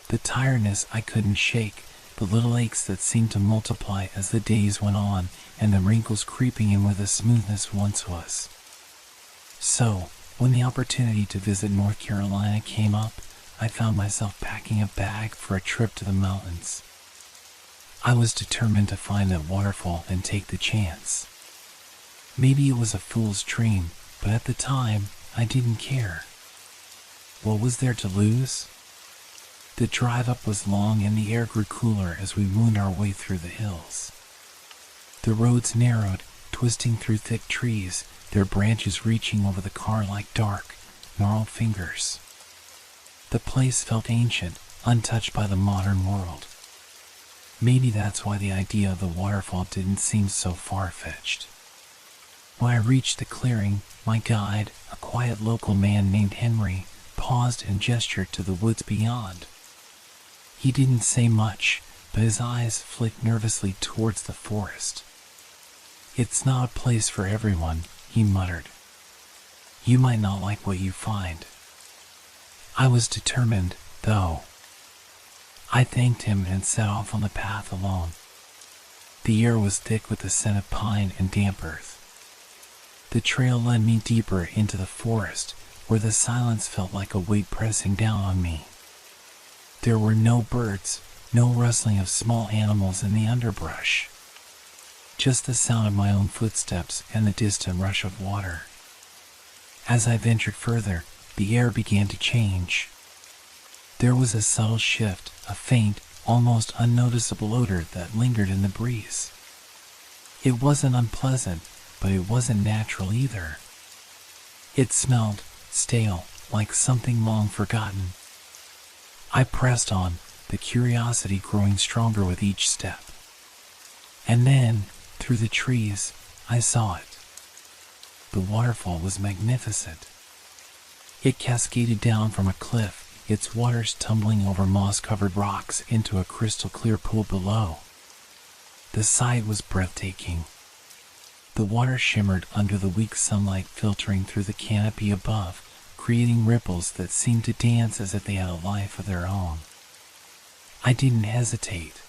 Speaker 1: The tiredness I couldn't shake, the little aches that seemed to multiply as the days went on, and the wrinkles creeping in where the smoothness once was. So, when the opportunity to visit North Carolina came up, I found myself packing a bag for a trip to the mountains. I was determined to find that waterfall and take the chance. Maybe it was a fool's dream, but at the time, I didn't care. What was there to lose? The drive up was long and the air grew cooler as we wound our way through the hills. The roads narrowed, twisting through thick trees, their branches reaching over the car like dark, gnarled fingers. The place felt ancient, untouched by the modern world. Maybe that's why the idea of the waterfall didn't seem so far-fetched. When I reached the clearing, my guide, a quiet local man named Henry, paused and gestured to the woods beyond. He didn't say much, but his eyes flicked nervously towards the forest. "It's not a place for everyone," he muttered. "You might not like what you find." I was determined, though. I thanked him and set off on the path alone. The air was thick with the scent of pine and damp earth. The trail led me deeper into the forest, where the silence felt like a weight pressing down on me. There were no birds, no rustling of small animals in the underbrush. Just the sound of my own footsteps and the distant rush of water. As I ventured further, the air began to change. There was a subtle shift, a faint, almost unnoticeable odor that lingered in the breeze. It wasn't unpleasant, but it wasn't natural either. It smelled stale, like something long forgotten. I pressed on, the curiosity growing stronger with each step. And then, through the trees, I saw it. The waterfall was magnificent. It cascaded down from a cliff, its waters tumbling over moss-covered rocks into a crystal-clear pool below. The sight was breathtaking. The water shimmered under the weak sunlight filtering through the canopy above, creating ripples that seemed to dance as if they had a life of their own. I didn't hesitate.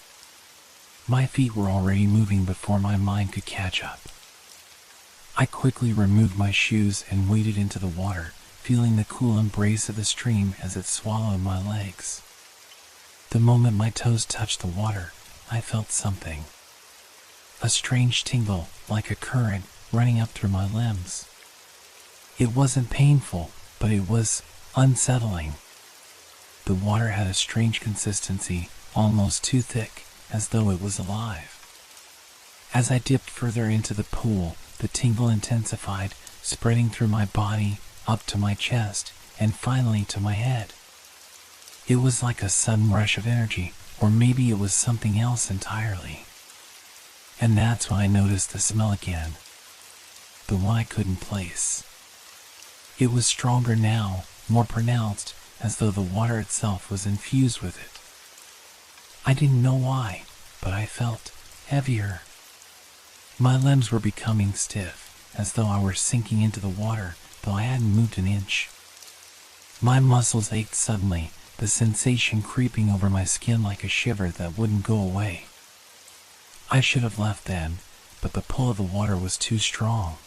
Speaker 1: My feet were already moving before my mind could catch up. I quickly removed my shoes and waded into the water, feeling the cool embrace of the stream as it swallowed my legs. The moment my toes touched the water, I felt something. A strange tingle, like a current, running up through my limbs. It wasn't painful, but it was unsettling. The water had a strange consistency, almost too thick, as though it was alive. As I dipped further into the pool, the tingle intensified, spreading through my body, up to my chest, and finally to my head. It was like a sudden rush of energy, or maybe it was something else entirely. And that's when I noticed the smell again. The one I couldn't place. It was stronger now, more pronounced, as though the water itself was infused with it. I didn't know why, but I felt heavier. My limbs were becoming stiff, as though I were sinking into the water, though I hadn't moved an inch. My muscles ached suddenly, the sensation creeping over my skin like a shiver that wouldn't go away. I should have left then, but the pull of the water was too strong.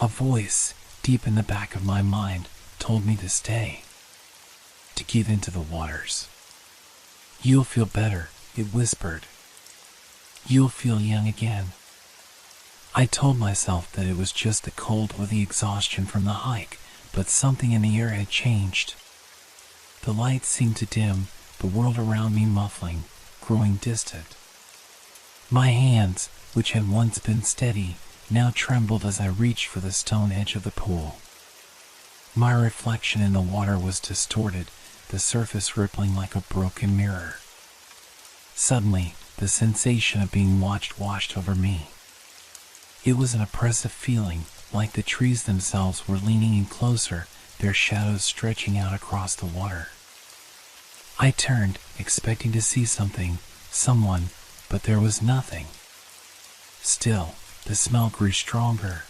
Speaker 1: A voice, deep in the back of my mind, told me to stay, to give into the waters. "You'll feel better," it whispered. "You'll feel young again." I told myself that it was just the cold or the exhaustion from the hike, but something in the air had changed. The light seemed to dim, the world around me muffling, growing distant. My hands, which had once been steady, now trembled as I reached for the stone edge of the pool. My reflection in the water was distorted, the surface rippling like a broken mirror. Suddenly, the sensation of being watched washed over me. It was an oppressive feeling, like the trees themselves were leaning in closer, their shadows stretching out across the water. I turned, expecting to see something, someone, but there was nothing. Still, the smell grew stronger.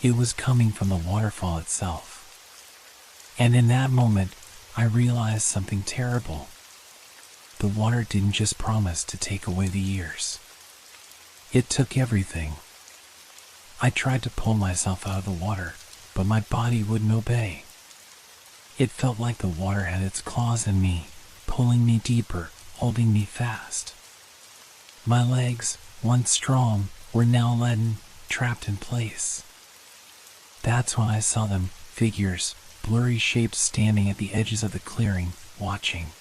Speaker 1: It was coming from the waterfall itself. And in that moment, I realized something terrible. The water didn't just promise to take away the years. It took everything. I tried to pull myself out of the water, but my body wouldn't obey. It felt like the water had its claws in me, pulling me deeper, holding me fast. My legs, once strong, were now leaden, trapped in place. That's when I saw them, figures, blurry shapes standing at the edges of the clearing, watching.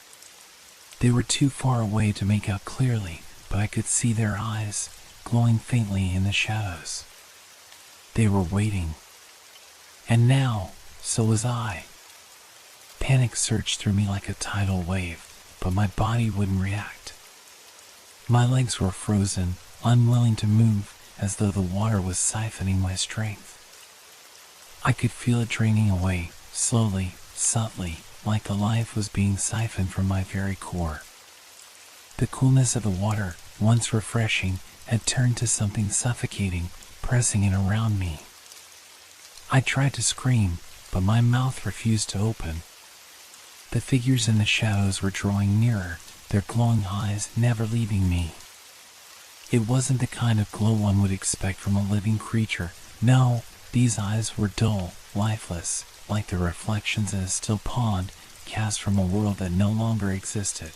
Speaker 1: They were too far away to make out clearly, but I could see their eyes, glowing faintly in the shadows. They were waiting. And now, so was I. Panic surged through me like a tidal wave, but my body wouldn't react. My legs were frozen, unwilling to move, as though the water was siphoning my strength. I could feel it draining away, slowly, subtly, like the life was being siphoned from my very core. The coolness of the water, once refreshing, had turned to something suffocating, pressing in around me. I tried to scream, but my mouth refused to open. The figures in the shadows were drawing nearer, their glowing eyes never leaving me. It wasn't the kind of glow one would expect from a living creature. No, these eyes were dull, lifeless, like the reflections in a still pond, cast from a world that no longer existed.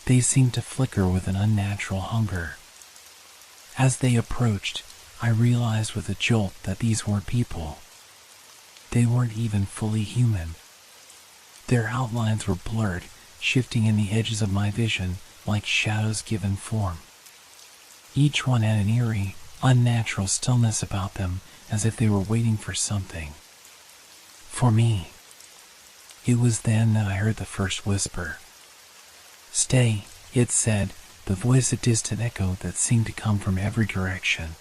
Speaker 1: They seemed to flicker with an unnatural hunger. As they approached, I realized with a jolt that these weren't people. They weren't even fully human. Their outlines were blurred, shifting in the edges of my vision, like shadows given form. Each one had an eerie, unnatural stillness about them, as if they were waiting for something. For me. It was then that I heard the first whisper. "Stay," it said, the voice a distant echo that seemed to come from every direction.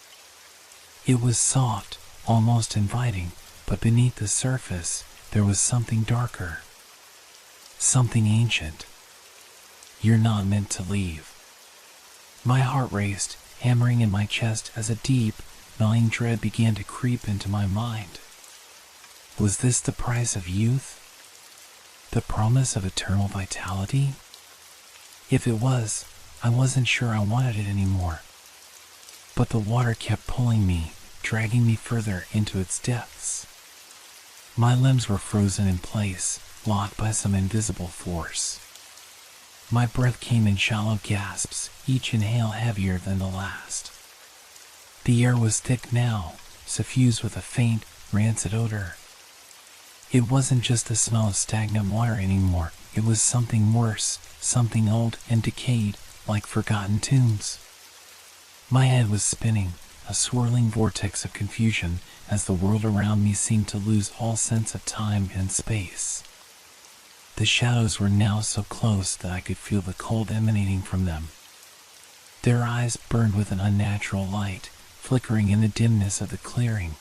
Speaker 1: It was soft, almost inviting, but beneath the surface there was something darker, something ancient. You're not meant to leave. My heart raced, hammering in my chest as a deep, gnawing dread began to creep into my mind. Was this the price of youth? The promise of eternal vitality? If it was, I wasn't sure I wanted it anymore. But the water kept pulling me, dragging me further into its depths. My limbs were frozen in place, locked by some invisible force. My breath came in shallow gasps, each inhale heavier than the last. The air was thick now, suffused with a faint, rancid odor. It wasn't just the smell of stagnant water anymore, it was something worse, something old and decayed, like forgotten tombs. My head was spinning, a swirling vortex of confusion, as the world around me seemed to lose all sense of time and space. The shadows were now so close that I could feel the cold emanating from them. Their eyes burned with an unnatural light, flickering in the dimness of the clearing.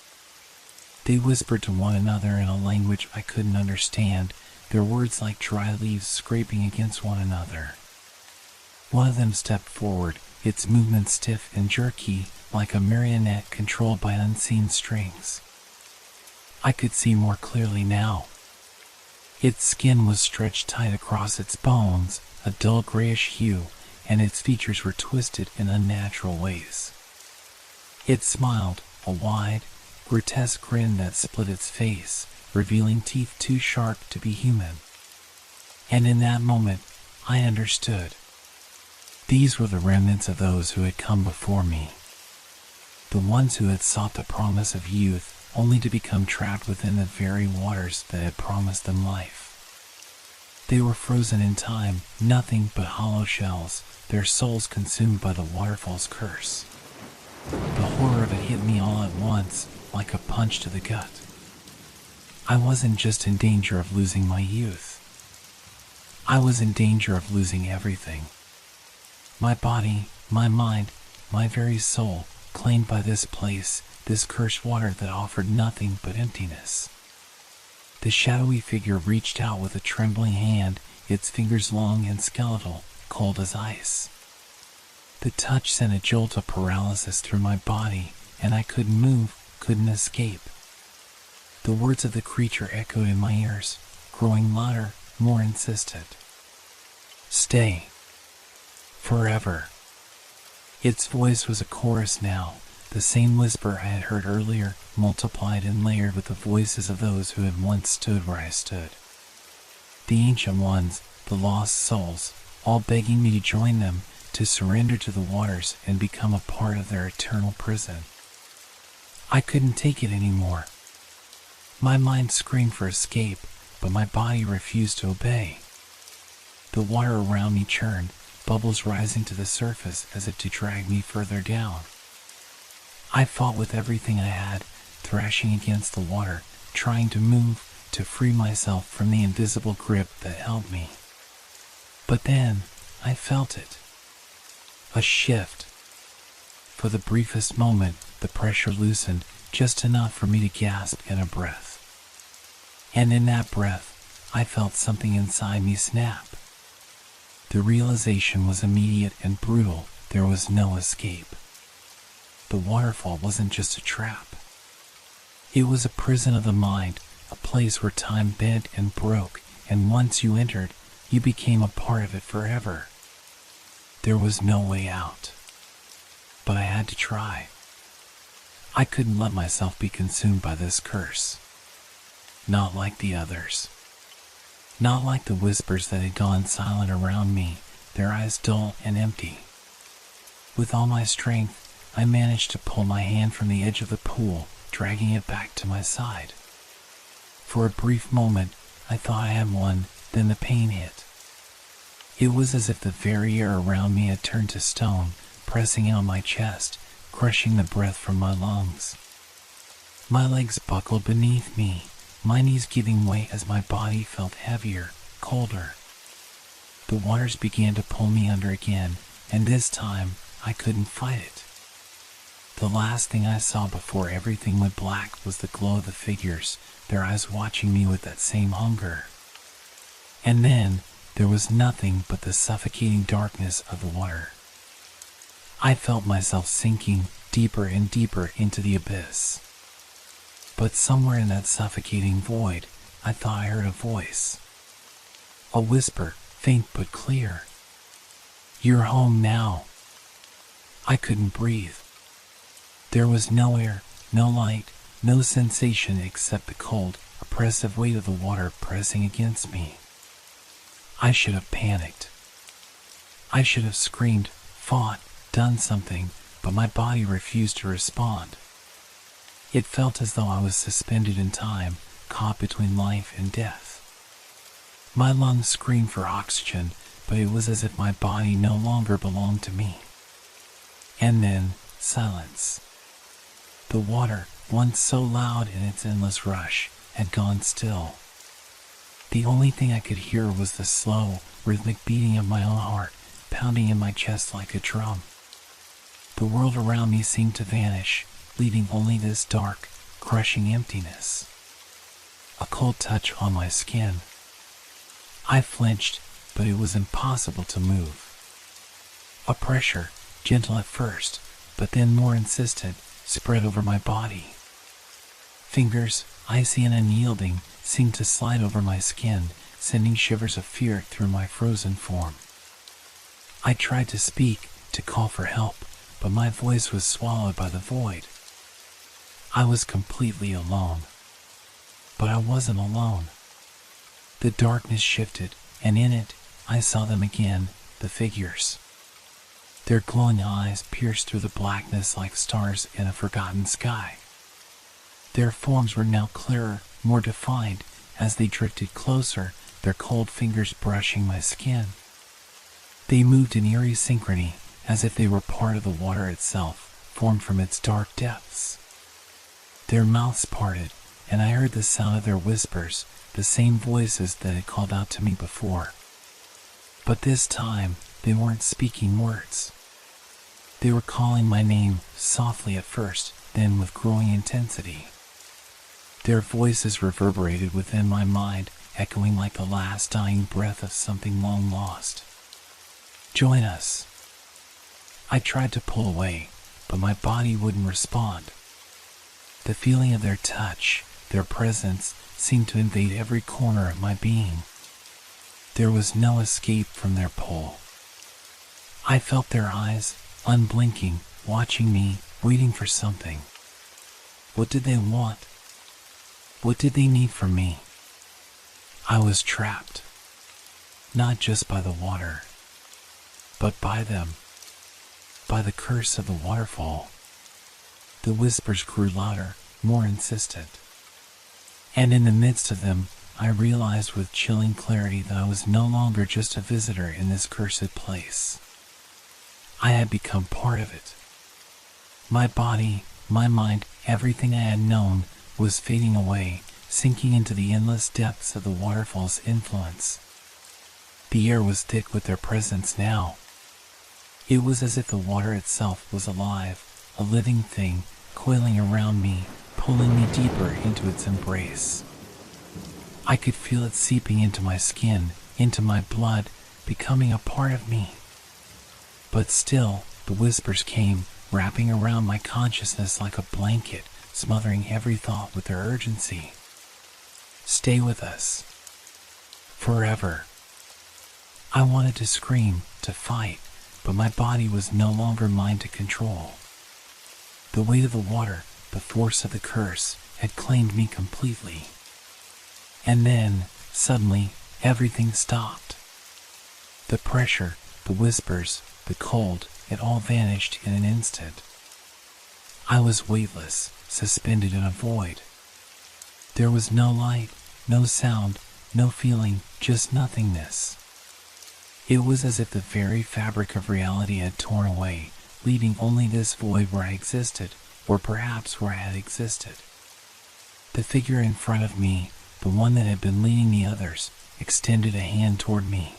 Speaker 1: They whispered to one another in a language I couldn't understand, their words like dry leaves scraping against one another. One of them stepped forward, its movements stiff and jerky, like a marionette controlled by unseen strings. I could see more clearly now. Its skin was stretched tight across its bones, a dull grayish hue, and its features were twisted in unnatural ways. It smiled, a wide, grotesque grin that split its face, revealing teeth too sharp to be human. And in that moment, I understood. These were the remnants of those who had come before me. The ones who had sought the promise of youth, only to become trapped within the very waters that had promised them life. They were frozen in time, nothing but hollow shells, their souls consumed by the waterfall's curse. The horror of it hit me all at once, like a punch to the gut. I wasn't just in danger of losing my youth. I was in danger of losing everything. My body, my mind, my very soul, claimed by this place, this cursed water that offered nothing but emptiness. The shadowy figure reached out with a trembling hand, its fingers long and skeletal, cold as ice. The touch sent a jolt of paralysis through my body, and I couldn't move, couldn't escape. The words of the creature echoed in my ears, growing louder, more insistent. Stay. Forever. Its voice was a chorus now, the same whisper I had heard earlier, multiplied and layered with the voices of those who had once stood where I stood. The ancient ones, the lost souls, all begging me to join them, to surrender to the waters and become a part of their eternal prison. I couldn't take it anymore. My mind screamed for escape, but my body refused to obey. The water around me churned, bubbles rising to the surface as if to drag me further down. I fought with everything I had, thrashing against the water, trying to move, to free myself from the invisible grip that held me. But then, I felt it. A shift. For the briefest moment, the pressure loosened, just enough for me to gasp in a breath. And in that breath, I felt something inside me snap. The realization was immediate and brutal. There was no escape. The waterfall wasn't just a trap. It was a prison of the mind, a place where time bent and broke, and once you entered, you became a part of it forever. There was no way out. But I had to try. I couldn't let myself be consumed by this curse. Not like the others. Not like the whispers that had gone silent around me, their eyes dull and empty. With all my strength, I managed to pull my hand from the edge of the pool, dragging it back to my side. For a brief moment, I thought I had won, then the pain hit. It was as if the very air around me had turned to stone, pressing in on my chest, crushing the breath from my lungs. My legs buckled beneath me, my knees giving way as my body felt heavier, colder. The waters began to pull me under again, and this time I couldn't fight it. The last thing I saw before everything went black was the glow of the figures, their eyes watching me with that same hunger. And then, there was nothing but the suffocating darkness of the water. I felt myself sinking deeper and deeper into the abyss. But somewhere in that suffocating void, I thought I heard a voice. A whisper, faint but clear. "You're home now." I couldn't breathe. There was no air, no light, no sensation except the cold, oppressive weight of the water pressing against me. I should have panicked. I should have screamed, fought, done something, but my body refused to respond. It felt as though I was suspended in time, caught between life and death. My lungs screamed for oxygen, but it was as if my body no longer belonged to me. And then, silence. The water, once so loud in its endless rush, had gone still. The only thing I could hear was the slow, rhythmic beating of my own heart, pounding in my chest like a drum. The world around me seemed to vanish, leaving only this dark, crushing emptiness. A cold touch on my skin. I flinched, but it was impossible to move. A pressure, gentle at first, but then more insistent, spread over my body. Fingers, icy and unyielding, seemed to slide over my skin, sending shivers of fear through my frozen form. I tried to speak, to call for help, but my voice was swallowed by the void. I was completely alone. But I wasn't alone. The darkness shifted, and in it, I saw them again, the figures. Their glowing eyes pierced through the blackness like stars in a forgotten sky. Their forms were now clearer, more defined, as they drifted closer, their cold fingers brushing my skin. They moved in eerie synchrony, as if they were part of the water itself, formed from its dark depths. Their mouths parted, and I heard the sound of their whispers, the same voices that had called out to me before. But this time, they weren't speaking words. They were calling my name, softly at first, then with growing intensity. Their voices reverberated within my mind, echoing like the last dying breath of something long lost. "Join us." I tried to pull away, but my body wouldn't respond. The feeling of their touch, their presence, seemed to invade every corner of my being. There was no escape from their pull. I felt their eyes, unblinking, watching me, waiting for something. What did they want? What did they need from me? I was trapped. Not just by the water, but by them. By the curse of the waterfall. The whispers grew louder, more insistent. And in the midst of them, I realized with chilling clarity that I was no longer just a visitor in this cursed place. I had become part of it. My body, my mind, everything I had known was fading away, sinking into the endless depths of the waterfall's influence. The air was thick with their presence now. It was as if the water itself was alive, a living thing, coiling around me, pulling me deeper into its embrace. I could feel it seeping into my skin, into my blood, becoming a part of me. But still, the whispers came, wrapping around my consciousness like a blanket, smothering every thought with their urgency. "Stay with us. Forever." I wanted to scream, to fight, but my body was no longer mine to control. The weight of the water, the force of the curse, had claimed me completely. And then, suddenly, everything stopped. The pressure, the whispers, the cold, it all vanished in an instant. I was weightless, suspended in a void. There was no light, no sound, no feeling, just nothingness. It was as if the very fabric of reality had torn away, leaving only this void where I existed, or perhaps where I had existed. The figure in front of me, the one that had been leading the others, extended a hand toward me.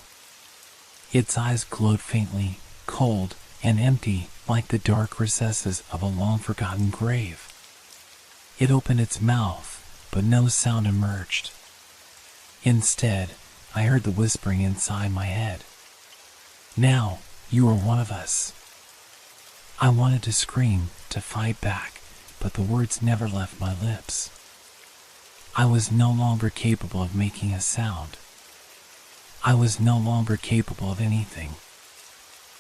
Speaker 1: Its eyes glowed faintly, cold and empty, like the dark recesses of a long-forgotten grave. It opened its mouth, but no sound emerged. Instead, I heard the whispering inside my head. "Now, you are one of us." I wanted to scream, to fight back, but the words never left my lips. I was no longer capable of making a sound. I was no longer capable of anything.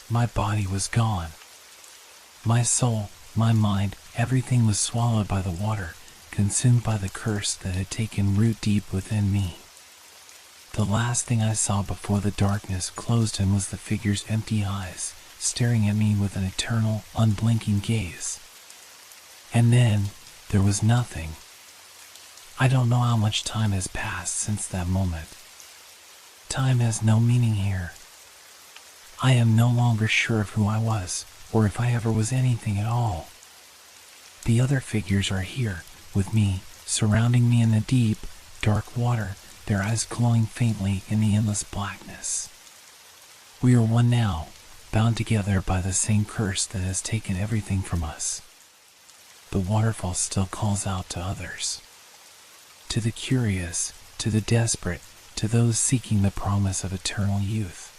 Speaker 1: My body was gone. My soul, my mind, everything was swallowed by the water, consumed by the curse that had taken root deep within me. The last thing I saw before the darkness closed in was the figure's empty eyes, staring at me with an eternal, unblinking gaze. And then, there was nothing. I don't know how much time has passed since that moment. Time has no meaning here. I am no longer sure of who I was, or if I ever was anything at all. The other figures are here, with me, surrounding me in the deep, dark water, their eyes glowing faintly in the endless blackness. We are one now, bound together by the same curse that has taken everything from us. The waterfall still calls out to others. To the curious, to the desperate, to those seeking the promise of eternal youth.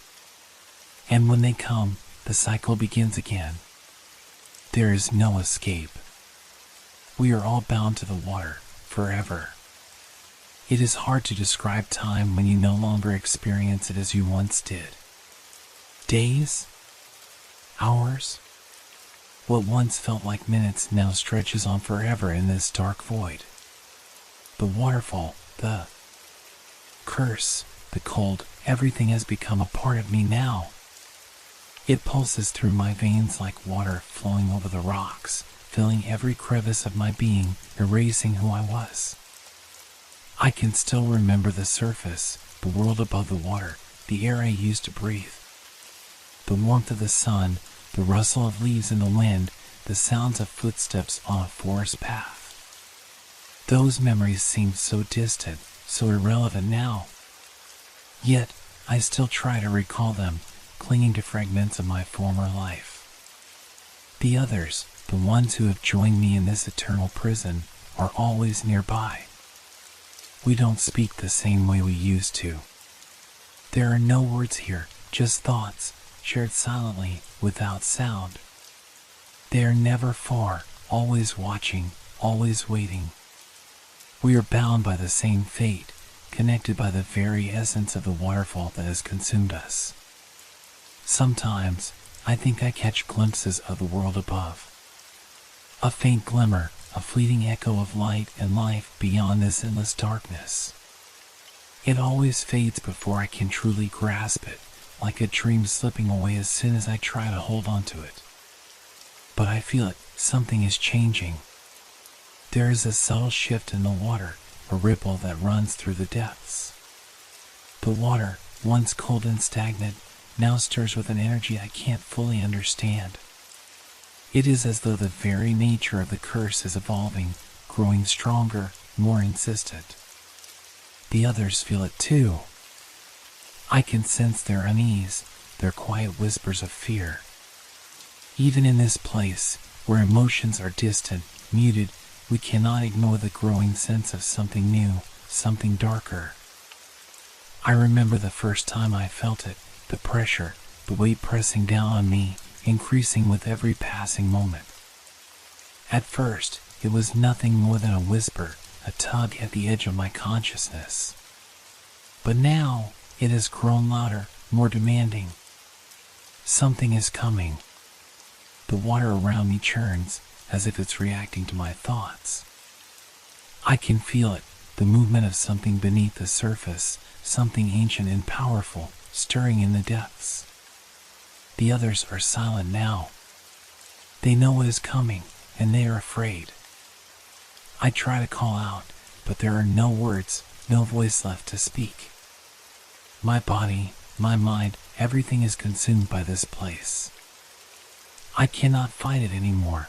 Speaker 1: And when they come, the cycle begins again. There is no escape. We are all bound to the water, forever. It is hard to describe time when you no longer experience it as you once did. Days? Hours? What once felt like minutes now stretches on forever in this dark void. The waterfall, the curse, the cold, everything has become a part of me now. It pulses through my veins like water flowing over the rocks, filling every crevice of my being, erasing who I was. I can still remember the surface, the world above the water, the air I used to breathe. The warmth of the sun, the rustle of leaves in the wind, the sounds of footsteps on a forest path. Those memories seem so distant, so irrelevant now. Yet, I still try to recall them, clinging to fragments of my former life. The others, the ones who have joined me in this eternal prison, are always nearby. We don't speak the same way we used to. There are no words here, just thoughts, shared silently, without sound. They are never far, always watching, always waiting. We are bound by the same fate, connected by the very essence of the waterfall that has consumed us. Sometimes, I think I catch glimpses of the world above. A faint glimmer, a fleeting echo of light and life beyond this endless darkness. It always fades before I can truly grasp it, like a dream slipping away as soon as I try to hold on to it. But I feel it, something is changing. There is a subtle shift in the water, a ripple that runs through the depths. The water, once cold and stagnant, now stirs with an energy I can't fully understand. It is as though the very nature of the curse is evolving, growing stronger, more insistent. The others feel it too. I can sense their unease, their quiet whispers of fear. Even in this place, where emotions are distant, muted, we cannot ignore the growing sense of something new, something darker. I remember the first time I felt it, the pressure, the weight pressing down on me, increasing with every passing moment. At first, it was nothing more than a whisper, a tug at the edge of my consciousness. But now, it has grown louder, more demanding. Something is coming. The water around me churns, as if it's reacting to my thoughts. I can feel it, the movement of something beneath the surface, something ancient and powerful, stirring in the depths. The others are silent now. They know what is coming, and they are afraid. I try to call out, but there are no words, no voice left to speak. My body, my mind, everything is consumed by this place. I cannot fight it anymore.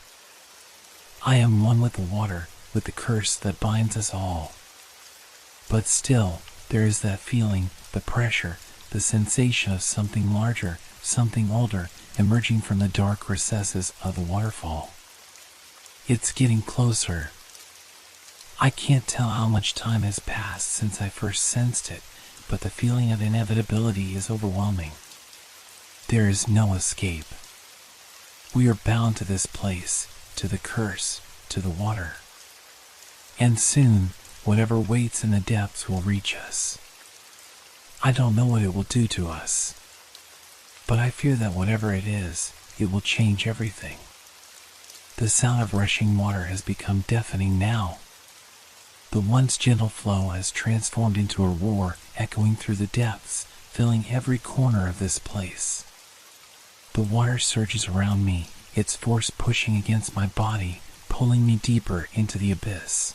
Speaker 1: I am one with the water, with the curse that binds us all. But still, there is that feeling, the pressure, the sensation of something larger, something older, emerging from the dark recesses of the waterfall. It's getting closer. I can't tell how much time has passed since I first sensed it, but the feeling of inevitability is overwhelming. There is no escape. We are bound to this place, to the curse, to the water. And soon, whatever waits in the depths will reach us. I don't know what it will do to us, but I fear that whatever it is, it will change everything. The sound of rushing water has become deafening now. The once gentle flow has transformed into a roar echoing through the depths, filling every corner of this place. The water surges around me, its force pushing against my body, pulling me deeper into the abyss.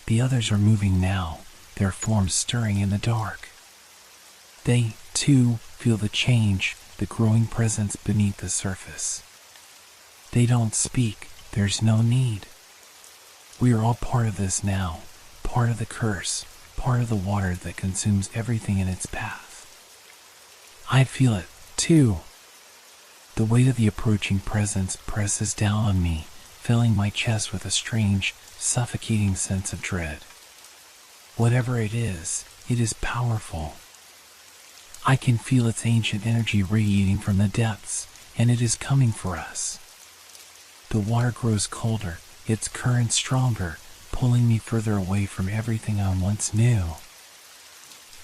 Speaker 1: The others are moving now, their forms stirring in the dark. They, too, feel the change, the growing presence beneath the surface. They don't speak, there's no need. We are all part of this now, part of the curse, part of the water that consumes everything in its path. I feel it, too. The weight of the approaching presence presses down on me, filling my chest with a strange, suffocating sense of dread. Whatever it is powerful. I can feel its ancient energy radiating from the depths, and it is coming for us. The water grows colder, its current stronger, pulling me further away from everything I once knew.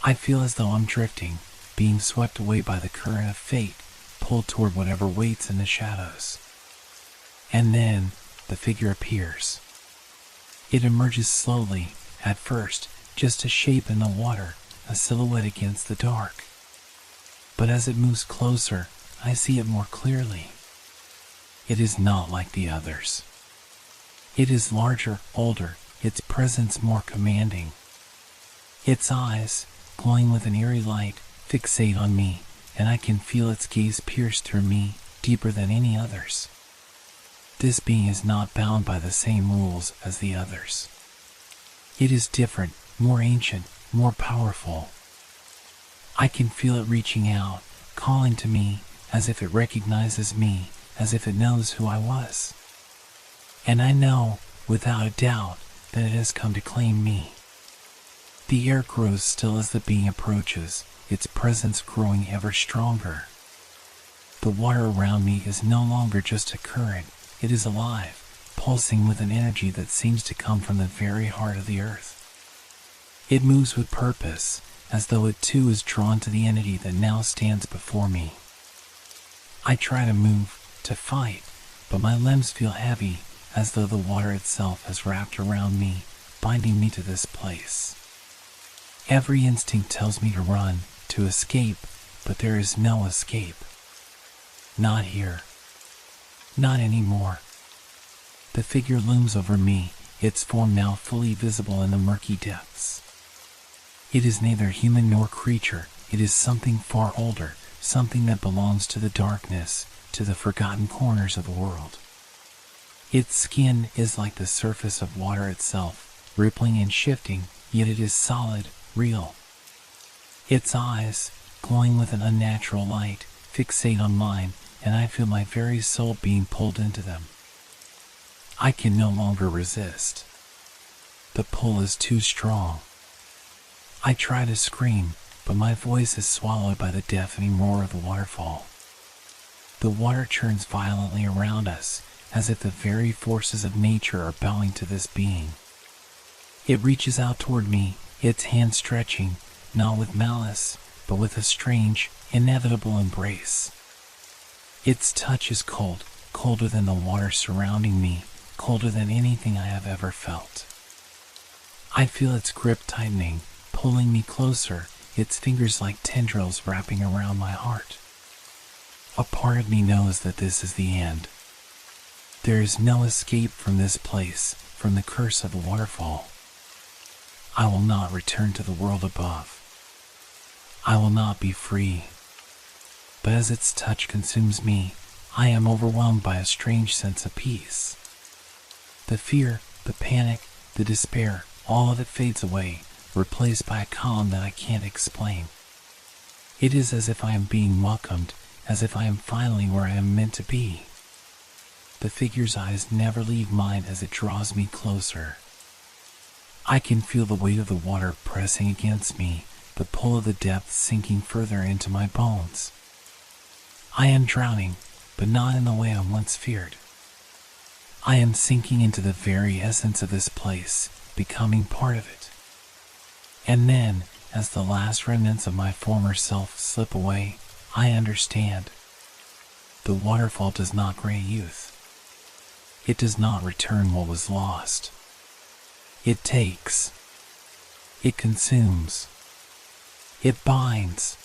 Speaker 1: I feel as though I'm drifting, being swept away by the current of fate, pulled toward whatever waits in the shadows. And then, the figure appears. It emerges slowly, at first, just a shape in the water, a silhouette against the dark. But as it moves closer, I see it more clearly. It is not like the others. It is larger, older, its presence more commanding. Its eyes, glowing with an eerie light, fixate on me, and I can feel its gaze pierce through me, deeper than any others. This being is not bound by the same rules as the others. It is different, more ancient, more powerful. I can feel it reaching out, calling to me, as if it recognizes me, as if it knows who I was. And I know, without a doubt, that it has come to claim me. The air grows still as the being approaches, its presence growing ever stronger. The water around me is no longer just a current, it is alive, pulsing with an energy that seems to come from the very heart of the earth. It moves with purpose, as though it too is drawn to the entity that now stands before me. I try to move, to fight, but my limbs feel heavy, as though the water itself has wrapped around me, binding me to this place. Every instinct tells me to run, to escape, but there is no escape. Not here. Not anymore. The figure looms over me, its form now fully visible in the murky depths. It is neither human nor creature, it is something far older, something that belongs to the darkness, to the forgotten corners of the world. Its skin is like the surface of water itself, rippling and shifting, yet it is solid, real. Its eyes, glowing with an unnatural light, fixate on mine, and I feel my very soul being pulled into them. I can no longer resist. The pull is too strong. I try to scream, but my voice is swallowed by the deafening roar of the waterfall. The water churns violently around us, as if the very forces of nature are bowing to this being. It reaches out toward me, its hand stretching, not with malice, but with a strange, inevitable embrace. Its touch is cold, colder than the water surrounding me, colder than anything I have ever felt. I feel its grip tightening, pulling me closer, its fingers like tendrils wrapping around my heart. A part of me knows that this is the end. There is no escape from this place, from the curse of the waterfall. I will not return to the world above. I will not be free. But as its touch consumes me, I am overwhelmed by a strange sense of peace. The fear, the panic, the despair, all of it fades away, replaced by a calm that I can't explain. It is as if I am being welcomed, as if I am finally where I am meant to be. The figure's eyes never leave mine as it draws me closer. I can feel the weight of the water pressing against me, the pull of the depths sinking further into my bones. I am drowning, but not in the way I once feared. I am sinking into the very essence of this place, becoming part of it. And then, as the last remnants of my former self slip away, I understand. The waterfall does not grant youth. It does not return what was lost. It takes. It consumes. It binds.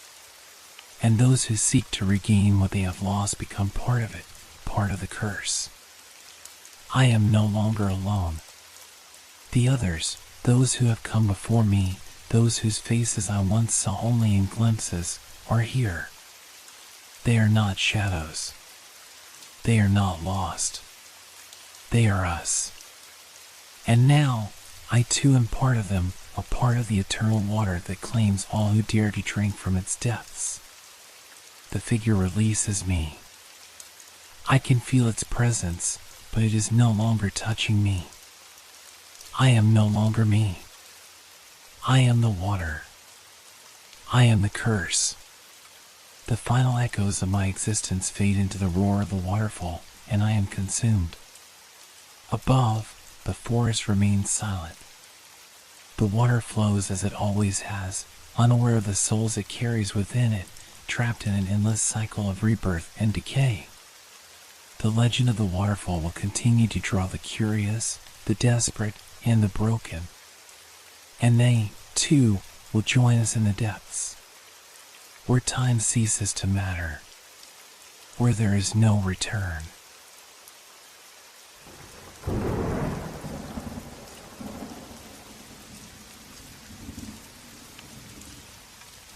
Speaker 1: And those who seek to regain what they have lost become part of it, part of the curse. I am no longer alone. The others, those who have come before me, those whose faces I once saw only in glimpses, are here. They are not shadows. They are not lost. They are us. And now, I too am part of them, a part of the eternal water that claims all who dare to drink from its depths. The figure releases me. I can feel its presence, but it is no longer touching me. I am no longer me. I am the water. I am the curse. The final echoes of my existence fade into the roar of the waterfall, and I am consumed. Above, the forest remains silent. The water flows as it always has, unaware of the souls it carries within it, trapped in an endless cycle of rebirth and decay. The legend of the waterfall will continue to draw the curious, the desperate, and the broken. And they, too, will join us in the depths, where time ceases to matter, where there is no return.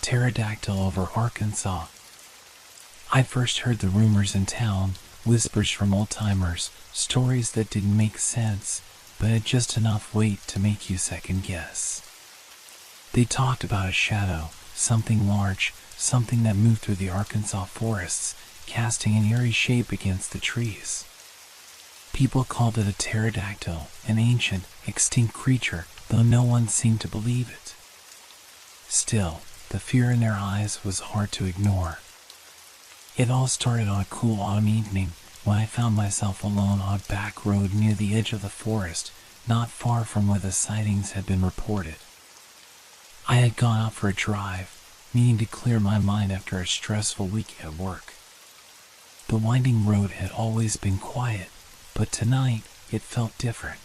Speaker 1: Pterodactyl over Arkansas. I first heard the rumors in town, whispers from old-timers, stories that didn't make sense, but had just enough weight to make you second guess. They talked about a shadow, something large, something that moved through the Arkansas forests, casting an eerie shape against the trees. People called it a pterodactyl, an ancient, extinct creature, though no one seemed to believe it. Still, the fear in their eyes was hard to ignore. It all started on a cool autumn evening when I found myself alone on a back road near the edge of the forest, not far from where the sightings had been reported. I had gone out for a drive, meaning to clear my mind after a stressful week at work. The winding road had always been quiet, but tonight it felt different.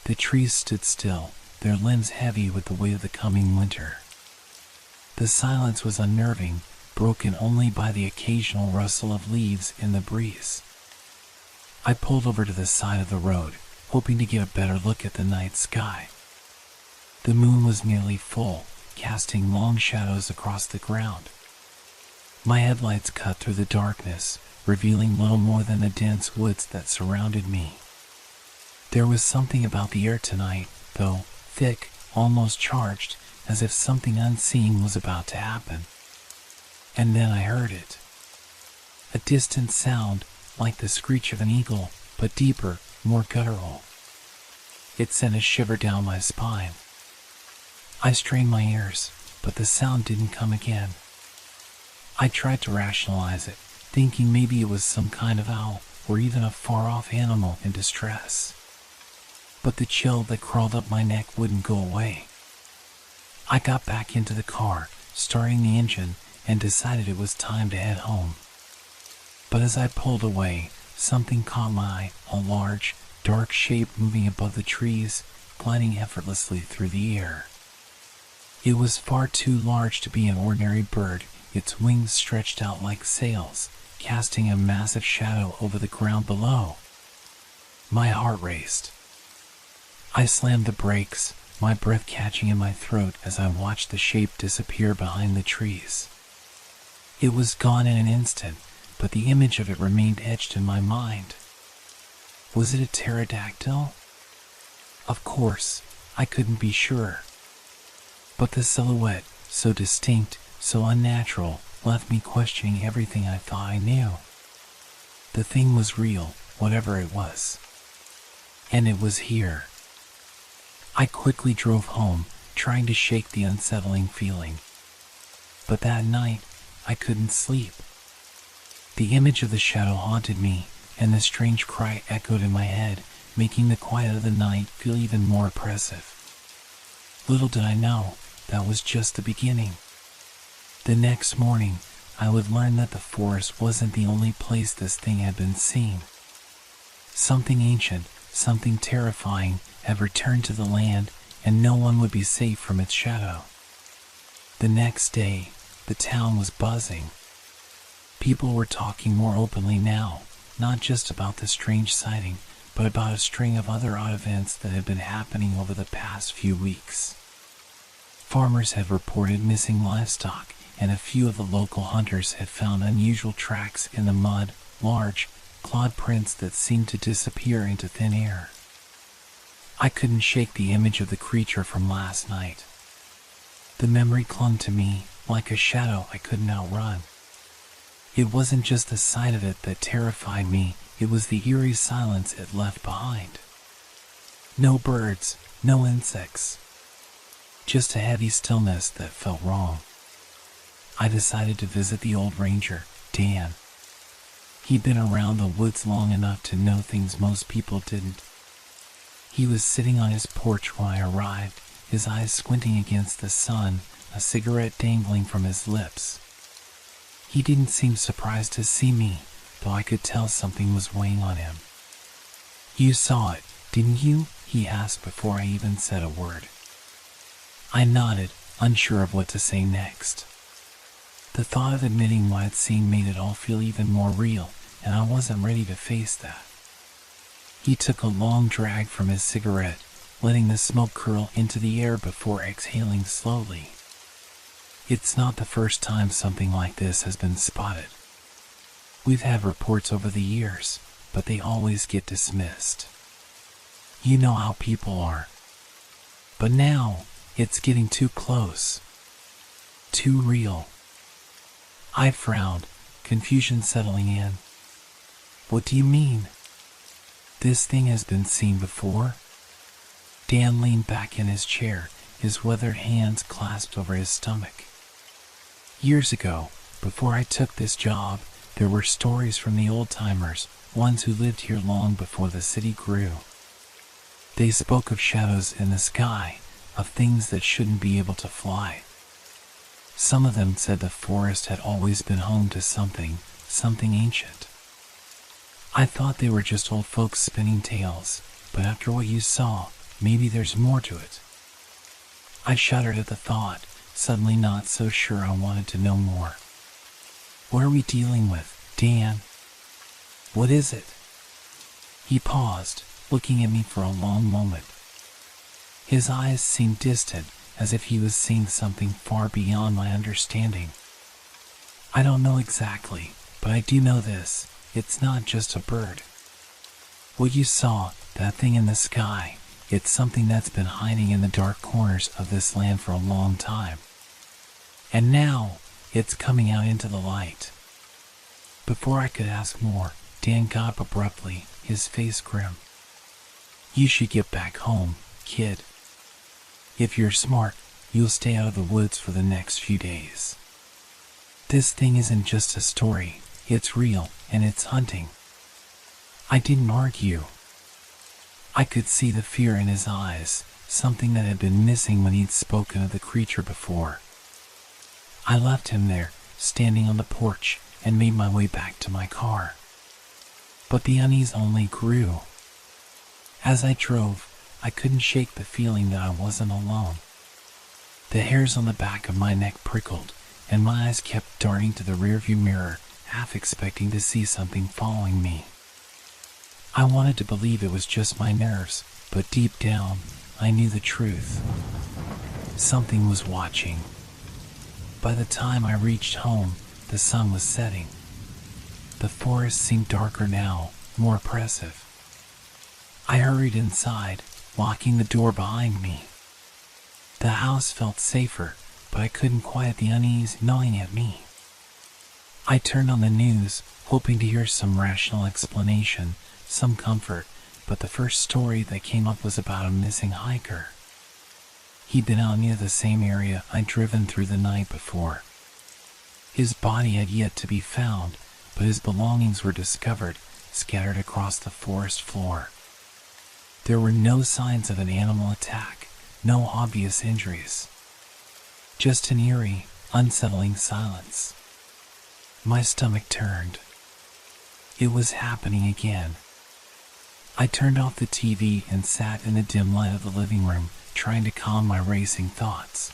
Speaker 1: The trees stood still, their limbs heavy with the weight of the coming winter. The silence was unnerving, broken only by the occasional rustle of leaves in the breeze. I pulled over to the side of the road, hoping to get a better look at the night sky. The moon was nearly full, casting long shadows across the ground. My headlights cut through the darkness, revealing little more than the dense woods that surrounded me. There was something about the air tonight, though, thick, almost charged, as if something unseen was about to happen. And then I heard it. A distant sound, like the screech of an eagle, but deeper, more guttural. It sent a shiver down my spine. I strained my ears, but the sound didn't come again. I tried to rationalize it, thinking maybe it was some kind of owl or even a far-off animal in distress. But the chill that crawled up my neck wouldn't go away. I got back into the car, starting the engine, and decided it was time to head home. But as I pulled away, something caught my eye, a large, dark shape moving above the trees, gliding effortlessly through the air. It was far too large to be an ordinary bird, its wings stretched out like sails, casting a massive shadow over the ground below. My heart raced. I slammed the brakes, my breath catching in my throat as I watched the shape disappear behind the trees. It was gone in an instant, but the image of it remained etched in my mind. Was it a pterodactyl? Of course, I couldn't be sure. But the silhouette, so distinct, so unnatural, left me questioning everything I thought I knew. The thing was real, whatever it was. And it was here. I quickly drove home, trying to shake the unsettling feeling. But that night, I couldn't sleep. The image of the shadow haunted me, and the strange cry echoed in my head, making the quiet of the night feel even more oppressive. Little did I know, that was just the beginning. The next morning, I would learn that the forest wasn't the only place this thing had been seen. Something ancient, something terrifying, had returned to the land, and no one would be safe from its shadow. The next day, the town was buzzing. People were talking more openly now, not just about the strange sighting, but about a string of other odd events that had been happening over the past few weeks. Farmers had reported missing livestock, and a few of the local hunters had found unusual tracks in the mud, large, clawed prints that seemed to disappear into thin air. I couldn't shake the image of the creature from last night. The memory clung to me like a shadow I couldn't outrun. It wasn't just the sight of it that terrified me, it was the eerie silence it left behind. No birds, no insects. Just a heavy stillness that felt wrong. I decided to visit the old ranger, Dan. He'd been around the woods long enough to know things most people didn't. He was sitting on his porch when I arrived, his eyes squinting against the sun, a cigarette dangling from his lips. He didn't seem surprised to see me, though I could tell something was weighing on him. "You saw it, didn't you?" he asked before I even said a word. I nodded, unsure of what to say next. The thought of admitting what I'd seen made it all feel even more real, and I wasn't ready to face that. He took a long drag from his cigarette, letting the smoke curl into the air before exhaling slowly. It's not the first time something like this has been spotted. We've had reports over the years, but they always get dismissed. You know how people are. But now, it's getting too close. Too real. I frowned, confusion settling in. What do you mean? This thing has been seen before? Dan leaned back in his chair, his weathered hands clasped over his stomach. Years ago, before I took this job, there were stories from the old-timers, ones who lived here long before the city grew. They spoke of shadows in the sky, of things that shouldn't be able to fly. Some of them said the forest had always been home to something ancient. I thought they were just old folks spinning tales, but after what you saw, maybe there's more to it. I shuddered at the thought, suddenly not so sure I wanted to know more. What are we dealing with, Dan? What is it? He paused, looking at me for a long moment. His eyes seemed distant, as if he was seeing something far beyond my understanding. I don't know exactly, but I do know this. It's not just a bird. What you saw, that thing in the sky, it's something that's been hiding in the dark corners of this land for a long time. And now, it's coming out into the light. Before I could ask more, Dan got up abruptly, his face grim. You should get back home, kid. If you're smart, you'll stay out of the woods for the next few days. This thing isn't just a story, it's real, and it's hunting. I didn't argue. I could see the fear in his eyes, something that had been missing when he'd spoken of the creature before. I left him there, standing on the porch, and made my way back to my car. But the unease only grew. As I drove, I couldn't shake the feeling that I wasn't alone. The hairs on the back of my neck prickled, and my eyes kept darting to the rearview mirror, half expecting to see something following me. I wanted to believe it was just my nerves, but deep down, I knew the truth. Something was watching. By the time I reached home, the sun was setting. The forest seemed darker now, more oppressive. I hurried inside, locking the door behind me. The house felt safer, but I couldn't quiet the unease gnawing at me. I turned on the news, hoping to hear some rational explanation, some comfort, but the first story that came up was about a missing hiker. He'd been out near the same area I'd driven through the night before. His body had yet to be found, but his belongings were discovered, scattered across the forest floor. There were no signs of an animal attack, no obvious injuries. Just an eerie, unsettling silence. My stomach turned. It was happening again. I turned off the TV and sat in the dim light of the living room, trying to calm my racing thoughts.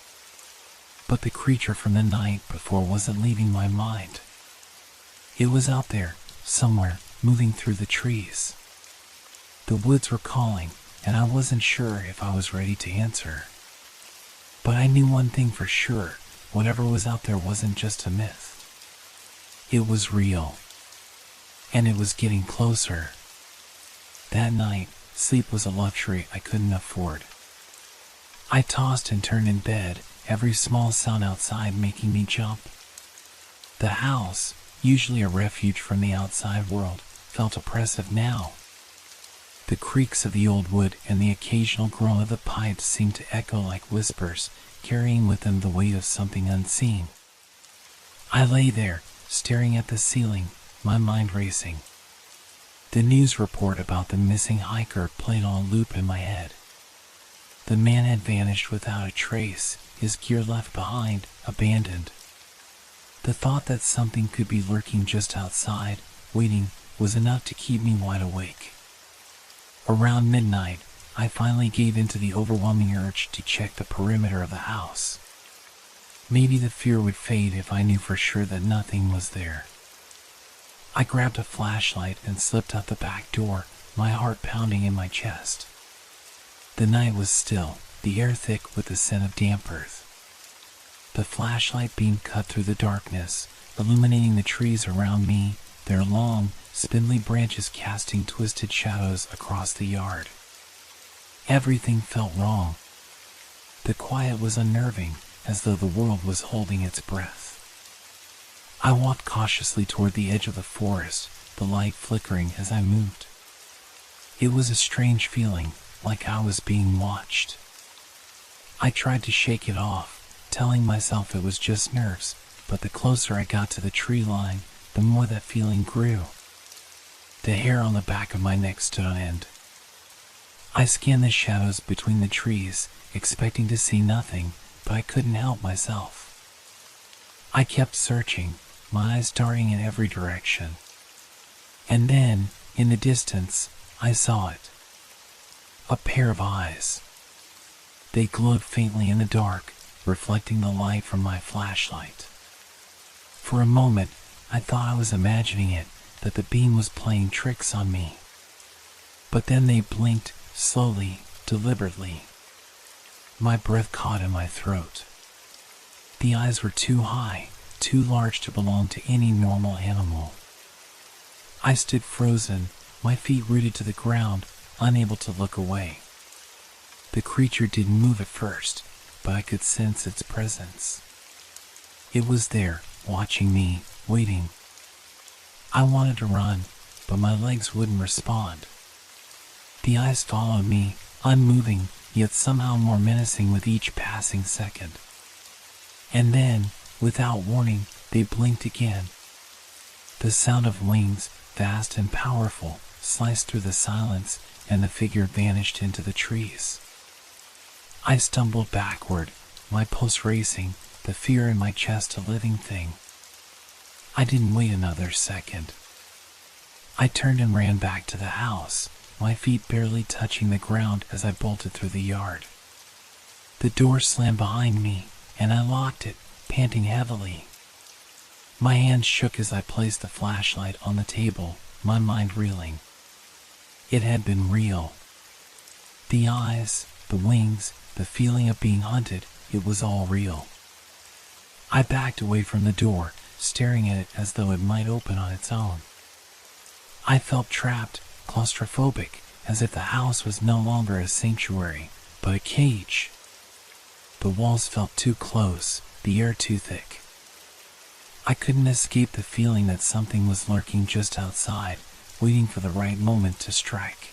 Speaker 1: But the creature from the night before wasn't leaving my mind. It was out there, somewhere, moving through the trees. The woods were calling, and I wasn't sure if I was ready to answer. But I knew one thing for sure, whatever was out there wasn't just a myth. It was real. And it was getting closer. That night, sleep was a luxury I couldn't afford. I tossed and turned in bed, every small sound outside making me jump. The house, usually a refuge from the outside world, felt oppressive now. The creaks of the old wood and the occasional groan of the pipes seemed to echo like whispers, carrying with them the weight of something unseen. I lay there, staring at the ceiling, my mind racing. The news report about the missing hiker played on loop in my head. The man had vanished without a trace, his gear left behind, abandoned. The thought that something could be lurking just outside, waiting, was enough to keep me wide awake. Around midnight, I finally gave in to the overwhelming urge to check the perimeter of the house. Maybe the fear would fade if I knew for sure that nothing was there. I grabbed a flashlight and slipped out the back door, my heart pounding in my chest. The night was still, the air thick with the scent of damp earth. The flashlight beam cut through the darkness, illuminating the trees around me, their long, spindly branches casting twisted shadows across the yard. Everything felt wrong. The quiet was unnerving, as though the world was holding its breath. I walked cautiously toward the edge of the forest, the light flickering as I moved. It was a strange feeling, like I was being watched. I tried to shake it off, telling myself it was just nerves, but the closer I got to the tree line, the more that feeling grew. The hair on the back of my neck stood on end. I scanned the shadows between the trees, expecting to see nothing, but I couldn't help myself. I kept searching, my eyes darting in every direction. And then, in the distance, I saw it. A pair of eyes. They glowed faintly in the dark, reflecting the light from my flashlight. For a moment, I thought I was imagining it, that the beam was playing tricks on me. But then they blinked, slowly, deliberately. My breath caught in my throat. The eyes were too high, too large to belong to any normal animal. I stood frozen, my feet rooted to the ground, unable to look away. The creature didn't move at first, but I could sense its presence. It was there, watching me, waiting. I wanted to run, but my legs wouldn't respond. The eyes followed me, unmoving, yet somehow more menacing with each passing second. And then, without warning, they blinked again. The sound of wings, vast and powerful, sliced through the silence, and the figure vanished into the trees. I stumbled backward, my pulse racing, the fear in my chest a living thing. I didn't wait another second. I turned and ran back to the house, my feet barely touching the ground as I bolted through the yard. The door slammed behind me, and I locked it, panting heavily. My hands shook as I placed the flashlight on the table, my mind reeling. It had been real. The eyes, the wings, the feeling of being hunted, it was all real. I backed away from the door, staring at it as though it might open on its own. I felt trapped, claustrophobic, as if the house was no longer a sanctuary, but a cage. The walls felt too close, the air too thick. I couldn't escape the feeling that something was lurking just outside, waiting for the right moment to strike.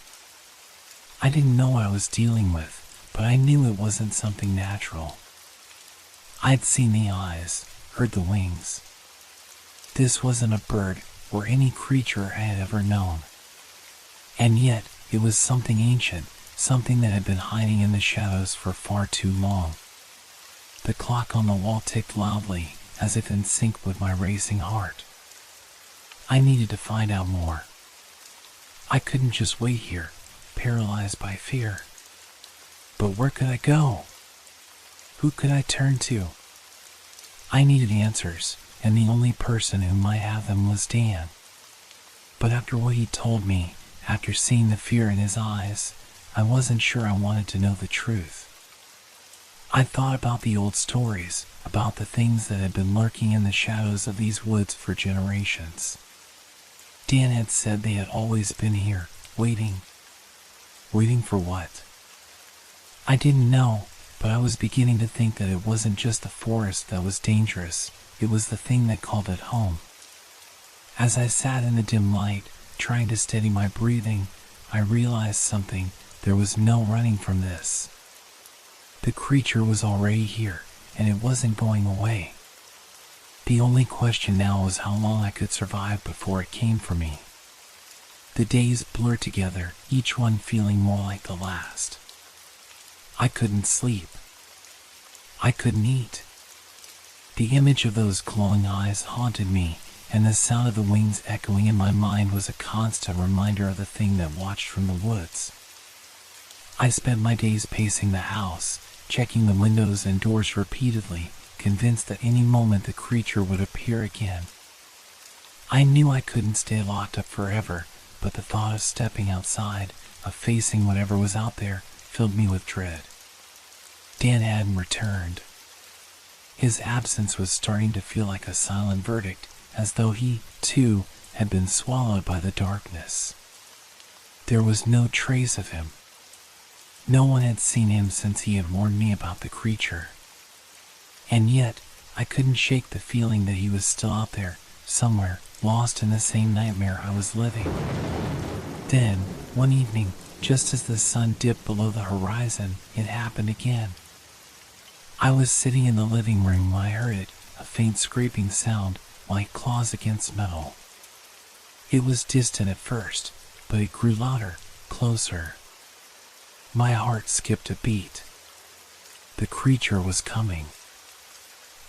Speaker 1: I didn't know what I was dealing with, but I knew it wasn't something natural. I'd seen the eyes, heard the wings. This wasn't a bird or any creature I had ever known. And yet, it was something ancient, something that had been hiding in the shadows for far too long. The clock on the wall ticked loudly, as if in sync with my racing heart. I needed to find out more. I couldn't just wait here, paralyzed by fear. But where could I go? Who could I turn to? I needed answers, and the only person who might have them was Dan. But after what he told me, after seeing the fear in his eyes, I wasn't sure I wanted to know the truth. I thought about the old stories, about the things that had been lurking in the shadows of these woods for generations. Dan had said they had always been here, waiting. Waiting for what? I didn't know, but I was beginning to think that it wasn't just the forest that was dangerous, it was the thing that called it home. As I sat in the dim light, trying to steady my breathing, I realized something. There was no running from this. The creature was already here, and it wasn't going away. The only question now was how long I could survive before it came for me. The days blurred together, each one feeling more like the last. I couldn't sleep. I couldn't eat. The image of those glowing eyes haunted me, and the sound of the wings echoing in my mind was a constant reminder of the thing that watched from the woods. I spent my days pacing the house, checking the windows and doors repeatedly, convinced that any moment the creature would appear again. I knew I couldn't stay locked up forever, but the thought of stepping outside, of facing whatever was out there, filled me with dread. Dan hadn't returned. His absence was starting to feel like a silent verdict, as though he, too, had been swallowed by the darkness. There was no trace of him. No one had seen him since he had warned me about the creature. And yet, I couldn't shake the feeling that he was still out there, somewhere, lost in the same nightmare I was living. Then, one evening, just as the sun dipped below the horizon, it happened again. I was sitting in the living room when I heard it, a faint scraping sound, like claws against metal. It was distant at first, but it grew louder, closer. My heart skipped a beat. The creature was coming.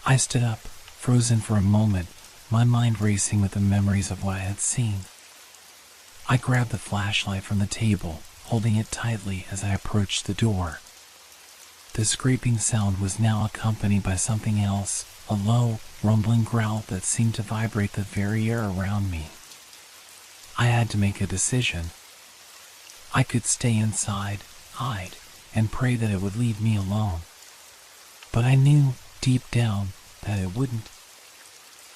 Speaker 1: I stood up, frozen for a moment, my mind racing with the memories of what I had seen. I grabbed the flashlight from the table, holding it tightly as I approached the door. The scraping sound was now accompanied by something else, a low, rumbling growl that seemed to vibrate the very air around me. I had to make a decision. I could stay inside, hide, and pray that it would leave me alone. But I knew, deep down, that it wouldn't.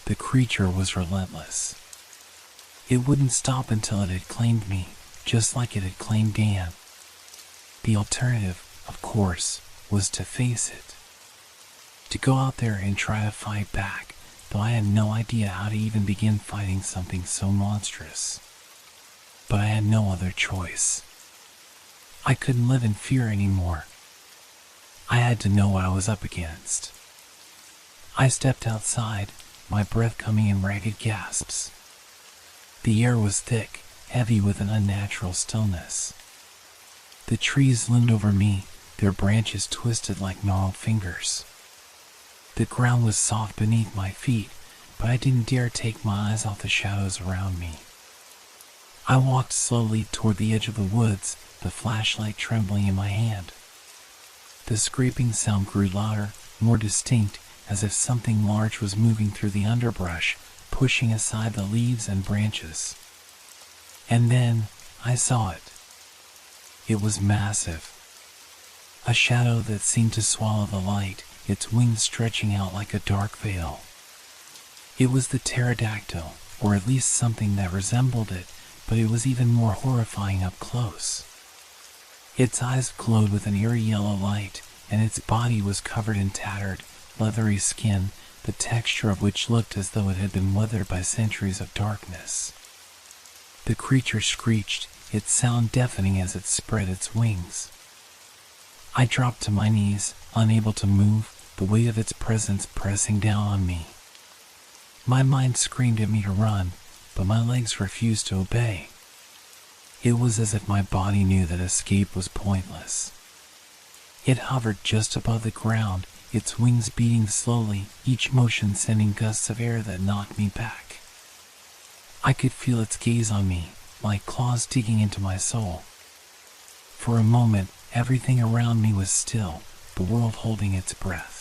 Speaker 1: The creature was relentless. It wouldn't stop until it had claimed me, just like it had claimed Dan. The alternative, of course, was to face it. To go out there and try to fight back, though I had no idea how to even begin fighting something so monstrous. But I had no other choice. I couldn't live in fear anymore. I had to know what I was up against. I stepped outside, my breath coming in ragged gasps. The air was thick, heavy with an unnatural stillness. The trees loomed over me, their branches twisted like gnarled fingers. The ground was soft beneath my feet, but I didn't dare take my eyes off the shadows around me. I walked slowly toward the edge of the woods, the flashlight trembling in my hand. The scraping sound grew louder, more distinct, as if something large was moving through the underbrush, pushing aside the leaves and branches. And then, I saw it. It was massive. A shadow that seemed to swallow the light, its wings stretching out like a dark veil. It was the pterodactyl, or at least something that resembled it, but it was even more horrifying up close. Its eyes glowed with an eerie yellow light, and its body was covered in tattered, leathery skin, the texture of which looked as though it had been weathered by centuries of darkness. The creature screeched, its sound deafening as it spread its wings. I dropped to my knees, unable to move, the weight of its presence pressing down on me. My mind screamed at me to run, but my legs refused to obey. It was as if my body knew that escape was pointless. It hovered just above the ground, its wings beating slowly, each motion sending gusts of air that knocked me back. I could feel its gaze on me, like claws digging into my soul. For a moment, everything around me was still, the world holding its breath.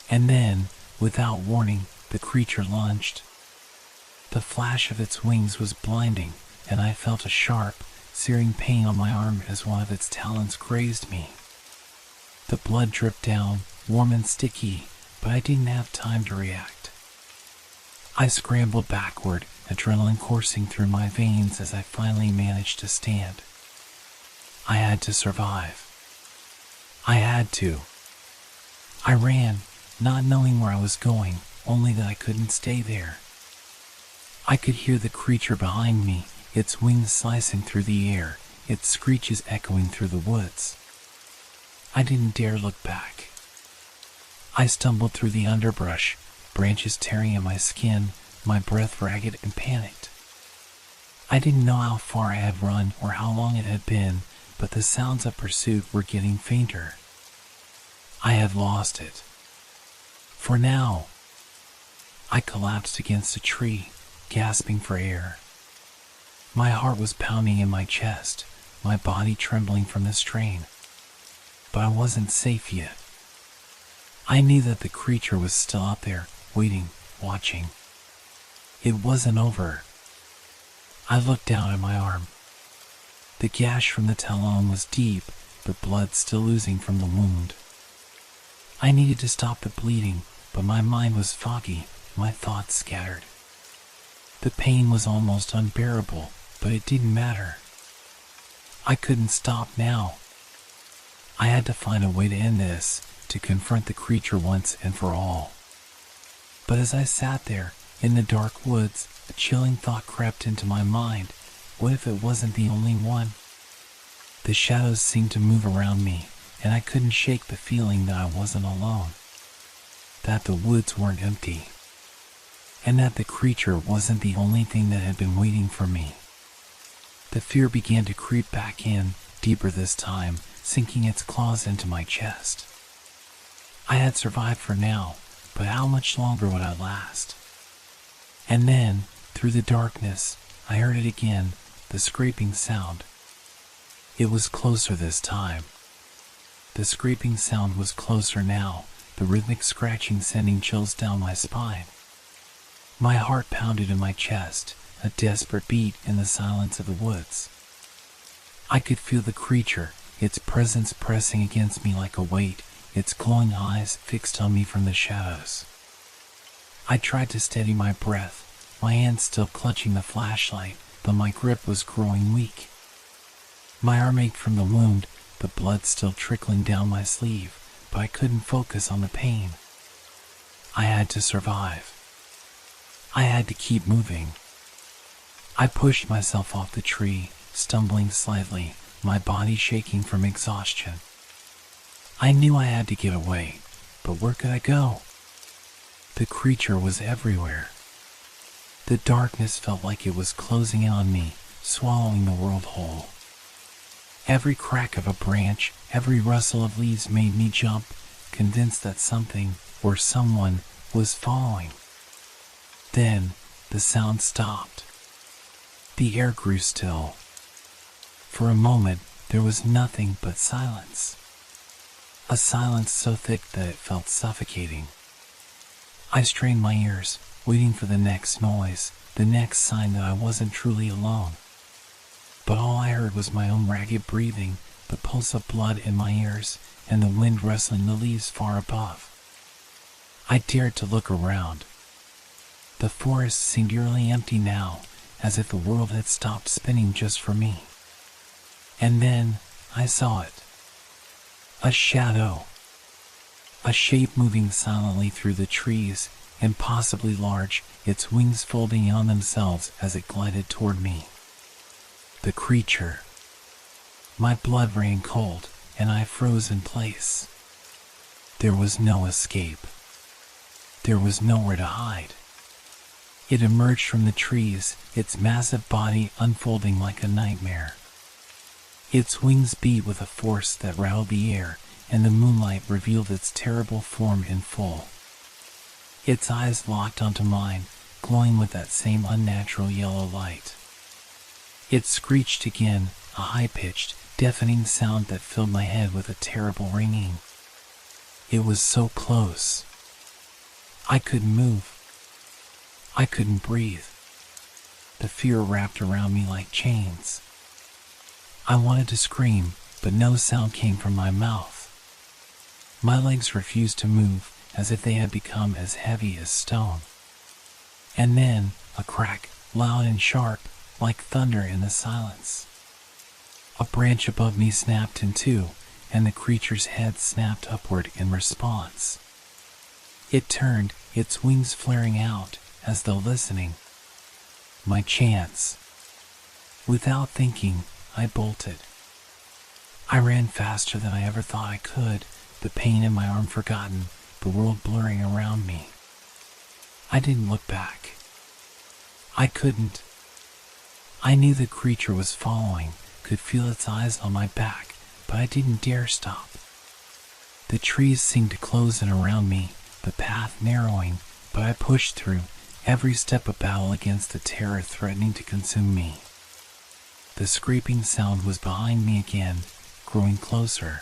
Speaker 1: And then, without warning, the creature lunged. The flash of its wings was blinding, and I felt a sharp, searing pain on my arm as one of its talons grazed me. The blood dripped down, warm and sticky, but I didn't have time to react. I scrambled backward, adrenaline coursing through my veins as I finally managed to stand. I had to survive. I had to. I ran, not knowing where I was going, only that I couldn't stay there. I could hear the creature behind me, its wings slicing through the air, its screeches echoing through the woods. I didn't dare look back. I stumbled through the underbrush, branches tearing at my skin, my breath ragged and panicked. I didn't know how far I had run or how long it had been, but the sounds of pursuit were getting fainter. I had lost it. For now. I collapsed against a tree, gasping for air. My heart was pounding in my chest, my body trembling from the strain. But I wasn't safe yet. I knew that the creature was still out there, waiting, watching. It wasn't over. I looked down at my arm. The gash from the talon was deep, but blood still oozing from the wound. I needed to stop the bleeding, but my mind was foggy, my thoughts scattered. The pain was almost unbearable, but it didn't matter. I couldn't stop now. I had to find a way to end this, to confront the creature once and for all. But as I sat there, in the dark woods, a chilling thought crept into my mind. What if it wasn't the only one? The shadows seemed to move around me, and I couldn't shake the feeling that I wasn't alone. That the woods weren't empty. And that the creature wasn't the only thing that had been waiting for me. The fear began to creep back in, deeper this time, sinking its claws into my chest. I had survived for now, but how much longer would I last? And then, through the darkness, I heard it again, the scraping sound. It was closer this time. The scraping sound was closer now, the rhythmic scratching sending chills down my spine. My heart pounded in my chest, a desperate beat in the silence of the woods. I could feel the creature, its presence pressing against me like a weight, its glowing eyes fixed on me from the shadows. I tried to steady my breath, my hands still clutching the flashlight, but my grip was growing weak. My arm ached from the wound, the blood still trickling down my sleeve, but I couldn't focus on the pain. I had to survive. I had to keep moving. I pushed myself off the tree, stumbling slightly, my body shaking from exhaustion. I knew I had to get away, but where could I go? The creature was everywhere. The darkness felt like it was closing in on me, swallowing the world whole. Every crack of a branch, every rustle of leaves made me jump, convinced that something, or someone, was following. Then, the sound stopped. The air grew still. For a moment, there was nothing but silence. A silence so thick that it felt suffocating. I strained my ears, waiting for the next noise, the next sign that I wasn't truly alone. But all I heard was my own ragged breathing, the pulse of blood in my ears, and the wind rustling the leaves far above. I dared to look around. The forest seemed eerily empty now, as if the world had stopped spinning just for me. And then I saw it. A shadow. A shape moving silently through the trees, impossibly large, its wings folding on themselves as it glided toward me. The creature. My blood ran cold, and I froze in place. There was no escape. There was nowhere to hide. It emerged from the trees, its massive body unfolding like a nightmare. Its wings beat with a force that rattled the air, and the moonlight revealed its terrible form in full. Its eyes locked onto mine, glowing with that same unnatural yellow light. It screeched again, a high-pitched, deafening sound that filled my head with a terrible ringing. It was so close. I couldn't move. I couldn't breathe. The fear wrapped around me like chains. I wanted to scream, but no sound came from my mouth. My legs refused to move, as if they had become as heavy as stone. And then, a crack, loud and sharp, like thunder in the silence. A branch above me snapped in two, and the creature's head snapped upward in response. It turned, its wings flaring out, as though listening. My chance. Without thinking, I bolted. I ran faster than I ever thought I could, the pain in my arm forgotten, the world blurring around me. I didn't look back. I couldn't. I knew the creature was following, could feel its eyes on my back, but I didn't dare stop. The trees seemed to close in around me, the path narrowing, but I pushed through, every step a battle against the terror threatening to consume me. The scraping sound was behind me again, growing closer.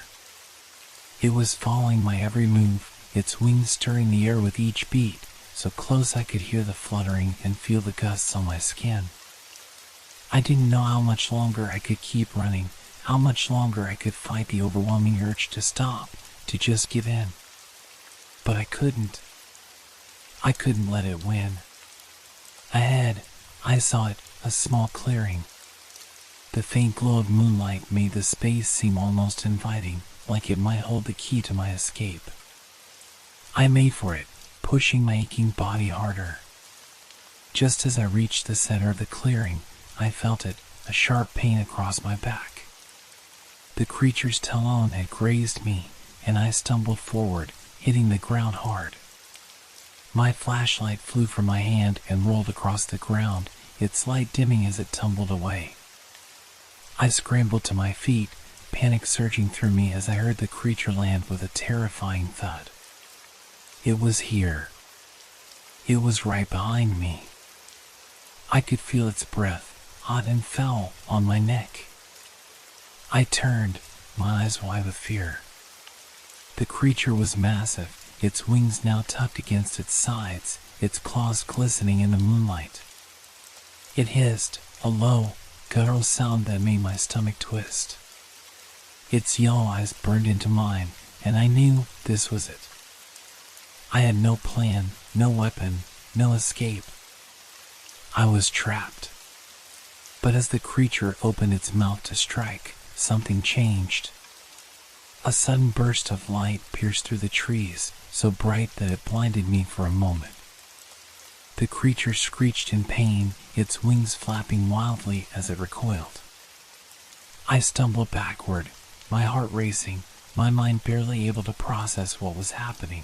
Speaker 1: It was following my every move, its wings stirring the air with each beat, so close I could hear the fluttering and feel the gusts on my skin. I didn't know how much longer I could keep running, how much longer I could fight the overwhelming urge to stop, to just give in. But I couldn't. I couldn't let it win. Ahead, I saw it, a small clearing. The faint glow of moonlight made the space seem almost inviting, like it might hold the key to my escape. I made for it, pushing my aching body harder. Just as I reached the center of the clearing, I felt it, a sharp pain across my back. The creature's talon had grazed me, and I stumbled forward, hitting the ground hard. My flashlight flew from my hand and rolled across the ground, its light dimming as it tumbled away. I scrambled to my feet, panic surging through me as I heard the creature land with a terrifying thud. It was here. It was right behind me. I could feel its breath, hot and foul, on my neck. I turned, my eyes wide with fear. The creature was massive, its wings now tucked against its sides, its claws glistening in the moonlight. It hissed, a low, guttural sound that made my stomach twist. Its yellow eyes burned into mine, and I knew this was it. I had no plan, no weapon, no escape. I was trapped. But as the creature opened its mouth to strike, something changed. A sudden burst of light pierced through the trees, so bright that it blinded me for a moment. The creature screeched in pain, its wings flapping wildly as it recoiled. I stumbled backward, my heart racing, my mind barely able to process what was happening.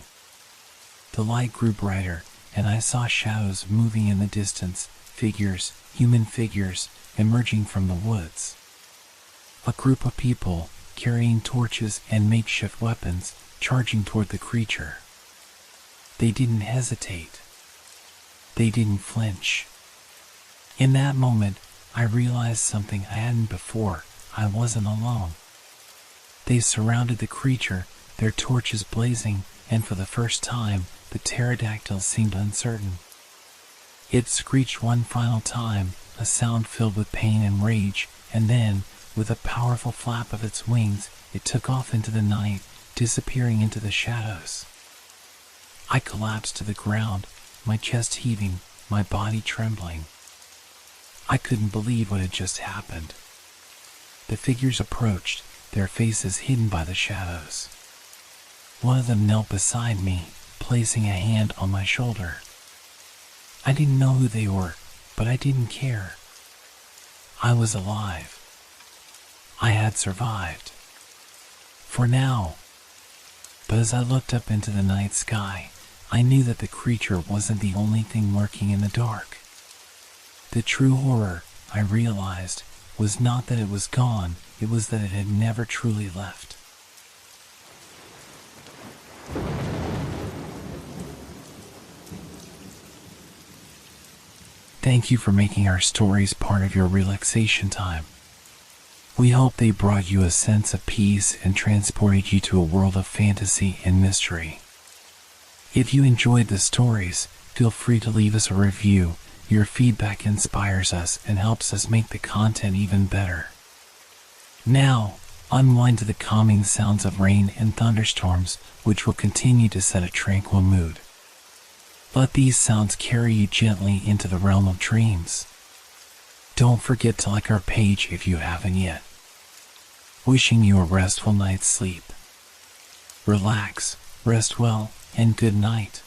Speaker 1: The light grew brighter, and I saw shadows moving in the distance, figures, human figures, emerging from the woods. A group of people, carrying torches and makeshift weapons, charging toward the creature. They didn't hesitate. They didn't flinch. In that moment, I realized something I hadn't before. I wasn't alone. They surrounded the creature, their torches blazing, and for the first time, the pterodactyl seemed uncertain. It screeched one final time, a sound filled with pain and rage, and then, with a powerful flap of its wings, it took off into the night, disappearing into the shadows. I collapsed to the ground, my chest heaving, my body trembling. I couldn't believe what had just happened. The figures approached, their faces hidden by the shadows. One of them knelt beside me, placing a hand on my shoulder. I didn't know who they were, but I didn't care. I was alive. I had survived. For now. But as I looked up into the night sky, I knew that the creature wasn't the only thing lurking in the dark. The true horror, I realized, was not that it was gone, it was that it had never truly left. Thank you for making our stories part of your relaxation time. We hope they brought you a sense of peace and transported you to a world of fantasy and mystery. If you enjoyed the stories, feel free to leave us a review. Your feedback inspires us and helps us make the content even better. Now, unwind to the calming sounds of rain and thunderstorms, which will continue to set a tranquil mood. Let these sounds carry you gently into the realm of dreams. Don't forget to like our page if you haven't yet. Wishing you a restful night's sleep. Relax, rest well, and good night.